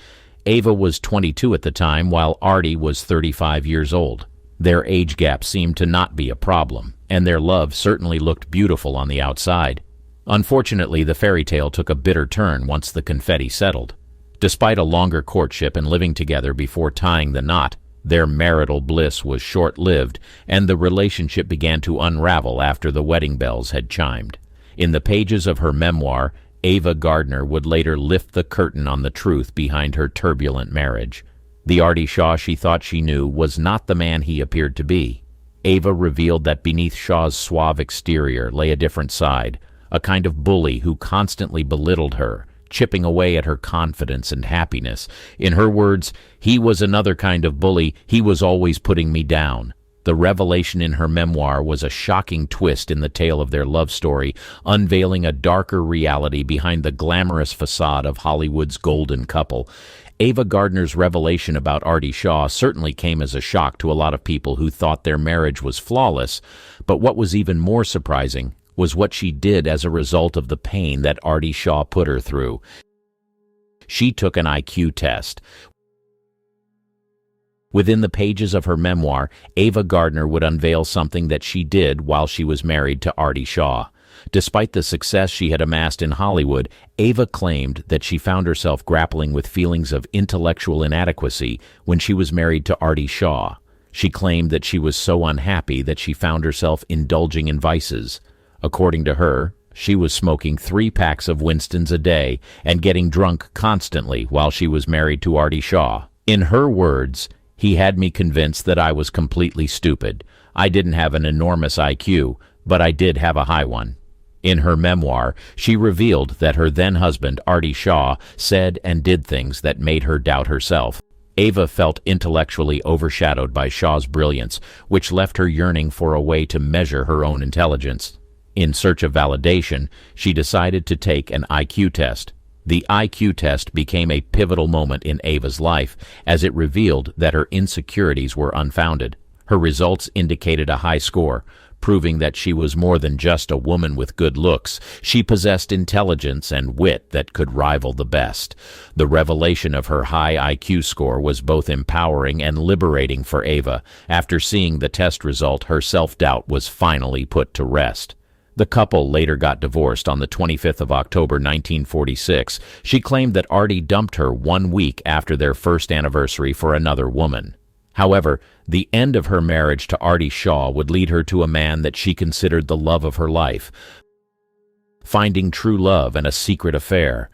Ava was 22 at the time, while Artie was 35 years old. Their age gap seemed to not be a problem, and their love certainly looked beautiful on the outside. Unfortunately, the fairy tale took a bitter turn once the confetti settled. Despite a longer courtship and living together before tying the knot, their marital bliss was short-lived, and the relationship began to unravel after the wedding bells had chimed. In the pages of her memoir, Ava Gardner would later lift the curtain on the truth behind her turbulent marriage. The Artie Shaw she thought she knew was not the man he appeared to be. Ava revealed that beneath Shaw's suave exterior lay a different side, a kind of bully who constantly belittled her, chipping away at her confidence and happiness. In her words, he was another kind of bully, he was always putting me down. The revelation in her memoir was a shocking twist in the tale of their love story, unveiling a darker reality behind the glamorous facade of Hollywood's golden couple. Ava Gardner's revelation about Artie Shaw certainly came as a shock to a lot of people who thought their marriage was flawless, but what was even more surprising was what she did as a result of the pain that Artie Shaw put her through. She took an IQ test. Within the pages of her memoir, Ava Gardner would unveil something that she did while she was married to Artie Shaw. Despite the success she had amassed in Hollywood, Ava claimed that she found herself grappling with feelings of intellectual inadequacy when she was married to Artie Shaw. She claimed that she was so unhappy that she found herself indulging in vices. According to her, she was smoking 3 packs of Winston's a day and getting drunk constantly while she was married to Artie Shaw. In her words, he had me convinced that I was completely stupid. I didn't have an enormous IQ, but I did have a high one. In her memoir, she revealed that her then-husband, Artie Shaw, said and did things that made her doubt herself. Ava felt intellectually overshadowed by Shaw's brilliance, which left her yearning for a way to measure her own intelligence. In search of validation, she decided to take an IQ test. The IQ test became a pivotal moment in Ava's life, as it revealed that her insecurities were unfounded. Her results indicated a high score, proving that she was more than just a woman with good looks. She possessed intelligence and wit that could rival the best. The revelation of her high IQ score was both empowering and liberating for Ava. After seeing the test result, her self-doubt was finally put to rest. The couple later got divorced on the 25th of October 1946. She claimed that Artie dumped her 1 week after their first anniversary for another woman. However, the end of her marriage to Artie Shaw would lead her to a man that she considered the love of her life, finding true love in a secret affair.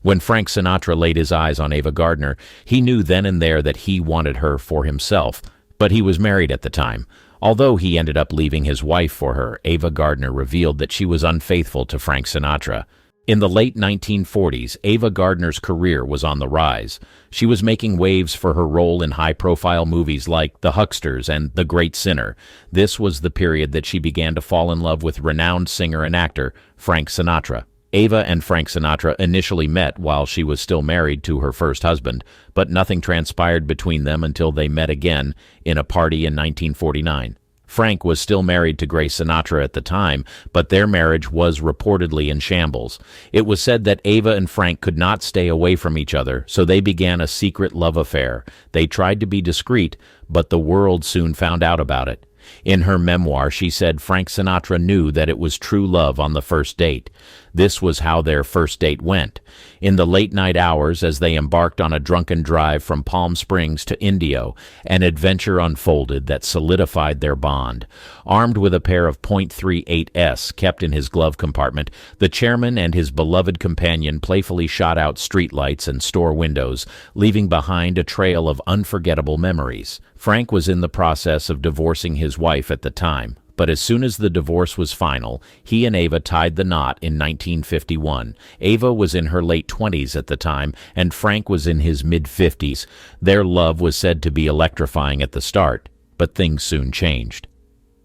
When Frank Sinatra laid his eyes on Ava Gardner, he knew then and there that he wanted her for himself, but he was married at the time. Although he ended up leaving his wife for her, Ava Gardner revealed that she was unfaithful to Frank Sinatra. In the late 1940s, Ava Gardner's career was on the rise. She was making waves for her role in high-profile movies like The Hucksters and The Great Sinner. This was the period that she began to fall in love with renowned singer and actor Frank Sinatra. Ava and Frank Sinatra initially met while she was still married to her first husband, but nothing transpired between them until they met again in a party in 1949. Frank was still married to Grace Sinatra at the time, but their marriage was reportedly in shambles. It was said that Ava and Frank could not stay away from each other, so they began a secret love affair. They tried to be discreet, but the world soon found out about it. In her memoir, she said Frank Sinatra knew that it was true love on the first date. This was how their first date went. In the late-night hours, as they embarked on a drunken drive from Palm Springs to Indio, an adventure unfolded that solidified their bond. Armed with a pair of .38s kept in his glove compartment, the chairman and his beloved companion playfully shot out streetlights and store windows, leaving behind a trail of unforgettable memories. Frank was in the process of divorcing his wife at the time, but as soon as the divorce was final, he and Ava tied the knot in 1951. Ava was in her late 20s at the time, and Frank was in his mid-50s. Their love was said to be electrifying at the start, but things soon changed.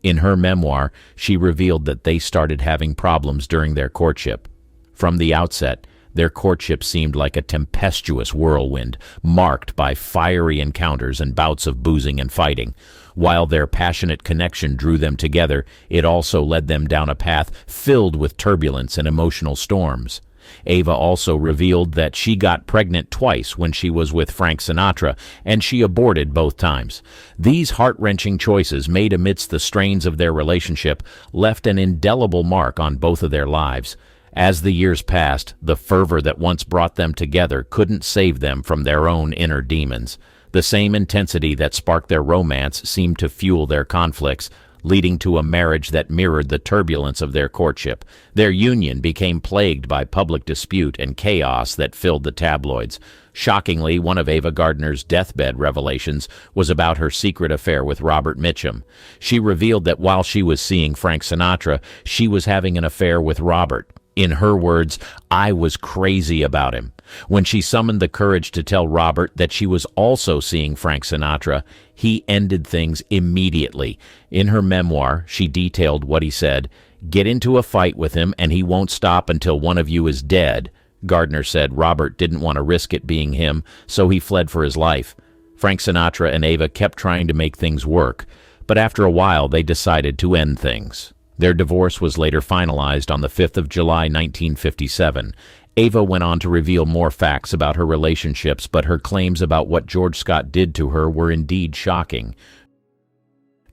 In her memoir, she revealed that they started having problems during their courtship. From the outset, their courtship seemed like a tempestuous whirlwind, marked by fiery encounters and bouts of boozing and fighting. While their passionate connection drew them together, it also led them down a path filled with turbulence and emotional storms. Ava also revealed that she got pregnant twice when she was with Frank Sinatra, and she aborted both times. These heart-wrenching choices made amidst the strains of their relationship left an indelible mark on both of their lives. As the years passed, the fervor that once brought them together couldn't save them from their own inner demons. The same intensity that sparked their romance seemed to fuel their conflicts, leading to a marriage that mirrored the turbulence of their courtship. Their union became plagued by public dispute and chaos that filled the tabloids. Shockingly, one of Ava Gardner's deathbed revelations was about her secret affair with Robert Mitchum. She revealed that while she was seeing Frank Sinatra, she was having an affair with Robert. In her words, "I was crazy about him." When she summoned the courage to tell Robert that she was also seeing Frank Sinatra, he ended things immediately. In her memoir, she detailed what he said: "Get into a fight with him and he won't stop until one of you is dead." Gardner said Robert didn't want to risk it being him, so he fled for his life. Frank Sinatra and Ava kept trying to make things work, but after a while they decided to end things. Their divorce was later finalized on the 5th of July, 1957. Ava went on to reveal more facts about her relationships, but her claims about what George Scott did to her were indeed shocking.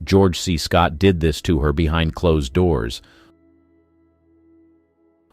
George C. Scott did this to her behind closed doors.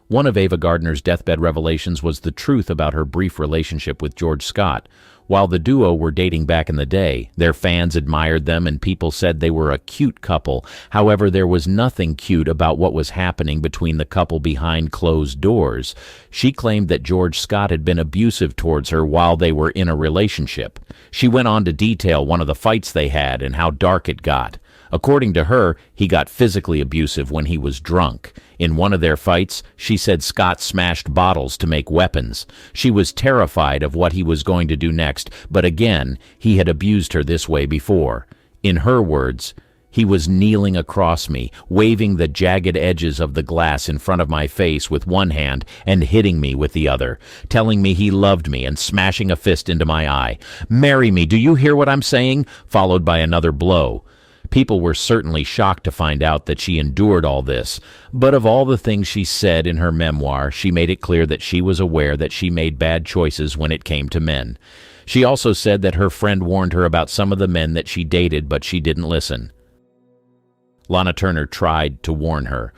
One of Ava Gardner's deathbed revelations was the truth about her brief relationship with George Scott. While the duo were dating back in the day, their fans admired them and people said they were a cute couple. However, there was nothing cute about what was happening between the couple behind closed doors. She claimed that George Scott had been abusive towards her while they were in a relationship. She went on to detail one of the fights they had and how dark it got. According to her, he got physically abusive when he was drunk. In one of their fights, she said Scott smashed bottles to make weapons. She was terrified of what he was going to do next, but again, he had abused her this way before. In her words, He was kneeling across me, waving the jagged edges of the glass in front of my face with one hand and hitting me with the other, telling me he loved me and smashing a fist into my eye. "Marry me, do you hear what I'm saying?" Followed by another blow. People were certainly shocked to find out that she endured all this, but of all the things she said in her memoir, she made it clear that she was aware that she made bad choices when it came to men. She also said that her friend warned her about some of the men that she dated, but she didn't listen. Lana Turner tried to warn her.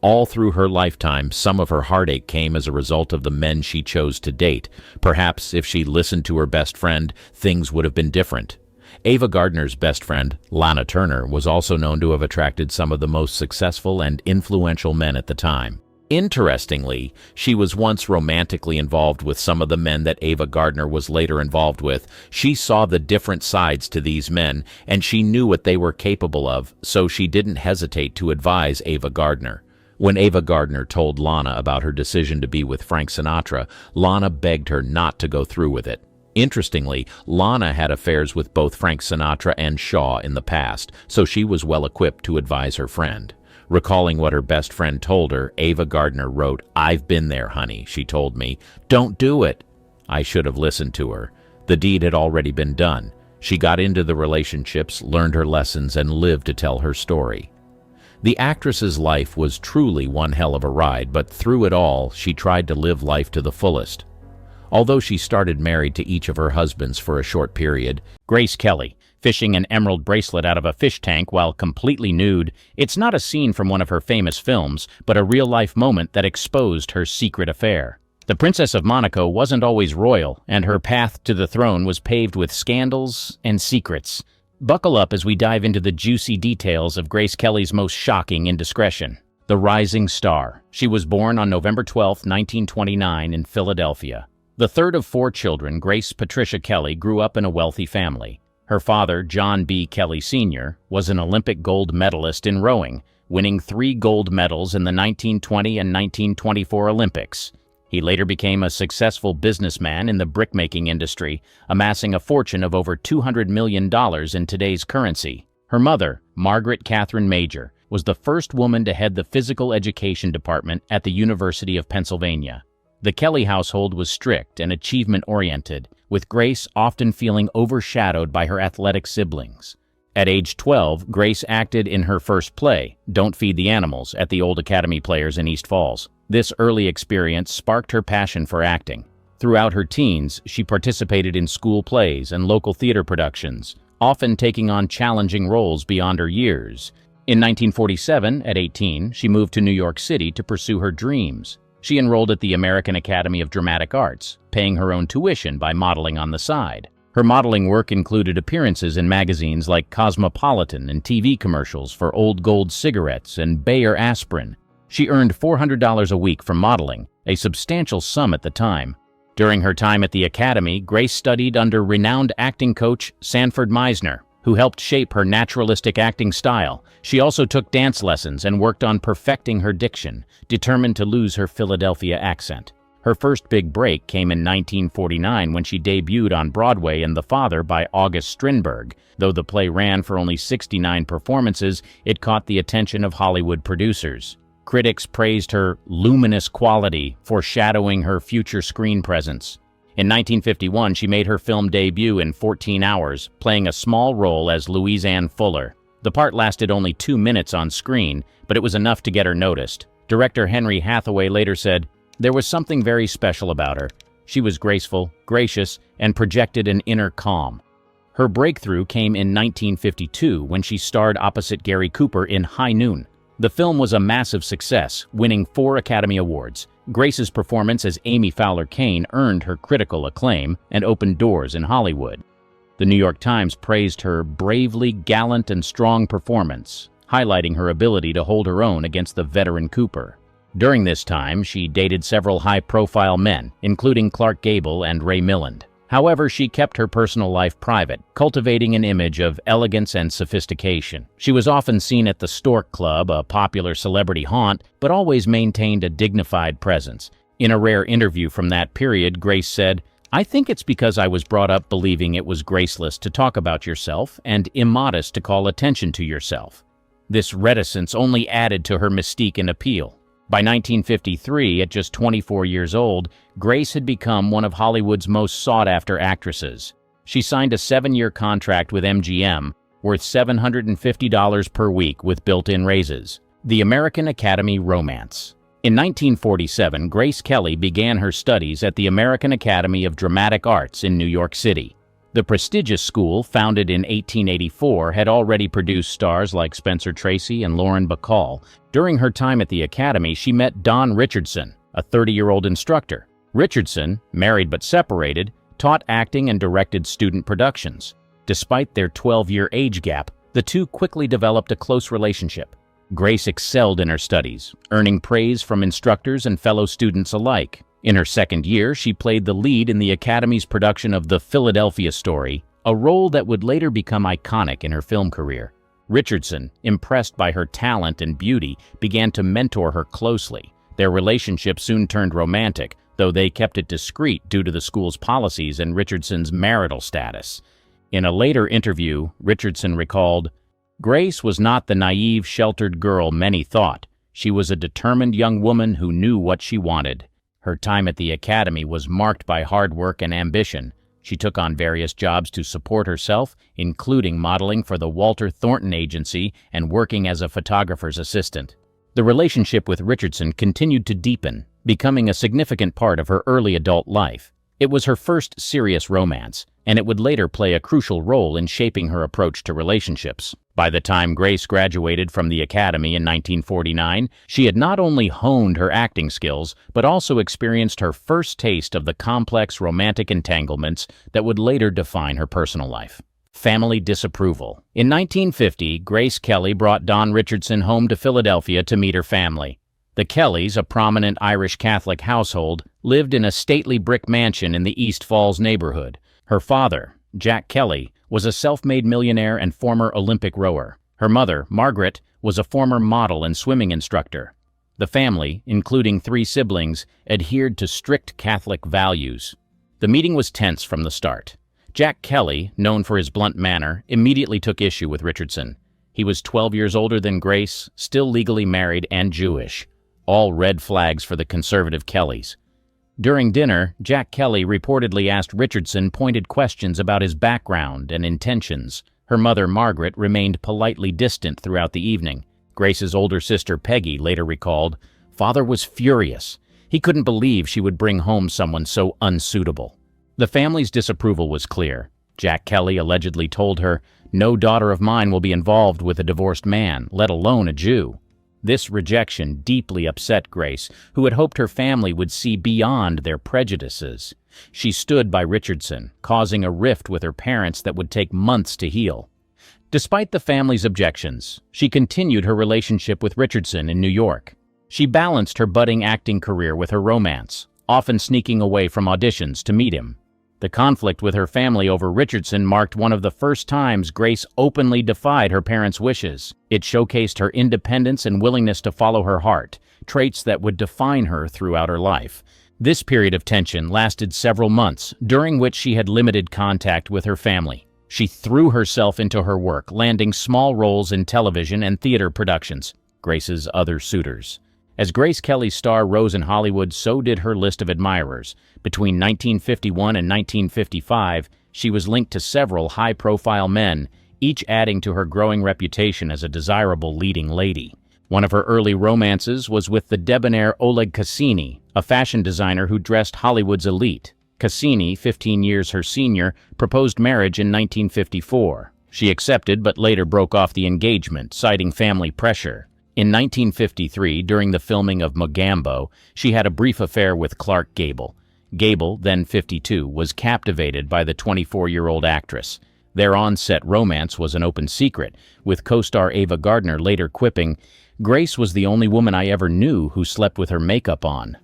All through her lifetime, some of her heartache came as a result of the men she chose to date. Perhaps if she listened to her best friend, things would have been different. Ava Gardner's best friend, Lana Turner, was also known to have attracted some of the most successful and influential men at the time. Interestingly, she was once romantically involved with some of the men that Ava Gardner was later involved with. She saw the different sides to these men, and she knew what they were capable of, so she didn't hesitate to advise Ava Gardner. When Ava Gardner told Lana about her decision to be with Frank Sinatra, Lana begged her not to go through with it. Interestingly, Lana had affairs with both Frank Sinatra and Shaw in the past, so she was well equipped to advise her friend. Recalling what her best friend told her, Ava Gardner wrote, "I've been there, honey," she told me. "Don't do it." I should have listened to her. The deed had already been done. She got into the relationships, learned her lessons, and lived to tell her story. The actress's life was truly one hell of a ride, but through it all, she tried to live life to the fullest. Although she started married to each of her husbands for a short period, Grace Kelly, fishing an emerald bracelet out of a fish tank while completely nude, it's not a scene from one of her famous films, but a real-life moment that exposed her secret affair. The Princess of Monaco wasn't always royal, and her path to the throne was paved with scandals and secrets. Buckle up as we dive into the juicy details of Grace Kelly's most shocking indiscretion. The rising star. She was born on November 12, 1929 in Philadelphia. The third of 4 children, Grace Patricia Kelly grew up in a wealthy family. Her father, John B. Kelly Sr., was an Olympic gold medalist in rowing, winning 3 gold medals in the 1920 and 1924 Olympics. He later became a successful businessman in the brickmaking industry, amassing a fortune of over $200 million in today's currency. Her mother, Margaret Catherine Major, was the first woman to head the physical education department at the University of Pennsylvania. The Kelly household was strict and achievement-oriented, with Grace often feeling overshadowed by her athletic siblings. At age 12, Grace acted in her first play, Don't Feed the Animals, at the Old Academy Players in East Falls. This early experience sparked her passion for acting. Throughout her teens, she participated in school plays and local theater productions, often taking on challenging roles beyond her years. In 1947, at 18, she moved to New York City to pursue her dreams. She enrolled at the American Academy of Dramatic Arts, paying her own tuition by modeling on the side. Her modeling work included appearances in magazines like Cosmopolitan and TV commercials for Old Gold cigarettes and Bayer aspirin. She earned $400 a week from modeling, a substantial sum at the time. During her time at the Academy, Grace studied under renowned acting coach Sanford Meisner, who helped shape her naturalistic acting style. She also took dance lessons and worked on perfecting her diction, determined to lose her Philadelphia accent. Her first big break came in 1949 when she debuted on Broadway in The Father by August Strindberg. Though the play ran for only 69 performances, it caught the attention of Hollywood producers. Critics praised her luminous quality, foreshadowing her future screen presence. In 1951, she made her film debut in 14 Hours, playing a small role as Louise Ann Fuller. The part lasted only 2 minutes on screen, but it was enough to get her noticed. Director Henry Hathaway later said, "There was something very special about her. She was graceful, gracious, and projected an inner calm." Her breakthrough came in 1952 when she starred opposite Gary Cooper in High Noon. The film was a massive success, winning 4 Academy Awards. Grace's performance as Amy Fowler Kane earned her critical acclaim and opened doors in Hollywood. The New York Times praised her bravely gallant and strong performance, highlighting her ability to hold her own against the veteran Cooper. During this time, she dated several high-profile men, including Clark Gable and Ray Milland. However, she kept her personal life private, cultivating an image of elegance and sophistication. She was often seen at the Stork Club, a popular celebrity haunt, but always maintained a dignified presence. In a rare interview from that period, Grace said, I think it's because I was brought up believing it was graceless to talk about yourself and immodest to call attention to yourself. This reticence only added to her mystique and appeal. By 1953, at just 24 years old, Grace had become one of Hollywood's most sought-after actresses. She signed a 7-year contract with MGM, worth $750 per week with built-in raises. The American Academy Romance. In 1947, Grace Kelly began her studies at the American Academy of Dramatic Arts in New York City. The prestigious school, founded in 1884, had already produced stars like Spencer Tracy and Lauren Bacall. During her time at the Academy, she met Don Richardson, a 30-year-old instructor. Richardson, married but separated, taught acting and directed student productions. Despite their 12-year age gap, the two quickly developed a close relationship. Grace excelled in her studies, earning praise from instructors and fellow students alike. In her second year, she played the lead in the Academy's production of The Philadelphia Story, a role that would later become iconic in her film career. Richardson, impressed by her talent and beauty, began to mentor her closely. Their relationship soon turned romantic, though they kept it discreet due to the school's policies and Richardson's marital status. In a later interview, Richardson recalled, "Grace was not the naive, sheltered girl many thought. She was a determined young woman who knew what she wanted. Her time at the Academy was marked by hard work and ambition. She took on various jobs to support herself, including modeling for the Walter Thornton Agency and working as a photographer's assistant." The relationship with Richardson continued to deepen, becoming a significant part of her early adult life. It was her first serious romance, and it would later play a crucial role in shaping her approach to relationships. By the time Grace graduated from the Academy in 1949, she had not only honed her acting skills, but also experienced her first taste of the complex romantic entanglements that would later define her personal life. Family disapproval. In 1950, Grace Kelly brought Don Richardson home to Philadelphia to meet her family. The Kellys, a prominent Irish Catholic household, lived in a stately brick mansion in the East Falls neighborhood. Her father, Jack Kelly, was a self-made millionaire and former Olympic rower. Her mother, Margaret, was a former model and swimming instructor. The family, including 3 siblings, adhered to strict Catholic values. The meeting was tense from the start. Jack Kelly, known for his blunt manner, immediately took issue with Richardson. He was 12 years older than Grace, still legally married and Jewish. All red flags for the conservative Kellys. During dinner, Jack Kelly reportedly asked Richardson pointed questions about his background and intentions. Her mother, Margaret, remained politely distant throughout the evening. Grace's older sister, Peggy, later recalled, "Father was furious. He couldn't believe she would bring home someone so unsuitable." The family's disapproval was clear. Jack Kelly allegedly told her, "No daughter of mine will be involved with a divorced man, let alone a Jew." This rejection deeply upset Grace, who had hoped her family would see beyond their prejudices. She stood by Richardson, causing a rift with her parents that would take months to heal. Despite the family's objections, she continued her relationship with Richardson in New York. She balanced her budding acting career with her romance, often sneaking away from auditions to meet him. The conflict with her family over Richardson marked one of the first times Grace openly defied her parents' wishes. It showcased her independence and willingness to follow her heart, traits that would define her throughout her life. This period of tension lasted several months, during which she had limited contact with her family. She threw herself into her work, landing small roles in television and theater productions. Grace's other suitors. As Grace Kelly's star rose in Hollywood, so did her list of admirers. Between 1951 and 1955, she was linked to several high-profile men, each adding to her growing reputation as a desirable leading lady. One of her early romances was with the debonair Oleg Cassini, a fashion designer who dressed Hollywood's elite. Cassini, 15 years her senior, proposed marriage in 1954. She accepted but later broke off the engagement, citing family pressure. In 1953, during the filming of Mogambo, she had a brief affair with Clark Gable. Gable, then 52, was captivated by the 24-year-old actress. Their on-set romance was an open secret, with co-star Ava Gardner later quipping, "Grace was the only woman I ever knew who slept with her makeup on."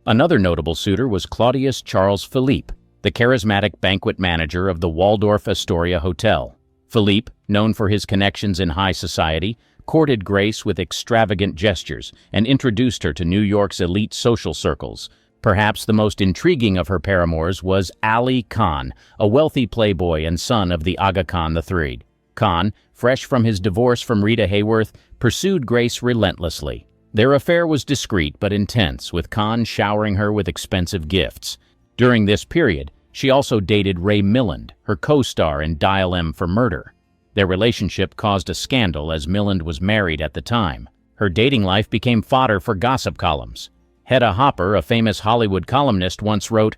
Another notable suitor was Claudius Charles Philippe, the charismatic banquet manager of the Waldorf Astoria Hotel. Philippe, known for his connections in high society, courted Grace with extravagant gestures and introduced her to New York's elite social circles. Perhaps the most intriguing of her paramours was Ali Khan, a wealthy playboy and son of the Aga Khan III. Khan, fresh from his divorce from Rita Hayworth, pursued Grace relentlessly. Their affair was discreet but intense, with Khan showering her with expensive gifts. During this period, she also dated Ray Milland, her co-star in Dial M for Murder. Their relationship caused a scandal as Milland was married at the time. Her dating life became fodder for gossip columns. Hedda Hopper, a famous Hollywood columnist, once wrote,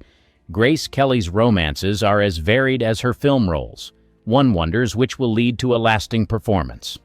"Grace Kelly's romances are as varied as her film roles. One wonders which will lead to a lasting performance."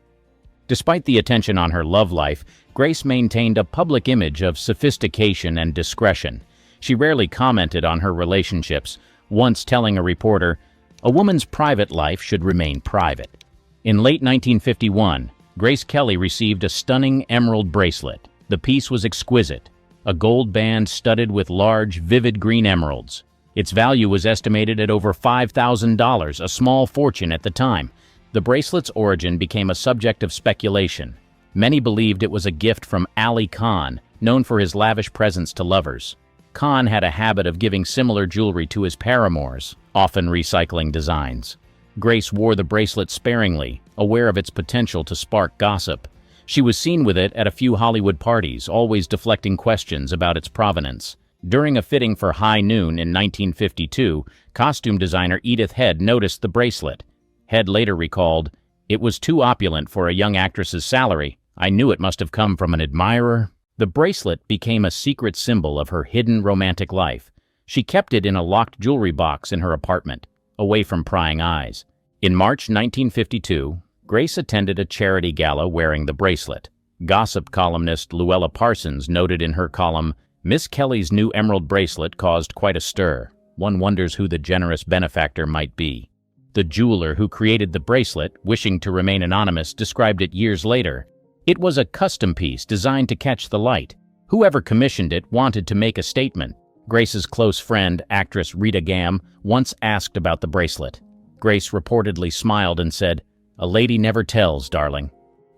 Despite the attention on her love life, Grace maintained a public image of sophistication and discretion. She rarely commented on her relationships, once telling a reporter, "A woman's private life should remain private." In late 1951, Grace Kelly received a stunning emerald bracelet. The piece was exquisite, a gold band studded with large, vivid green emeralds. Its value was estimated at over $5,000, a small fortune at the time. The bracelet's origin became a subject of speculation. Many believed it was a gift from Ali Khan, known for his lavish presents to lovers. Khan had a habit of giving similar jewelry to his paramours, often recycling designs. Grace wore the bracelet sparingly, aware of its potential to spark gossip. She was seen with it at a few Hollywood parties, always deflecting questions about its provenance. During a fitting for High Noon in 1952, costume designer Edith Head noticed the bracelet. Head later recalled, "It was too opulent for a young actress's salary. I knew it must have come from an admirer." The bracelet became a secret symbol of her hidden romantic life. She kept it in a locked jewelry box in her apartment, away from prying eyes. In March 1952, Grace attended a charity gala wearing the bracelet. Gossip columnist Luella Parsons noted in her column, "Miss Kelly's new emerald bracelet caused quite a stir. One wonders who the generous benefactor might be." The jeweler who created the bracelet, wishing to remain anonymous, described it years later. "It was a custom piece designed to catch the light. Whoever commissioned it wanted to make a statement." Grace's close friend, actress Rita Gam, once asked about the bracelet. Grace reportedly smiled and said, "A lady never tells, darling."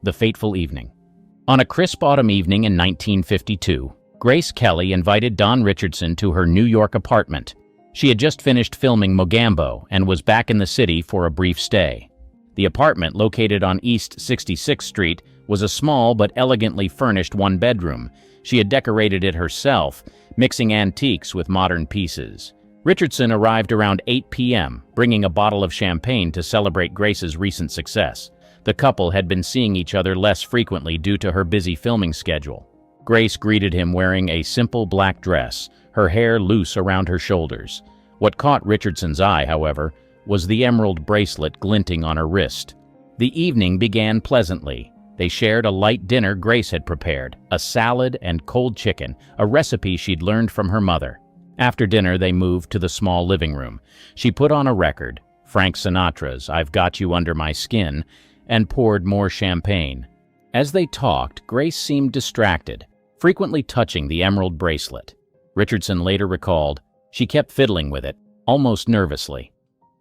The fateful evening. On a crisp autumn evening in 1952, Grace Kelly invited Don Richardson to her New York apartment. She had just finished filming Mogambo and was back in the city for a brief stay. The apartment, located on East 66th Street, was a small but elegantly furnished one-bedroom. She had decorated it herself, mixing antiques with modern pieces. Richardson arrived around 8 p.m., bringing a bottle of champagne to celebrate Grace's recent success. The couple had been seeing each other less frequently due to her busy filming schedule. Grace greeted him wearing a simple black dress, her hair loose around her shoulders. What caught Richardson's eye, however, was the emerald bracelet glinting on her wrist. The evening began pleasantly. They shared a light dinner Grace had prepared, a salad and cold chicken, a recipe she'd learned from her mother. After dinner, they moved to the small living room. She put on a record, Frank Sinatra's "I've Got You Under My Skin," and poured more champagne. As they talked, Grace seemed distracted, frequently touching the emerald bracelet. Richardson later recalled, "She kept fiddling with it, almost nervously."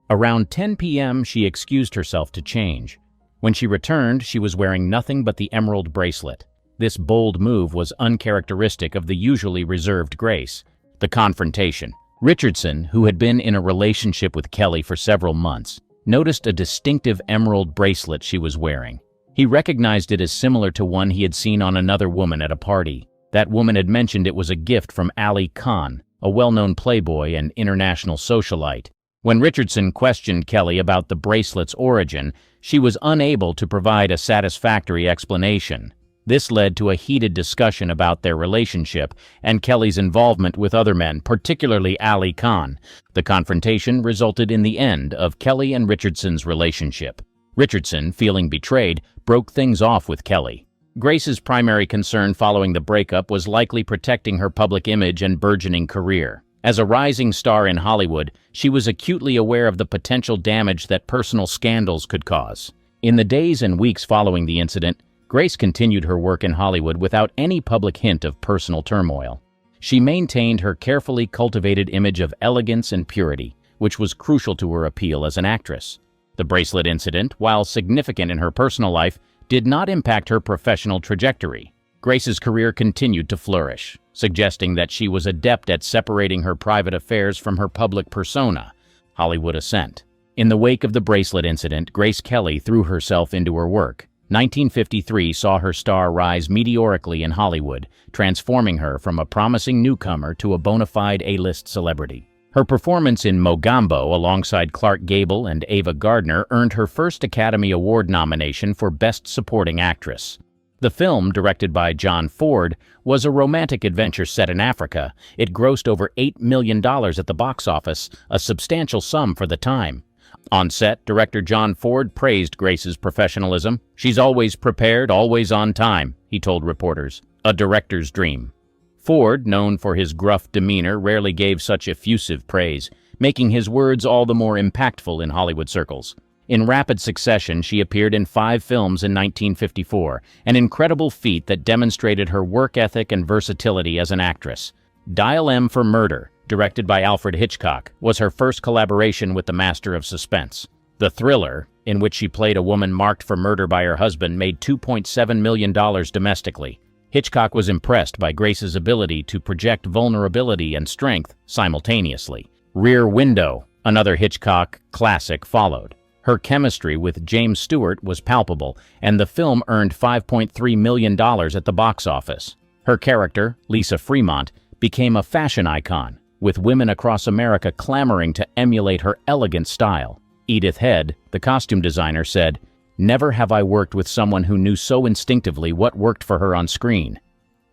Around 10 p.m., she excused herself to change. When she returned, she was wearing nothing but the emerald bracelet. This bold move was uncharacteristic of the usually reserved Grace. The confrontation. Richardson, who had been in a relationship with Kelly for several months, noticed a distinctive emerald bracelet she was wearing. He recognized it as similar to one he had seen on another woman at a party. That woman had mentioned it was a gift from Ali Khan, a well-known playboy and international socialite. When Richardson questioned Kelly about the bracelet's origin, she was unable to provide a satisfactory explanation. This led to a heated discussion about their relationship and Kelly's involvement with other men, particularly Ali Khan. The confrontation resulted in the end of Kelly and Richardson's relationship. Richardson, feeling betrayed, broke things off with Kelly. Grace's primary concern following the breakup was likely protecting her public image and burgeoning career. As a rising star in Hollywood, she was acutely aware of the potential damage that personal scandals could cause. In the days and weeks following the incident, Grace continued her work in Hollywood without any public hint of personal turmoil. She maintained her carefully cultivated image of elegance and purity, which was crucial to her appeal as an actress. The bracelet incident, while significant in her personal life, did not impact her professional trajectory. Grace's career continued to flourish. suggesting that she was adept at separating her private affairs from her public persona. Hollywood assent. In the wake of the bracelet incident, Grace Kelly threw herself into her work. 1953 saw her star rise meteorically in Hollywood, transforming her from a promising newcomer to a bona fide A-list celebrity. Her performance in Mogambo alongside Clark Gable and Ava Gardner earned her first Academy Award nomination for Best Supporting Actress. The film, directed by John Ford, was a romantic adventure set in Africa. It grossed over $8 million at the box office, a substantial sum for the time. On set, director John Ford praised Grace's professionalism. "She's always prepared, always on time," he told reporters. A director's dream. Ford, known for his gruff demeanor, rarely gave such effusive praise, making his words all the more impactful in Hollywood circles. In rapid succession, she appeared in 5 films in 1954, an incredible feat that demonstrated her work ethic and versatility as an actress. Dial M for Murder, directed by Alfred Hitchcock, was her first collaboration with the master of suspense. The Thriller, in which she played a woman marked for murder by her husband, made $2.7 million domestically. Hitchcock was impressed by Grace's ability to project vulnerability and strength simultaneously. Rear Window, another Hitchcock classic, followed. Her chemistry with James Stewart was palpable, and the film earned $5.3 million at the box office. Her character, Lisa Fremont, became a fashion icon, with women across America clamoring to emulate her elegant style. Edith Head, the costume designer, said, "Never have I worked with someone who knew so instinctively what worked for her on screen."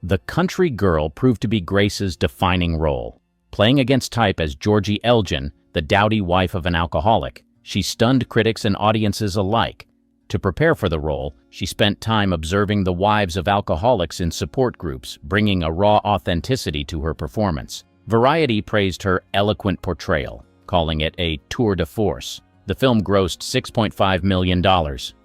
The country girl proved to be Grace's defining role. Playing against type as Georgie Elgin, the dowdy wife of an alcoholic, she stunned critics and audiences alike. To prepare for the role, she spent time observing the wives of alcoholics in support groups, bringing a raw authenticity to her performance. Variety praised her eloquent portrayal, calling it a tour de force. The film grossed $6.5 million,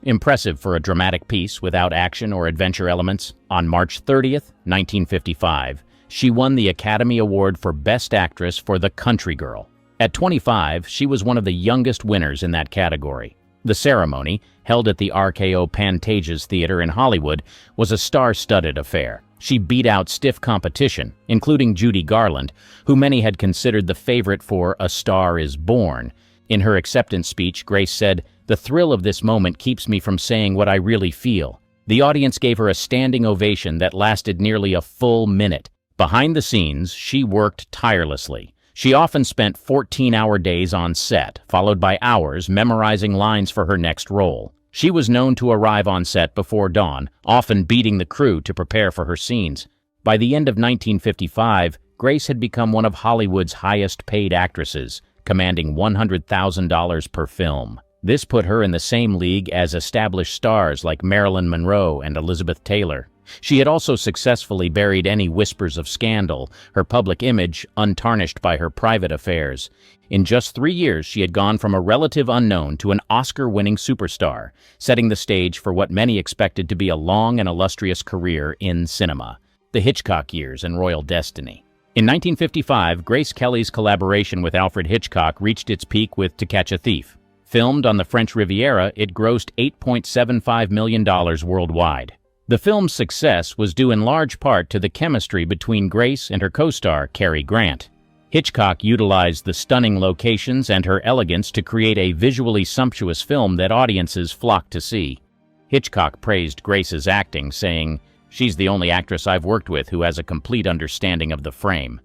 impressive for a dramatic piece without action or adventure elements. On March 30th, 1955, she won the Academy Award for Best Actress for The Country Girl. At 25, she was one of the youngest winners in that category. The ceremony, held at the RKO Pantages Theater in Hollywood, was a star-studded affair. She beat out stiff competition, including Judy Garland, who many had considered the favorite for A Star is Born. In her acceptance speech, Grace said, "The thrill of this moment keeps me from saying what I really feel." The audience gave her a standing ovation that lasted nearly a full minute. Behind the scenes, she worked tirelessly. She often spent 14-hour days on set, followed by hours memorizing lines for her next role. She was known to arrive on set before dawn, often beating the crew to prepare for her scenes. By the end of 1955, Grace had become one of Hollywood's highest-paid actresses, commanding $100,000 per film. This put her in the same league as established stars like Marilyn Monroe and Elizabeth Taylor. She had also successfully buried any whispers of scandal, her public image untarnished by her private affairs. In just 3 years, she had gone from a relative unknown to an Oscar-winning superstar, setting the stage for what many expected to be a long and illustrious career in cinema. The Hitchcock years and royal destiny. In 1955, Grace Kelly's collaboration with Alfred Hitchcock reached its peak with To Catch a Thief. Filmed on the French Riviera, it grossed $8.75 million worldwide. The film's success was due in large part to the chemistry between Grace and her co-star, Cary Grant. Hitchcock utilized the stunning locations and her elegance to create a visually sumptuous film that audiences flocked to see. Hitchcock praised Grace's acting, saying, "She's the only actress I've worked with who has a complete understanding of the frame."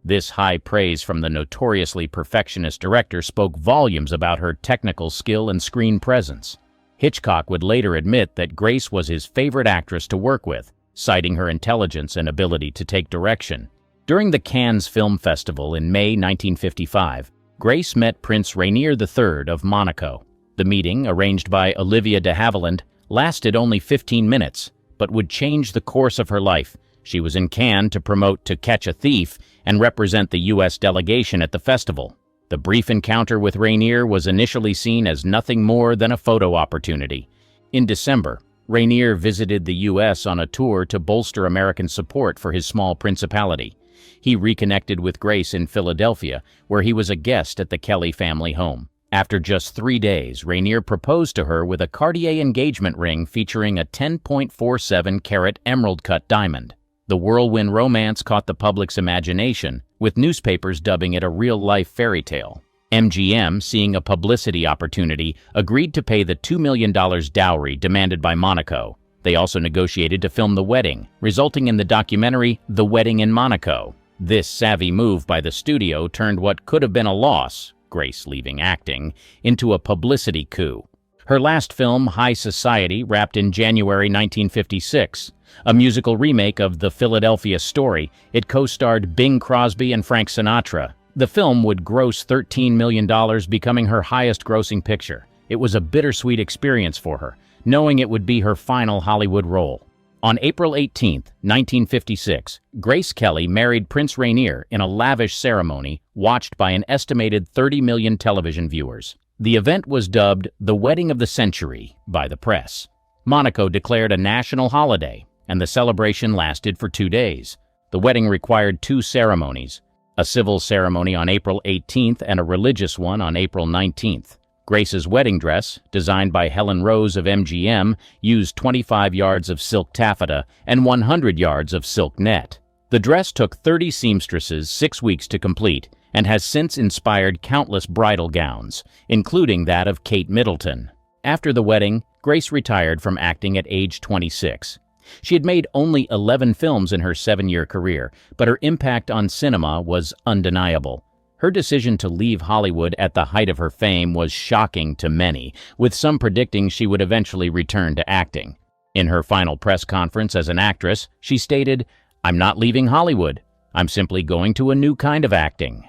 This high praise from the notoriously perfectionist director spoke volumes about her technical skill and screen presence. Hitchcock would later admit that Grace was his favorite actress to work with, citing her intelligence and ability to take direction. During the Cannes Film Festival in May 1955, Grace met Prince Rainier III of Monaco. The meeting, arranged by Olivia de Havilland, lasted only 15 minutes, but would change the course of her life. She was in Cannes to promote To Catch a Thief and represent the U.S. delegation at the festival. The brief encounter with Rainier was initially seen as nothing more than a photo opportunity. In December, Rainier visited the U.S. on a tour to bolster American support for his small principality. He reconnected with Grace in Philadelphia, where he was a guest at the Kelly family home. After just 3 days, Rainier proposed to her with a Cartier engagement ring featuring a 10.47-carat emerald-cut diamond. The whirlwind romance caught the public's imagination, with newspapers dubbing it a real-life fairy tale. MGM, seeing a publicity opportunity, agreed to pay the $2 million dowry demanded by Monaco. They also negotiated to film the wedding, resulting in the documentary The Wedding in Monaco. This savvy move by the studio turned what could have been a loss, Grace leaving acting, into a publicity coup. Her last film, High Society, wrapped in January 1956. A musical remake of The Philadelphia Story, it co-starred Bing Crosby and Frank Sinatra. The film would gross $13 million, becoming her highest-grossing picture. It was a bittersweet experience for her, knowing it would be her final Hollywood role. On April 18, 1956, Grace Kelly married Prince Rainier in a lavish ceremony watched by an estimated 30 million television viewers. The event was dubbed the Wedding of the Century by the press. Monaco declared a national holiday, and the celebration lasted for 2 days. The wedding required 2 ceremonies, a civil ceremony on April 18th and a religious one on April 19th. Grace's wedding dress, designed by Helen Rose of MGM, used 25 yards of silk taffeta and 100 yards of silk net. The dress took 30 seamstresses 6 weeks to complete and has since inspired countless bridal gowns, including that of Kate Middleton. After the wedding, Grace retired from acting at age 26. She had made only 11 films in her 7-year career, but her impact on cinema was undeniable. Her decision to leave Hollywood at the height of her fame was shocking to many, with some predicting she would eventually return to acting. In her final press conference as an actress, she stated, "I'm not leaving Hollywood. I'm simply going to a new kind of acting."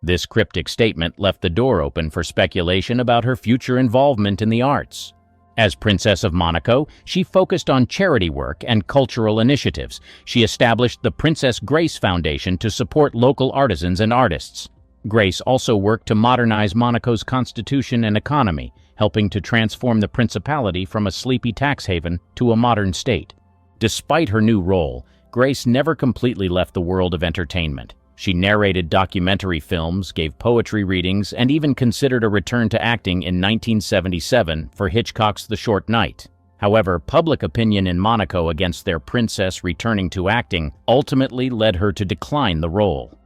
This cryptic statement left the door open for speculation about her future involvement in the arts. As Princess of Monaco, she focused on charity work and cultural initiatives. She established the Princess Grace Foundation to support local artisans and artists. Grace also worked to modernize Monaco's constitution and economy, helping to transform the principality from a sleepy tax haven to a modern state. Despite her new role, Grace never completely left the world of entertainment. She narrated documentary films, gave poetry readings, and even considered a return to acting in 1977 for Hitchcock's The Short Night. However, public opinion in Monaco against their princess returning to acting ultimately led her to decline the role.